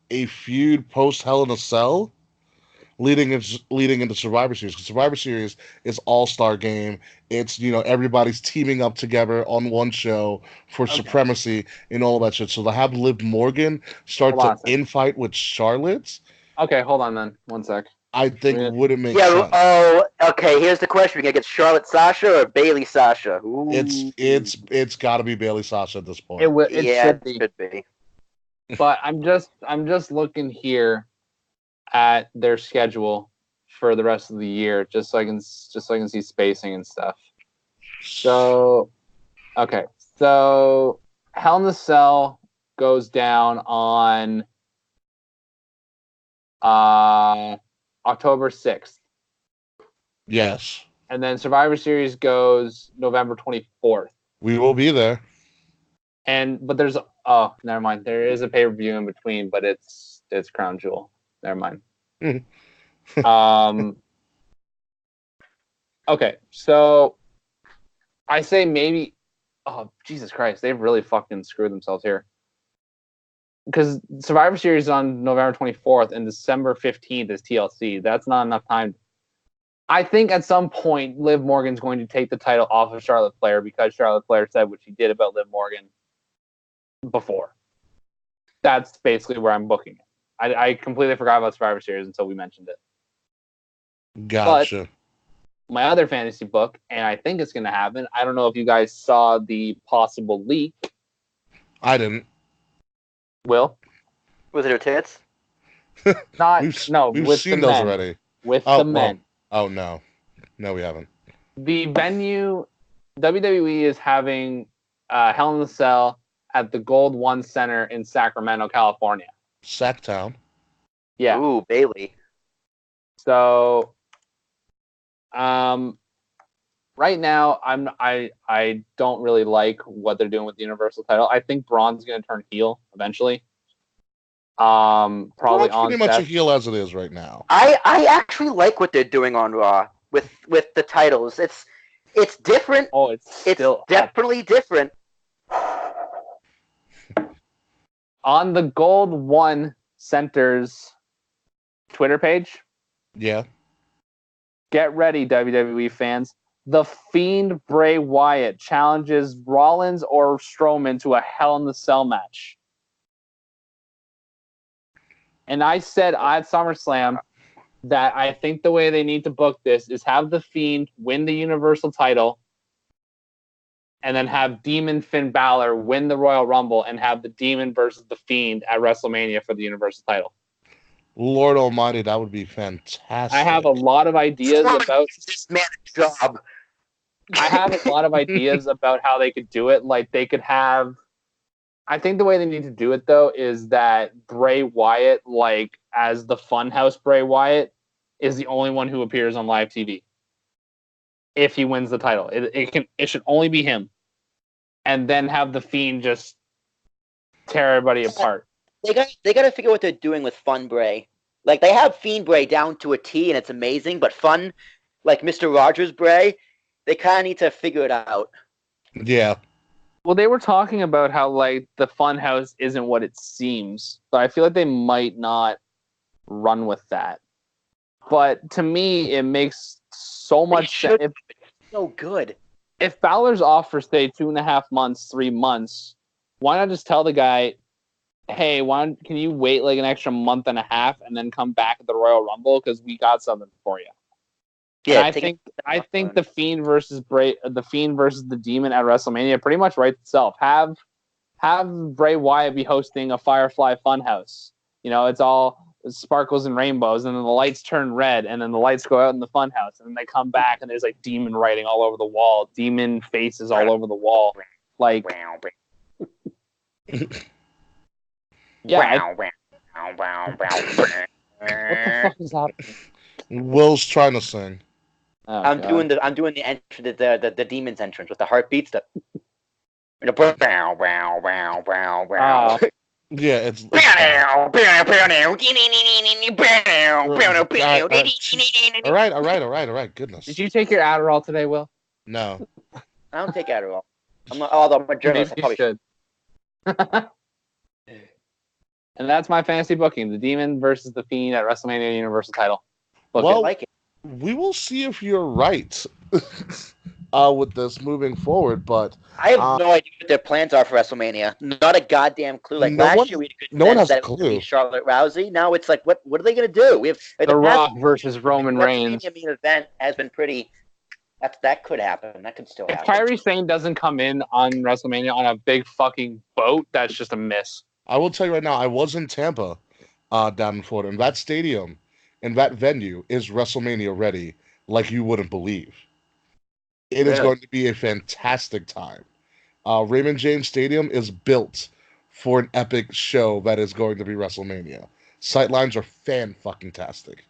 S1: a feud post Hell in a Cell leading into Survivor Series. Because Survivor Series is all-star game. It's, everybody's teaming up together on one show for supremacy and all that shit. So to have Liv Morgan start to infight with Charlotte.
S3: Okay, hold on then. 1 sec.
S1: I think wouldn't make sense.
S4: Oh, okay. Here's the question: we gonna get Charlotte Sasha or Bayley Sasha? Ooh.
S1: It's got to be Bayley Sasha at this point.
S3: It should be. But I'm just looking here at their schedule for the rest of the year, just so I can see spacing and stuff. So, okay. So Hell in a Cell goes down on October 6th.
S1: Yes.
S3: And then Survivor Series goes November 24th.
S1: We will be there.
S3: But there's never mind. There is a pay-per-view in between, but it's Crown Jewel. Never mind. Okay, so I say maybe. Oh, Jesus Christ! They've really fucking screwed themselves here. Because Survivor Series is on November 24th and December 15th is TLC. That's not enough time. I think at some point Liv Morgan's going to take the title off of Charlotte Flair because Charlotte Flair said what she did about Liv Morgan before. That's basically where I'm booking it. I completely forgot about Survivor Series until we mentioned it.
S1: Gotcha.
S3: But my other fantasy book, and I think it's going to happen. I don't know if you guys saw the possible leak.
S1: I didn't.
S4: Will? Was it her tits?
S1: We've seen those already.
S3: With the men.
S1: Oh, no. No, we haven't.
S3: The venue, WWE is having Hell in a Cell at the Gold One Center in Sacramento, California.
S1: Sacktown.
S3: Yeah.
S4: Ooh, Bayley.
S3: So, right now, I don't really like what they're doing with the Universal title. I think Braun's going to turn heel eventually. Probably
S1: on pretty much a heel as it is right now.
S4: I actually like what they're doing on Raw with the titles. It's different.
S3: Oh, it's
S4: definitely different.
S3: On the Gold One Center's Twitter page.
S1: Yeah.
S3: Get ready, WWE fans. The Fiend Bray Wyatt challenges Rollins or Strowman to a Hell in the Cell match. And I said at SummerSlam that I think the way they need to book this is have The Fiend win the Universal title and then have Demon Finn Balor win the Royal Rumble and have the Demon versus The Fiend at WrestleMania for the Universal title.
S1: Lord Almighty, that would be fantastic.
S3: I have a lot of ideas about
S4: this man's job.
S3: I have a lot of ideas about how they could do it. Like they could have. I think the way they need to do it though is that Bray Wyatt, like as the Funhouse Bray Wyatt, is the only one who appears on live TV. If he wins the title, it should only be him, and then have the Fiend just tear everybody apart.
S4: They got to figure out what they're doing with Fun Bray. Like they have Fiend Bray down to a T, and it's amazing. But Fun, like Mr. Rogers Bray, they kind of need to figure it out.
S1: Yeah.
S3: Well, they were talking about how like the Funhouse isn't what it seems, but I feel like they might not run with that. But to me, it makes so much sense.
S4: So good.
S3: If Balor's off for say 2.5 months, 3 months, why not just tell the guy, hey, can you wait like an extra month and a half and then come back at the Royal Rumble because we got something for you? Yeah, I think the Fiend versus the Demon at WrestleMania pretty much writes itself. Have Bray Wyatt be hosting a Firefly Funhouse. It's all sparkles and rainbows, and then the lights turn red, and then the lights go out in the funhouse, and then they come back, and there's like demon writing all over the wall, demon faces all over the wall, like. Yeah. What the fuck is happening?
S1: Will's trying to sing.
S4: Oh, I'm doing the entrance, the demon's entrance with the heartbeats.
S1: Yeah, it's all right. Goodness.
S3: Did you take your Adderall today, Will?
S1: No.
S4: I don't take Adderall. I'm not. Although I'm a journalist, I probably should.
S3: And that's my fantasy booking: the Demon versus the Fiend at WrestleMania Universal Title.
S1: Well, we will see if you're right with this moving forward, but
S4: I have no idea what their plans are for WrestleMania. Not a goddamn clue. Like last year, we had a good sense that it was going to be Charlotte Rousey. Now it's like, what are they going to do? We have
S3: The Rock versus Roman Reigns.
S4: The main event has been pretty. That could happen. That could still happen.
S3: If Kairi Sane doesn't come in on WrestleMania on a big fucking boat, that's just a miss.
S1: I will tell you right now, I was in Tampa, down in Florida, and that stadium and that venue is WrestleMania ready, like you wouldn't believe. It is going to be a fantastic time. Raymond James Stadium is built for an epic show that is going to be WrestleMania. Sightlines are fan-fucking-tastic.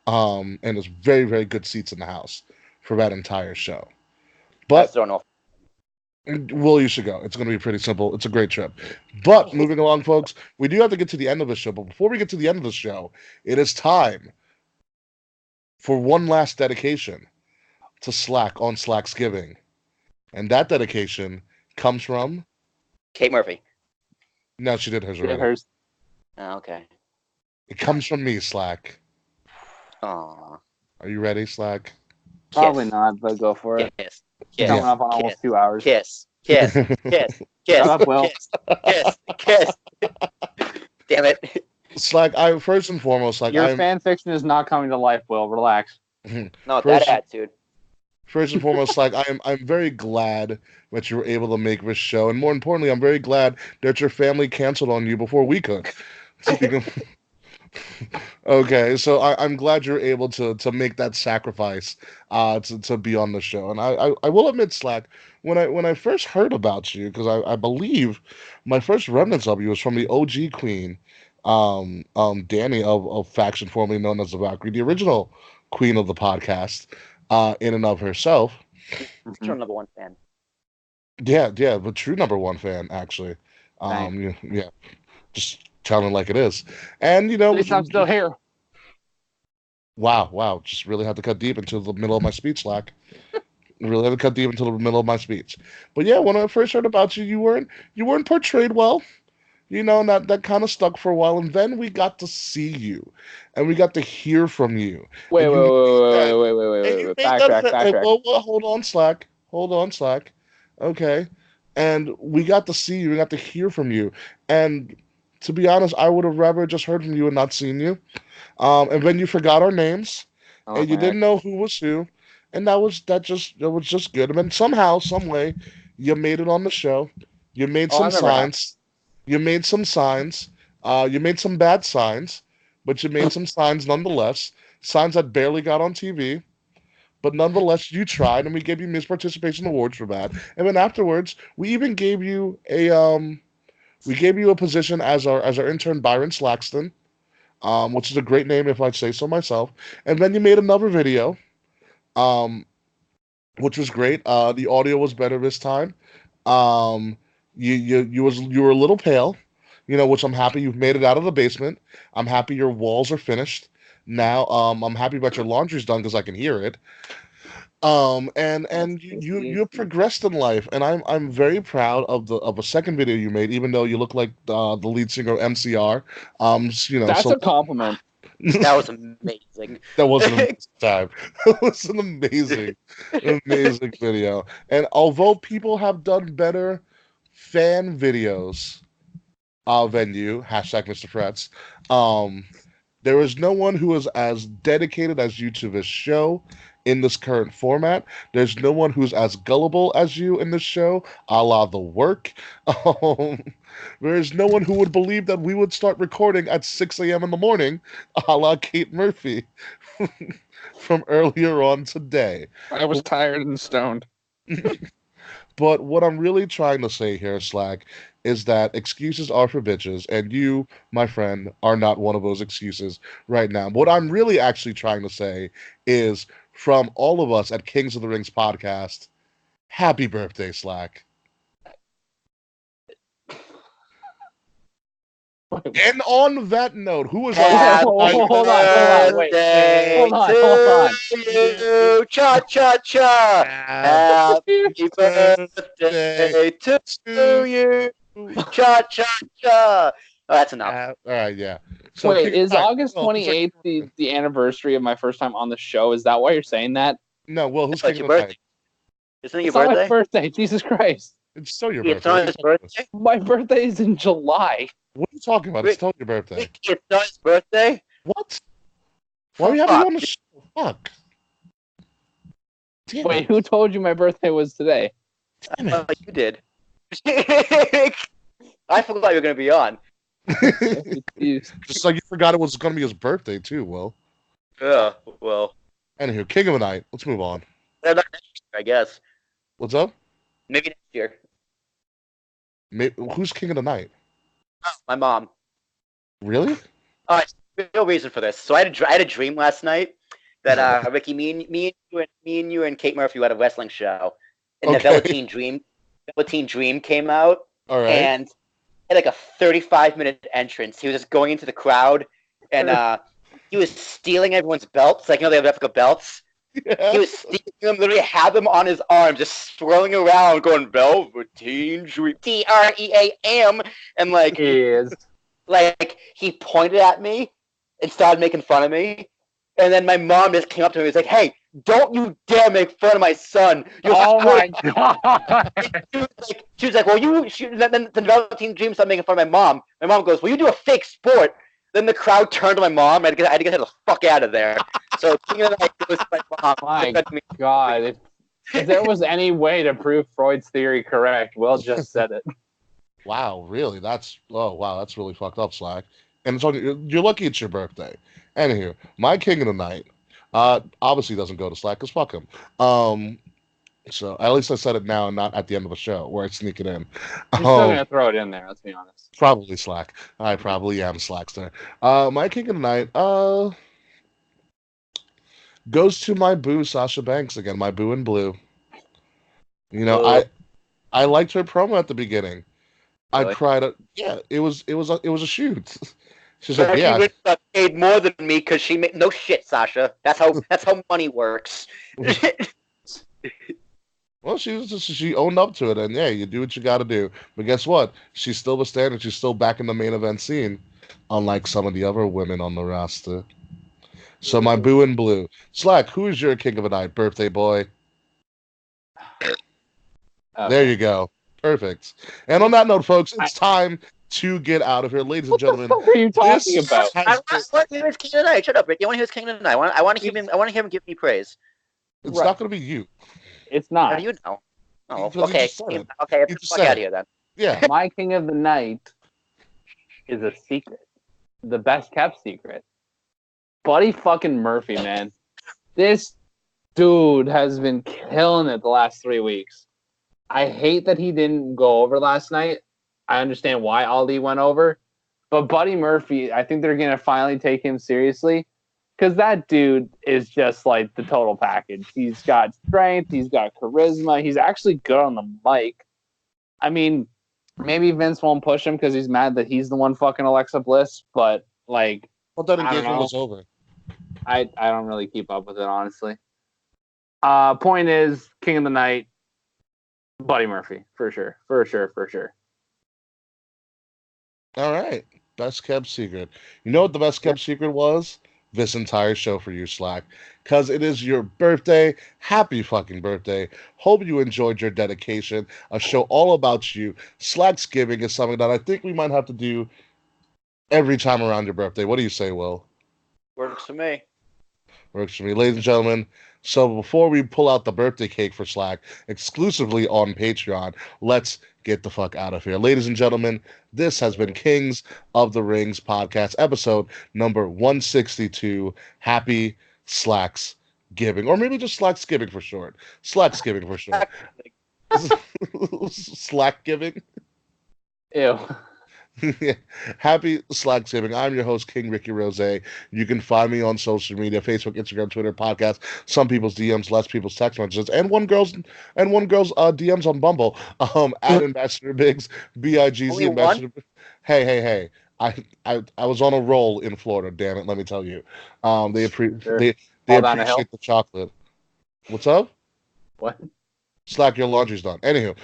S1: And there's very, very good seats in the house for that entire show. But well, you should go. It's going to be pretty simple. It's a great trip. But moving along, folks, we do have to get to the end of the show. But before we get to the end of the show, it is time for one last dedication to Slack on Slacksgiving. And that dedication comes from
S4: Kate Murphy.
S1: No, she did hers already.
S4: Oh, okay.
S1: It comes from me, Slack.
S4: Aww.
S1: Are you ready, Slack?
S3: Probably not, but go for it.
S4: Kiss.
S3: Coming up on almost 2 hours.
S4: Kiss. Shut up, Will. Kiss. Damn it.
S1: Slack, first and foremost,
S3: your fan fiction is not coming to life, Will. Relax.
S4: No, that attitude.
S1: First and foremost, I'm very glad that you were able to make this show, and more importantly, I'm very glad that your family canceled on you before we could. Okay, so I'm glad you're able to make that sacrifice to be on the show. And I will admit, Slack, when I first heard about you, because I believe my first remnants of you was from the OG queen, Danny of faction formerly known as the Valkyrie, the original queen of the podcast, in and of herself.
S4: True number one fan.
S1: Yeah, the true number one fan, actually. Yeah, just telling like it is. And
S3: at least I'm still here.
S1: Wow, just really had to cut deep into the middle of my speech, Slack. Really had to cut deep into the middle of my speech. But yeah, when I first heard about you, you weren't portrayed well. And that kind of stuck for a while, and then we got to see you, and we got to hear from you.
S3: Wait. Backtrack.
S1: Well, hold on, Slack. Okay. And we got to see you, we got to hear from you. And to be honest, I would have rather just heard from you and not seen you. And then you forgot our names, and you didn't know who was who, and that was just good. And then somehow, some way, you made it on the show. You made some signs. You made some signs. You made some bad signs, but you made some signs nonetheless. Signs that barely got on TV, but nonetheless you tried, and we gave you Miss Participation Awards for that. And then afterwards, we even gave you a position as our intern Byron Slaxton, which is a great name if I'd say so myself. And then you made another video, which was great. The audio was better this time. You were a little pale, which I'm happy you've made it out of the basement. I'm happy your walls are finished now. I'm happy about your laundry's done because I can hear it. And you progressed in life, and I'm very proud of a second video you made, even though you look like the lead singer of MCR.
S3: That's a compliment.
S4: That was amazing.
S1: That was an amazing time. It was an amazing video. And although people have done better fan videos than you, #Mr. Frets, there is no one who is as dedicated as you to this show in this current format. There's no one who's as gullible as you in this show, a la The Work. Um, there's no one who would believe that we would start recording at 6 a.m. in the morning, a la Kate Murphy from earlier on today.
S3: I was tired and stoned.
S1: But what I'm really trying to say here, Slack, is that excuses are for bitches, and you, my friend, are not one of those excuses right now. What I'm really actually trying to say is, from all of us at Kings of the Rings podcast, happy birthday, Slack. And on that note, who was
S4: like,
S3: hold on, wait, hold on.
S4: You, cha cha cha. Happy birthday to you, cha cha cha. Oh, that's enough.
S1: All right, yeah.
S3: So wait, is August 28th the anniversary of my first time on the show? Is that why you're saying that?
S1: No, well, who's
S4: your birthday? Isn't it your birthday?
S3: Not my birthday. Jesus Christ!
S1: It's still your birthday.
S4: It's not his birthday.
S3: My birthday is in July.
S1: What are you talking about? It's still your birthday.
S4: It's not his birthday?
S1: What? Why are you having you on the show? Fuck.
S3: Damn Wait, who told you my birthday was today?
S4: You did. I forgot you were going to be on.
S1: Just like you forgot it was going to be his birthday, too, Will.
S4: Yeah, well.
S1: Anywho, King of the Night. Let's move on.
S4: I guess.
S1: What's up?
S4: Maybe next year.
S1: Who's King of the Night?
S4: Oh, my mom.
S1: Really?
S4: There's no reason for this. So I had a dream last night that Ricky, me and you and Kate Murphy had a wrestling show, and the Velveteen Dream came out,
S1: all right,
S4: and had like a 35-minute entrance. He was just going into the crowd, and he was stealing everyone's belts. Like, they have replica belts. Yeah. He was stealing them, literally had them on his arm, just swirling around, going Velveteen Dream, TREAM, and like he pointed at me and started making fun of me, and then my mom just came up to me and was like, "Hey, don't you dare make fun of my son!"
S3: Oh my god!
S4: She was like, "Well, then the Velveteen Dream started making fun of my mom. My mom goes, "Well, you do a fake sport." Then the crowd turned to my mom. I had to get her the fuck out of there. So King of the Night goes to my mom.
S3: My God. If there was any way to prove Freud's theory correct, Will just said it.
S1: Wow, really? That's really fucked up, Slack. And it's you're lucky it's your birthday. Anywho, my King of the Night obviously doesn't go to Slack because fuck him. So at least I said it now and not at the end of the show where I sneak it in.
S3: You're still going to throw it in there, let's be honest.
S1: Probably Slack. I probably am Slackster. My King of the Night goes to my boo, Sasha Banks again, my boo in blue. I liked her promo at the beginning. Really? I cried. It was a shoot. She's like, yeah.
S4: She paid more than me because she made no shit, Sasha. That's how money works.
S1: Well, she owned up to it, and yeah, you do what you got to do. But guess what? She's still the standard. She's still back in the main event scene, unlike some of the other women on the roster. So my boo in blue. Slack, who is your King of the Night, birthday boy? There you go. Perfect. And on that note, folks, it's time to get out of here, ladies and gentlemen.
S3: What are you talking about?
S4: I want to hear his King of the Night. Shut up, Rick. You want to hear his King of the Night? I want to hear him give me praise.
S1: It's not going to be you.
S3: It's not.
S4: How do you know? Oh, okay. Okay, get the fuck out of here then.
S1: Yeah.
S3: My King of the Night is a secret. The best kept secret. Buddy fucking Murphy, man. This dude has been killing it the last 3 weeks. I hate that he didn't go over last night. I understand why Ali went over. But Buddy Murphy, I think they're going to finally take him seriously. Because that dude is just like the total package. He's got strength. He's got charisma. He's actually good on the mic. I mean, maybe Vince won't push him because he's mad that he's the one fucking Alexa Bliss. But, like,
S1: well, that engagement was over.
S3: I don't really keep up with it, honestly. Point is, King of the Night, Buddy Murphy. For sure. For sure.
S1: All right. Best kept secret. You know what the best kept secret was? This entire show for you, Slack, because it is your birthday. Happy fucking birthday. Hope you enjoyed your dedication. A show all about you. Slacksgiving is something that I think we might have to do every time around your birthday. What do you say, Will?
S4: Works for me.
S1: Works for me. Ladies and gentlemen, So before we pull out the birthday cake for Slack, exclusively on Patreon, let's get the fuck out of here. Ladies and gentlemen, this has been Kings of the Rings podcast, episode number 162. Happy Slacksgiving. Or maybe just Slacksgiving for short. Slacksgiving for short. Slackgiving?
S3: Ew.
S1: Happy Slacksgiving. I'm your host, King Ricky Rose. You can find me on social media, Facebook, Instagram, Twitter, podcast, some people's DMs, less people's text messages, and one girl's DMs on Bumble. At Ambassador Biggs, BIGZ Ambassador. Hey. I was on a roll in Florida, damn it, let me tell you. They appreciate the chocolate. What's up?
S3: What?
S1: Slack, your laundry's done. Anywho,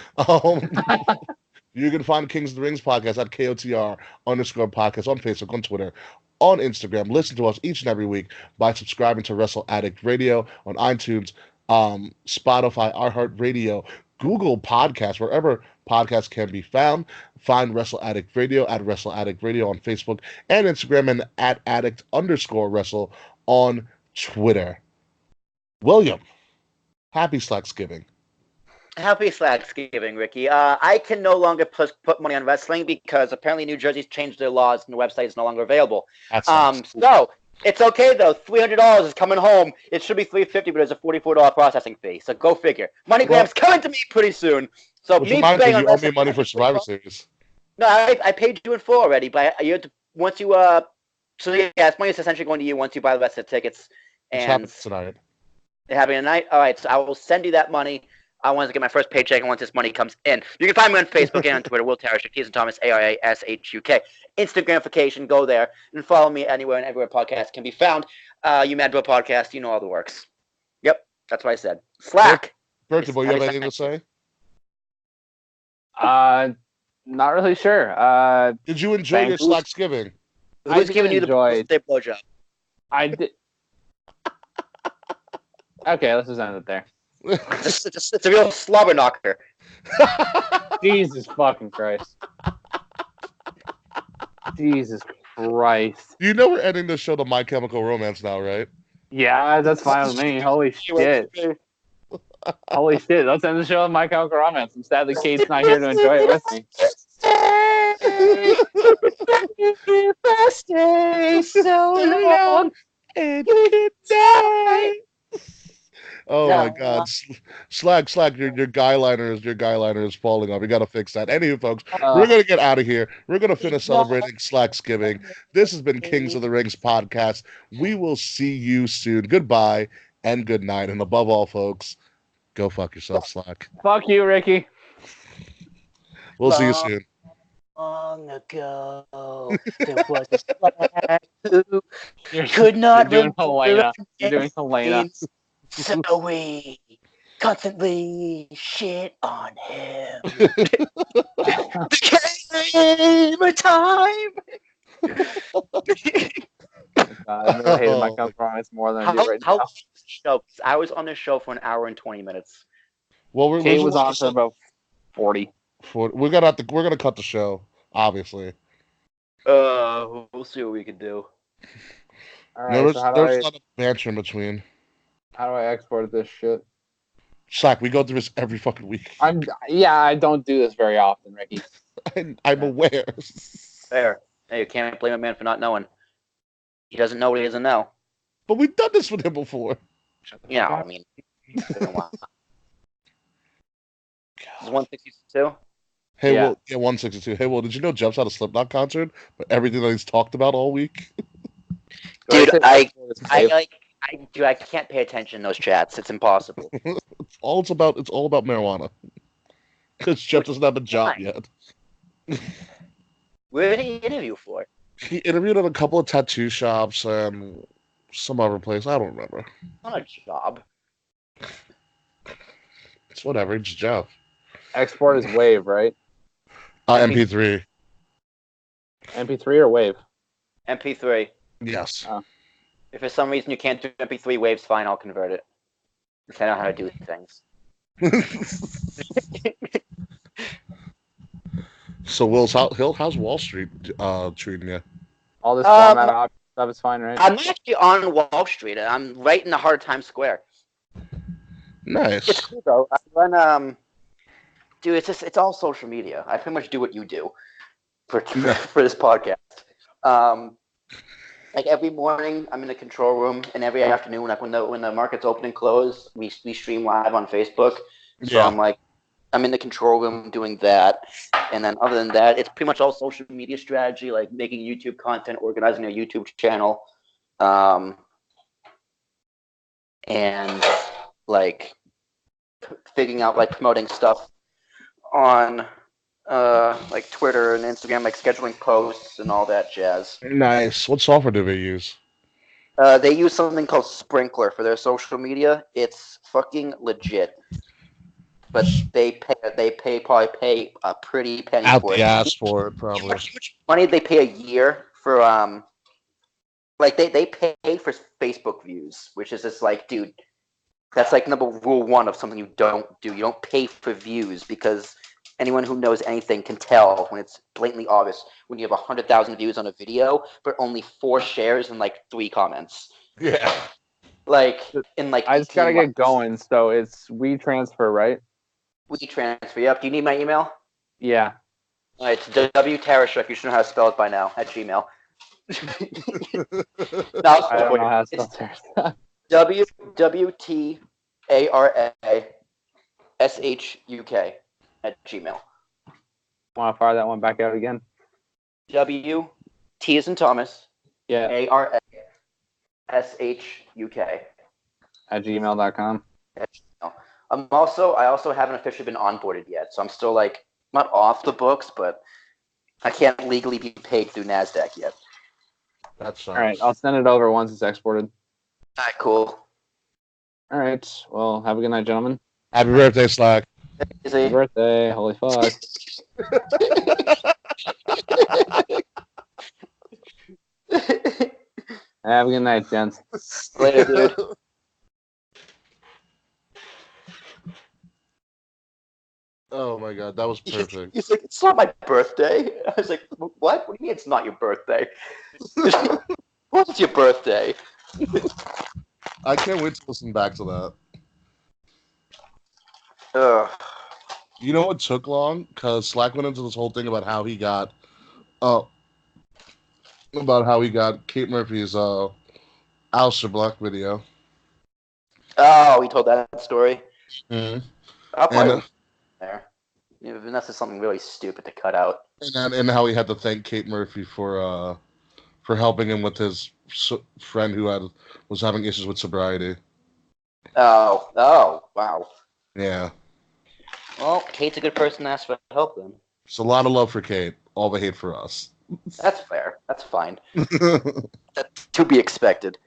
S1: you can find Kings of the Rings podcast at KOTR _podcast on Facebook, on Twitter, on Instagram. Listen to us each and every week by subscribing to Wrestle Addict Radio on iTunes, Spotify, iHeartRadio, Google Podcasts, wherever podcasts can be found. Find Wrestle Addict Radio at Wrestle Addict Radio on Facebook and Instagram, and at Addict_Wrestle on Twitter. William, happy Slacksgiving.
S4: Happy Slacksgiving, Ricky. I can no longer put money on wrestling because apparently New Jersey's changed their laws and the website is no longer available. So it's okay though. $300 is coming home. It should be $350, but there's a $44 processing fee. So go figure. MoneyGram's coming to me pretty soon. So
S1: you owe me money for Survivor Series.
S4: No, I paid you in full already, but you have to, once you so yeah, this money is essentially going to you once you buy the rest of the tickets. And
S1: it's happening tonight.
S4: It's happening tonight. All right, so I will send you that money. I want to get my first paycheck, and once this money comes in, you can find me on Facebook and on Twitter, Will Tarashuk, T as in Thomas, ARASHUK. Instagramification, go there and follow me anywhere and everywhere podcasts can be found. You Mad Bro Podcast, you know all the works. Yep, that's what I said. Slack.
S1: Birthday boy, you have anything to say?
S3: Not really sure.
S1: Did you enjoy your Slacksgiving?
S4: Who's giving you the birthday blowjob?
S3: I did. Okay, let's just end it there.
S4: It's a real slobber knocker.
S3: Jesus fucking Christ. Jesus Christ.
S1: You know we're ending the show to My Chemical Romance now, right?
S3: Yeah, that's fine with me. Holy shit. Holy shit. Let's end the show with My Chemical Romance. I'm sad that Kate's not here to enjoy it with me.
S4: Stay so long and good night.
S1: Oh my God, Slack! Your guy liner is falling off. We gotta fix that. Anywho, folks, we're gonna get out of here. We're gonna finish celebrating Slacksgiving. This has been Kings of the Rings podcast. We will see you soon. Goodbye and good night. And above all, folks, go fuck yourself, Slack.
S3: Fuck you, Ricky.
S1: We'll see you soon.
S4: Long ago, there was a Slack who could not
S3: You're doing Helena. You're doing Helena.
S4: So we constantly shit on him. Became a time.
S3: I never hated My Chemical Romance more than I do right now.
S4: Show? I was on the show for an hour and 20 minutes.
S1: Well,
S3: Kate was on for about 40.
S1: We're gonna cut the show, obviously.
S4: We'll see what we can do.
S3: All right,
S1: there's a lot of banter in between.
S3: How do I export this shit?
S1: Slack, we go through this every fucking week.
S3: I don't do this very often, Ricky.
S1: I'm aware.
S4: Fair. Hey, you can't blame a man for not knowing. He doesn't know what he doesn't know.
S1: But we've done this with him before.
S4: Yeah, I mean, it's been a while. This is 162?
S1: Hey, yeah. Will, 162. Hey, Will, did you know Jeff's at a Slipknot concert? But everything that he's talked about all week?
S4: Dude, I can't pay attention in those chats. It's impossible.
S1: It's all about marijuana. Because Jeff doesn't have a job yet.
S4: Where did he interview for?
S1: He interviewed at a couple of tattoo shops and some other place. I don't remember.
S4: Not a job.
S1: It's whatever. It's Jeff.
S3: Export is Wave, right?
S1: MP3.
S3: MP3 or Wave?
S4: MP3.
S1: Yes.
S4: If for some reason you can't do MP3, Wave's fine. I'll convert it. Because I know how to do things.
S1: So, Will, how's Wall Street treating you?
S3: All this format option stuff is fine, right?
S4: I'm actually on Wall Street. I'm right in the heart of Times Square.
S1: Nice.
S4: It's cool though. When dude, it's all social media. I pretty much do what you do for this podcast. Like every morning, I'm in the control room, and every afternoon, like when the markets open and close, we stream live on Facebook. So
S1: Yeah.
S4: I'm in the control room doing that, and then other than that, it's pretty much all social media strategy, like making YouTube content, organizing a YouTube channel, and like figuring out like promoting stuff on like Twitter and Instagram, like scheduling posts and all that jazz.
S1: Nice. What software do they use?
S4: They use something called Sprinkler for their social media. It's fucking legit, but they probably pay a pretty penny
S1: Out
S4: for
S1: the
S4: it.
S1: ass for it, probably.
S4: How much money they pay a year for like they pay for Facebook views, which is just like, dude, that's like rule one of something you don't do. You don't pay for views because anyone who knows anything can tell when it's blatantly obvious when you have 100,000 views on a video, but only 4 shares and like 3 comments.
S1: Yeah.
S4: Like in like
S3: I just gotta get going. So it's WeTransfer, right?
S4: WeTransfer. Yep. Do you need my email?
S3: Yeah.
S4: All right, it's WTarashuk. You should know how to spell it by now at Gmail. No,
S3: I don't know how to spell Tarashuk.
S4: WTarashuk at Gmail.
S3: Want to fire that one back out again?
S4: W T as in Thomas.
S3: Yeah.
S4: ARASHUK
S3: at gmail.com.
S4: I also haven't officially been onboarded yet, so I'm still like not off the books, but I can't legally be paid through NASDAQ yet.
S1: That's
S3: all right. I'll send it over once it's exported.
S4: All right, cool.
S3: All right. Well, have a good night, gentlemen.
S1: Happy birthday, Slack.
S3: Happy birthday. Holy fuck. Have a good night, gents.
S4: Later, dude.
S1: Oh my god, that was perfect.
S4: He's like, it's not my birthday. I was like, what? What do you mean it's not your birthday? What's your birthday?
S1: I can't wait to listen back to that.
S4: You
S1: know what took long? Because Slack went into this whole thing about how he got Kate Murphy's Ouster Block video.
S4: Oh, he told that story?
S1: Mm-hmm.
S4: I'll probably there. Unless it's something really stupid to cut out.
S1: And how he had to thank Kate Murphy for helping him with his friend who was having issues with sobriety.
S4: Oh, wow.
S1: Yeah.
S4: Well, Kate's a good person to ask for help then.
S1: It's a lot of love for Kate, all the hate for us.
S4: That's fair. That's fine. That's to be expected.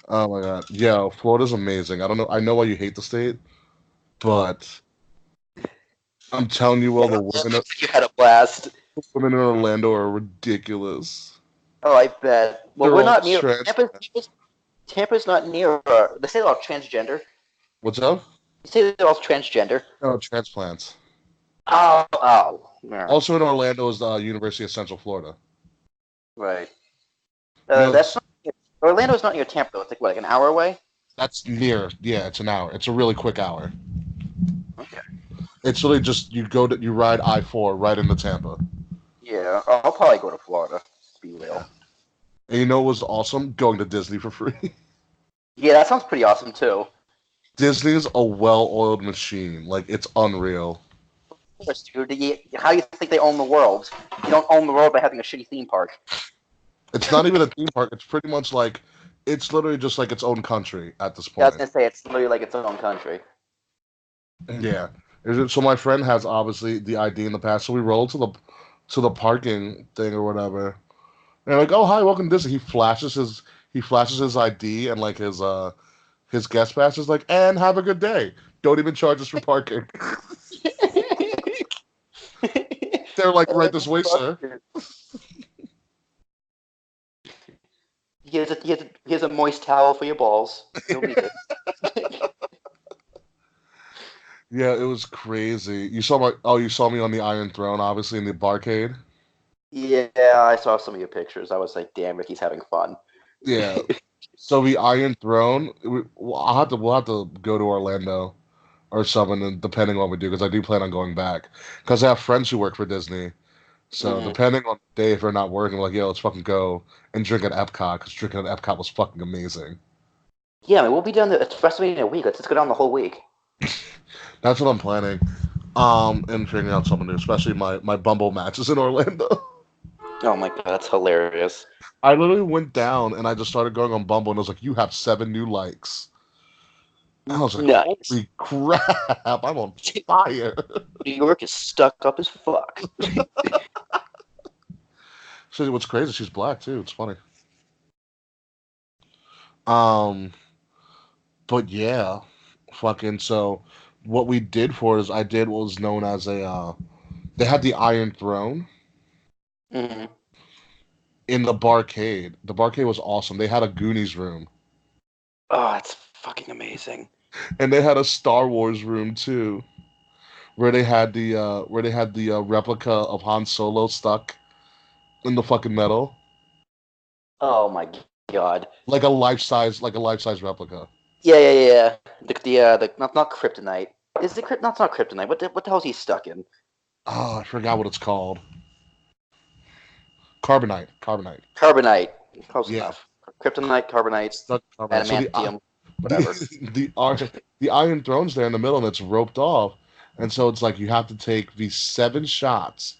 S1: Oh my god. Yo, Florida's amazing. I don't know. I know why you hate the state, but I'm telling you, the women
S4: you had a blast.
S1: Women in Orlando are ridiculous.
S4: Oh, I bet. Well, we're not near. Tampa's not near. They say they're all transgender.
S1: What's up?
S4: They say they're all transgender.
S1: No, transplants.
S4: Oh. Yeah.
S1: Also in Orlando is the University of Central Florida.
S4: Right. That's not, Orlando's not near Tampa, though. It's like, what, like an hour away?
S1: That's near. Yeah, it's an hour. It's a really quick hour.
S4: Okay.
S1: It's really just you ride I-4 right into Tampa.
S4: Yeah, I'll probably go to Florida. To be real.
S1: And you know what was awesome? Going to Disney for free.
S4: Yeah, that sounds pretty awesome too.
S1: Disney's a well-oiled machine. Like, it's unreal.
S4: Of course, dude. How do you think they own the world? You don't own the world by having a shitty theme park.
S1: It's not even a theme park. It's pretty much like, it's literally just like its own country at this point.
S4: Yeah, I was going to say, it's literally like its own country.
S1: Yeah. So my friend has obviously the ID in the past, so we roll to the parking thing or whatever. And they're like, "Oh, hi, welcome to Disney." He flashes his ID and like his guest pass is like, "And have a good day. Don't even charge us for parking." They're like, "Right this way, sir."
S4: Here's a moist towel for your balls. You'll need it.
S1: Yeah, it was crazy. You saw me on the Iron Throne, obviously in the barcade.
S4: Yeah, I saw some of your pictures. I was like, damn, Ricky's having fun.
S1: Yeah. So the Iron Throne, we'll have to go to Orlando or something, and depending on what we do, because I do plan on going back. Because I have friends who work for Disney. So depending on the day, if they're not working, we're like, yo, let's fucking go and drink at Epcot, because drinking at Epcot was fucking amazing.
S4: Yeah, I mean, we'll be done. It's WrestleMania in a week. Let's just go down the whole week.
S1: That's what I'm planning. And figuring out something new, especially my Bumble matches in Orlando.
S4: Oh my god, that's hilarious.
S1: I literally went down and I just started going on Bumble, and it was like, you have 7 new likes. And I was like,
S4: nice.
S1: holy crap, I'm on fire.
S4: New York is stuck up as fuck.
S1: So what's crazy, she's black too. It's funny. But yeah, fucking. So what we did for it is I did what was known as a. They had the Iron Throne in the barcade. The barcade was awesome. They had a Goonies room.
S4: Oh, that's fucking amazing.
S1: And they had a Star Wars room too, where they had the replica of Han Solo stuck in the fucking metal.
S4: Oh my god!
S1: Like a life size replica.
S4: Yeah. The not kryptonite. Is it kryptonite? Not kryptonite. What the hell is he stuck in?
S1: Oh, I forgot what it's called. Carbonite.
S4: Close enough. Kryptonite, carbonite, adamantium, whatever.
S1: The Iron Throne's there in the middle, and it's roped off, and so it's like you have to take these 7 shots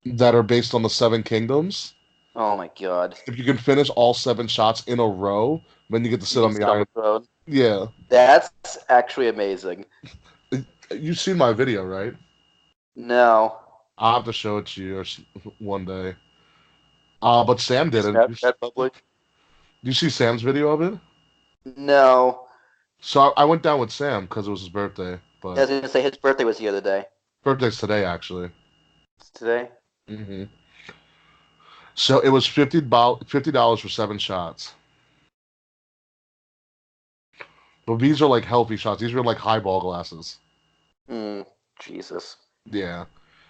S1: that are based on the 7 kingdoms.
S4: Oh my god!
S1: If you can finish all 7 shots in a row, then you get to sit on the Iron
S4: Throne.
S1: Yeah,
S4: that's actually amazing.
S1: You've seen my video, right?
S4: No.
S1: I'll have to show it to you one day. But Sam didn't.
S4: Public.
S1: Do you see Sam's video of it?
S4: No.
S1: So I went down with Sam because it was his birthday. But
S4: I was going to say his birthday was the other day.
S1: Birthday's today, actually.
S4: It's today?
S1: Mm-hmm. So it was $50 for 7 shots. But these are like healthy shots. These are like highball glasses.
S4: Jesus.
S1: Yeah.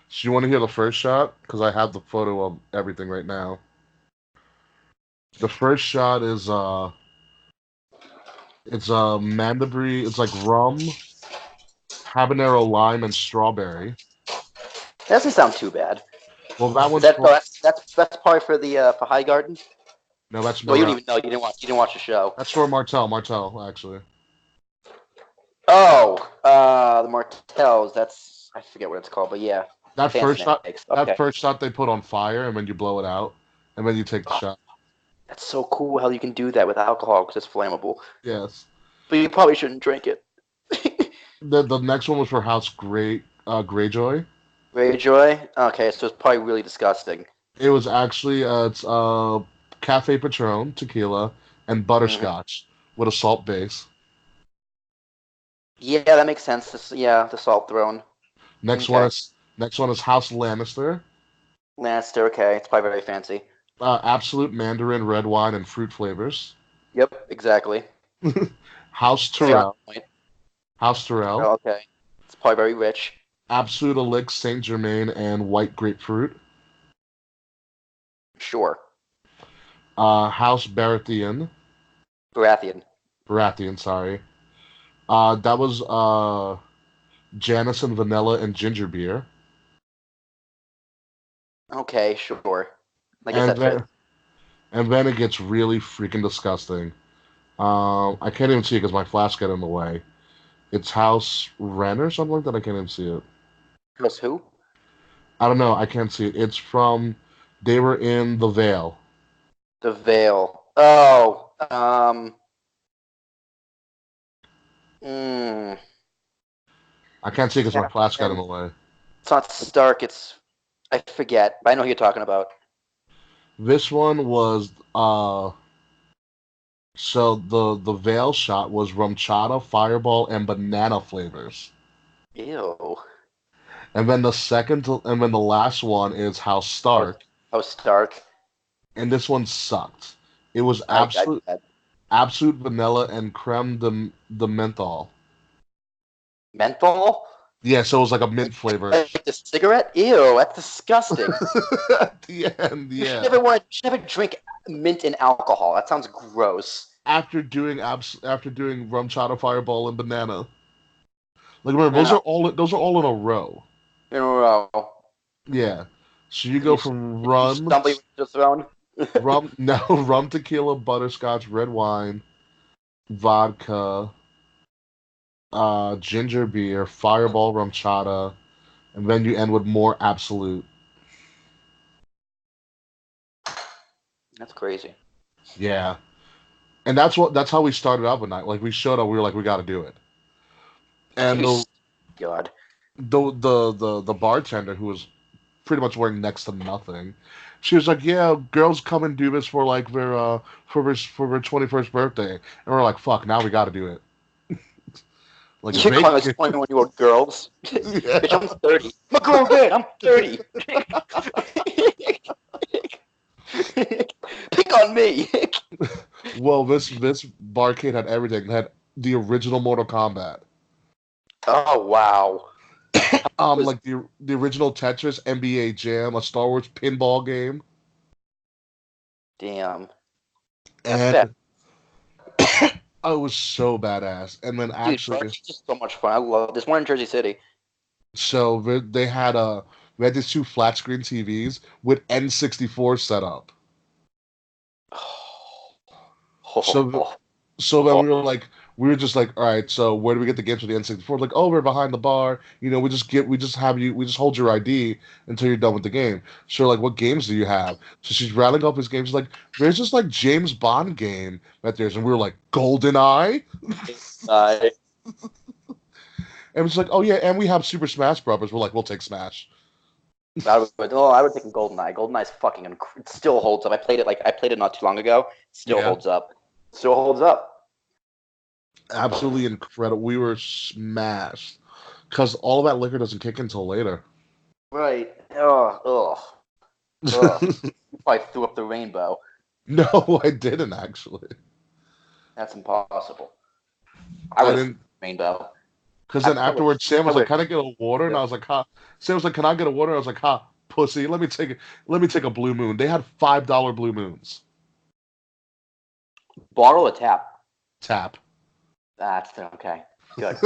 S1: So you want to hear the first shot? Because I have the photo of everything right now. The first shot is it's mandibri. It's like rum, habanero lime, and strawberry.
S4: That doesn't sound too bad.
S1: Well, that one's
S4: that's probably for the for High Garden.
S1: No, that's
S4: well, you didn't even know. You didn't watch the show.
S1: That's for Martell, actually.
S4: Oh, the Martells. That's I forget what it's called, but yeah.
S1: That first shot they put on fire, and then you blow it out, and then you take the shot.
S4: That's so cool how you can do that with alcohol because it's flammable.
S1: Yes.
S4: But you probably shouldn't drink it.
S1: The next one was for House Greyjoy.
S4: Greyjoy? Okay, so it's probably really disgusting.
S1: It was actually it's Cafe Patron tequila and butterscotch with a salt base.
S4: Yeah, that makes sense. The Salt Throne.
S1: Next one is House Lannister.
S4: Lannister, okay, it's probably very fancy.
S1: Absolute Mandarin red wine and fruit flavors.
S4: Yep, exactly.
S1: House Tyrrell. House Tyrrell.
S4: Oh, okay, it's probably very rich.
S1: Absolute Elix Saint Germain and white grapefruit.
S4: Sure.
S1: House Baratheon. Baratheon, sorry. That was Jameson vanilla and ginger beer.
S4: Okay, sure.
S1: And then it gets really freaking disgusting. I can't even see it because my flash got in the way. It's House Wren or something like that. I can't even see it.
S4: House who?
S1: I don't know. I can't see it. It's from. They were in The Vale.
S4: The Vale. Oh.
S1: I can't see it because my flash got in the way.
S4: It's not Stark. I forget. But I know who you're talking about.
S1: This one was so the Vale shot was rum chata, fireball, and banana flavors.
S4: Ew.
S1: And then the last one is House Stark.
S4: House Stark.
S1: And this one sucked. It was absolute vanilla and creme de menthol.
S4: Menthol?
S1: Yeah, so it was like a mint flavor.
S4: Like the cigarette? Ew, that's disgusting.
S1: At the end, yeah.
S4: You should never drink mint and alcohol. That sounds gross.
S1: After doing rum chata, fireball, and banana. Like remember,
S4: Yeah.
S1: those are all in a row.
S4: In a row.
S1: Yeah. So you go from rum,
S4: Stumbling with the throne.
S1: rum, tequila, butterscotch, red wine, vodka, ginger beer, fireball, rum chata, and then you end with more absolute.
S4: That's crazy.
S1: Yeah. And that's how we started out the night. Like we showed up, we were like, we got to do it. And
S4: God.
S1: The bartender, who was pretty much wearing next to nothing, she was like, "Yeah, girls come and do this for like their 21st birthday," and we're like, "Fuck, now we got to do it." Like
S4: You
S1: they,
S4: call us 21-year-old girls?
S1: yeah.
S4: Bitch, I'm 30. I'm a grown man. I'm 30. Pick on me.
S1: Well, this barcade had everything. It had the original Mortal Kombat.
S4: Oh wow.
S1: Like the original Tetris, NBA Jam, a Star Wars pinball game,
S4: Damn.
S1: and it was so badass. And then actually,
S4: dude, barcade's just so much fun. I love this one in Jersey City.
S1: so they had we had these two flat screen TVs with N64 set up. So then we were just like, all right, so where do we get the games for the N64? Like, oh, we're behind the bar. You know, we just hold your ID until you're done with the game. So like, what games do you have? So she's rattling off his games. She's like, there's this like James Bond game that there's, and we were like, GoldenEye. And it's like, oh yeah, and we have Super Smash Brothers. We're like, we'll take Smash.
S4: I would take GoldenEye. GoldenEye's fucking it still holds up. I played it not too long ago. Still holds up. Still holds up.
S1: Absolutely incredible. We were smashed because all of that liquor doesn't kick until later.
S4: Right. Ugh. You probably threw up the rainbow.
S1: No, I didn't actually.
S4: That's impossible. I didn't rainbow.
S1: Because then afterwards, Sam was like, "Can I get a water?" And I was like, "Ha." Sam was like, "Can I get a water?" I was like, "Ha, pussy. Let me take a Blue Moon." They had $5 Blue Moons.
S4: Bottle or tap?
S1: Tap.
S4: That's okay. Good.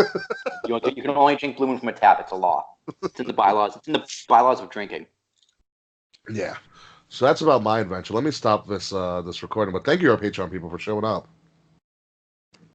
S4: You can only drink Blue Moon from a tap. It's a law. It's in the bylaws. It's in the bylaws of drinking.
S1: Yeah. So that's about my adventure. Let me stop this recording. But thank you, our Patreon people, for showing up.